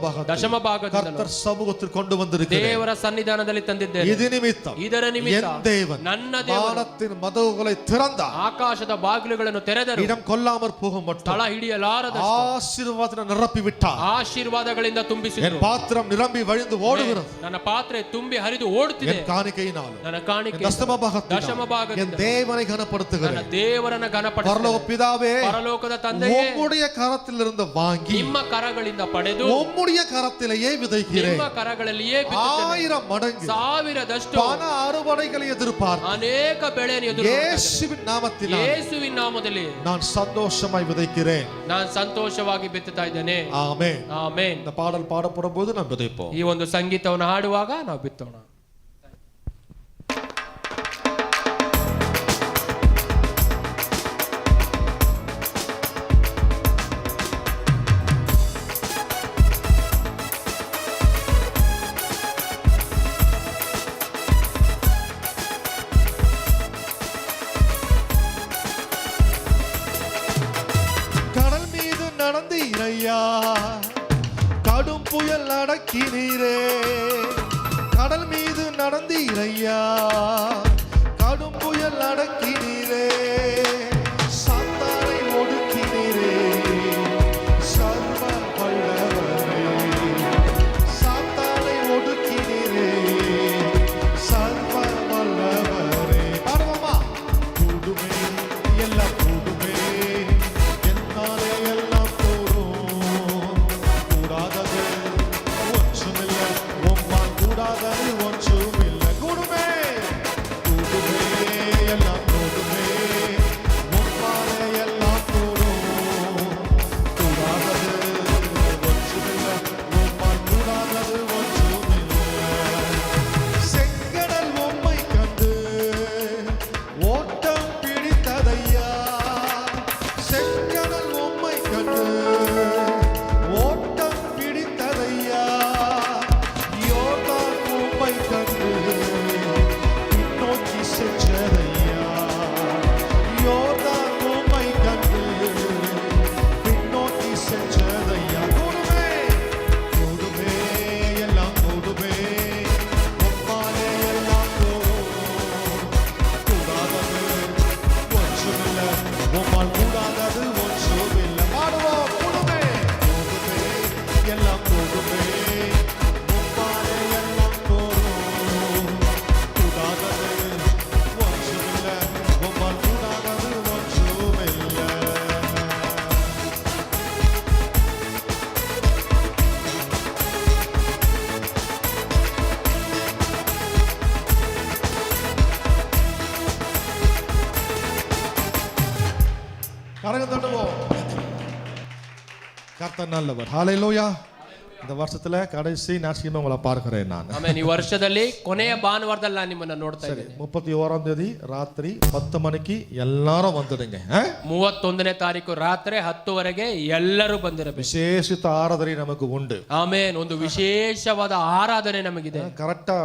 ದಶಮ ಭಾಗದಿಂದ கர்த்தர் சமூகத்தில் கொண்டு வந்திருக்கிறேன். ದೇವರ ಸನ್ನಿಧಾನದಲ್ಲಿ ತಂದಿದ್ದೇನೆ. இது நிமித்தம் ಇದರ ನಿಮಿತ್ತ என் தேவன் ನನ್ನ ದೇವರು வானத்தின் மதகுகளை திறந்தார். ಆಕಾಶದ ಬಾಗಿಲುಗಳನ್ನು ತೆರೆದರು. இடம் கொள்ளாமற் போக மட்டும் ತಳ ಹಿಡಿಯಲಾರದ ஆசீர்வாதத்தை நிரப்பி விட்டார். ಆಶೀರ್ವಾದಗಳಿಂದ ತುಂಬಿಸಿದರು. என் பாத்திரம் நிரம்பಿ வழிந்து ஓடுகிறது. ನನ್ನ ಪಾತ್ರೆ ತುಂಬಿ ಹರಿದು ಓಡುತ್ತಿದೆ. என் காணிக்கையினாலும் ನನ್ನ ಕಾಣಿಕೆ தசம பாகத்தினாலும் ದಶಮ ಭಾಗದಿಂದ என் தேவனை ನನ್ನ கனப்படுத்துகிறேன். ದೇವರನ್ನ ಘನಪಡಿಸುತ್ತೇನೆ. பரலோக பிதாவே, ಪರಲೋಕದ ತಂದೆಯೇ, உம்முடைய கரத்திலிருந்து வாங்கி ನಿಮ್ಮ ಕರಗಳಿಂದ ಪಡೆದು உம்முடைய கரத்திலேயே விதைக்கிறேன். ನಿಮ್ಮ ಕರಗಳಲ್ಲಿಯೇ ಬಿತ್ತುತ್ತೇನೆ. 1000 மடங்கு ಸಾವಿರದಷ್ಟು பண அறுவடைகளை எதிர்பார்த்து ಅನೇಕ ಬೆಳೆಯನ್ನು ಎದುರು இயேசுவின் நாமத்தினால் ಯೇಸುವಿನ ನಾಮದಲ್ಲಿ நான் சந்தோஷமாய் விதைக்கிறேன். ನಾನು ಸಂತೋಷವಾಗಿ ಬಿತ್ತುತ್ತಾ ಇದ್ದೇನೆ. ஆமென். ಆಮೆನ್. இந்த பாடல் பாடப்படும் போது நாம் விதைப்போம். ಈ ಒಂದು ಸಂಗೀತವನ್ನು ಹಾಡುವಾಗ ನಾವು ಬಿತ್ತೋಣ. புயல் அடக்கினீரே, கடல் மீது நடந்தீரையா, கடும் புயல் அடக்கினீரே, சாத்தானை ஒடுக்கினீரே, சர்வ வல்லவரே, சாத்தானை ஒடுக்கினீரே, சர்வ வல்லவரே. பாடுவோமா? கூடுமே எல்லாம் கூடுமே, என்னாலே எல்லாம் கூடும், கூடாதது ஒன்றுமில்லை, உம்மால் கூடாதது ஒன்றுமில்லை. கூடுமே கூடுமே எல்லாம் கூடுமே, உம்மாலே எல்லாம் கூடும், கூடாதது ஒன்றுமில்லை, உம்மால் கூடாதது ஒன்றுமில்லை. செங்கடல் உம்மை கண்டு ஓட்டம் பிடித்ததையா, செங்கடல் உம்மை கண்டு ஓட்டம் பிடித்ததையா, யோர்தான் உம்மை கண்டு பின்னோக்கி சென்றதையா, யோர்தான் உம்மை கண்டு பின்னோக்கி சென்றதையா. கூடுமே கூடுமே எல்லாம் கூடுமே, உம்மாலே எல்லாம் கூடும், கூடாதது ஒன்றுமில்லை, உம்மால் கூடாதது ஒன்றுமில்லை. பாடுவோம். கூடுமே கூடுமே எல்லாம் கூடுமே, உம்மாலே எல்லாம் கூடும், கூடாதது ஒன்றுமில்லை, உம்மால் கூடாதது ஒன்றுமில்லை. கரகம் தட்டுவோம். கர்த்தர் நல்லவர். ஹalleluya. இந்த வருஷத்துல கடைசி ஞாயிற்றுக்கிழமை உங்களை பார்க்கிறேன் நான். ಆಮೇಲೆ ಈ ವರ್ಷದಲ್ಲಿ ಕೊನೆಯ ಭಾನುವಾರದಲ್ಲಿ ನಾನು ನಿಮ್ಮನ್ನ ನೋಡ್ತಾ ಇದ್ದೇನೆ. 31ஆம் தேதி ராத்திரி 10 மணிக்கு எல்லாரும் வந்துடுங்க. 31ನೇ ತಾರೀಕು ರಾತ್ರಿ 10ವರೆಗೆ ಎಲ್ಲರೂ ಬಂದಿರಬೇಕು. விசேஷித்த ஆராதனை நமக்கு உண்டு. ಆಮೇನ್. ಒಂದು ವಿಶೇಷವಾದ ಆರಾಧನೆ ನಮಗಿದೆ. கரெக்டா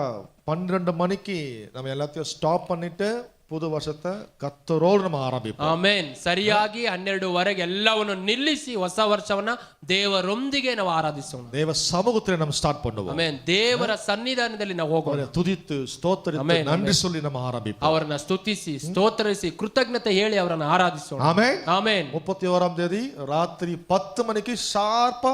12 மணிக்கு நம்ம எல்லாத்தையும் ஸ்டாப் பண்ணிட்டு புது வருஷத்தை கர்த்தரோடு நம்ம ஆரம்பிப்போம். ಆಮೇನ್. ಸರಿಯಾಗಿ 12ವರೆಗೆ ಎಲ್ಲವನ್ನು ನಿಲ್ಲಿಸಿ ಹೊಸ ವರ್ಷವನ್ನ ದೇವರೊಂದಿಗೆ ನಾವು ಆರಾಧಿಸೋಣ. தேவ சமூகத்தில் நம்ம ஸ்டார்ட் பண்ணுவோம். ಆಮೇನ್. ದೇವರ ಸನ್ನಿಧಾನದಲ್ಲಿ ನಾವು ಹೋಗೋಣ. அவரை துதித்து ஸ்தோத்திரித்து நன்றி சொல்லி நம்ம ஆரம்பிப்போம். ಅವರನ್ನ ಸ್ತುತಿಸಿ ಸ್ತೋತ್ರಿಸಿ ಕೃತಜ್ಞತೆ ಹೇಳಿ ಅವರನ್ನ ಆರಾಧಿಸೋಣ. ஆமென். ಆಮೇನ್. 31ஆம் தேதி ராத்திரி 10 மணிக்கு ஷார்ப்பா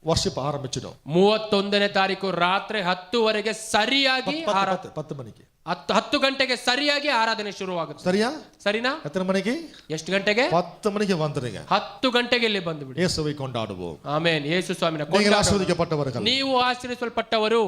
வர்ஷிப் ஆரம்பிச்சிடும். 31ನೇ ತಾರೀಕು ರಾತ್ರಿ 10ವರೆಗೆ ಸರಿಯಾಗಿ 10 மணிக்கு 10 ಗಂಟೆಗೆ ಸರಿಯಾಗಿ ಆರಾಧನೆ ಶುರುವಾಗುತ್ತೆ. சரியா? ಸರಿನಾ? எத்தனை மணிக்கு? ಎಷ್ಟು ಗಂಟೆಗೆ? 10 மணிக்கு வந்துருங்க. 10 ಗಂಟೆಗೆ ಇಲ್ಲಿ ಬಂದು ಬಿಡಿ. இயேசுவை கொண்டாடுவோம். ಆಮೇನ್. ಯೇಸು ಸ್ವಾಮಿನ நீங்கள் ஆசீர்வதிக்கப்பட்டவர்கள். ನೀವು ಆಶೀರ್ವದಿಸಲ್ಪಟ್ಟವರು.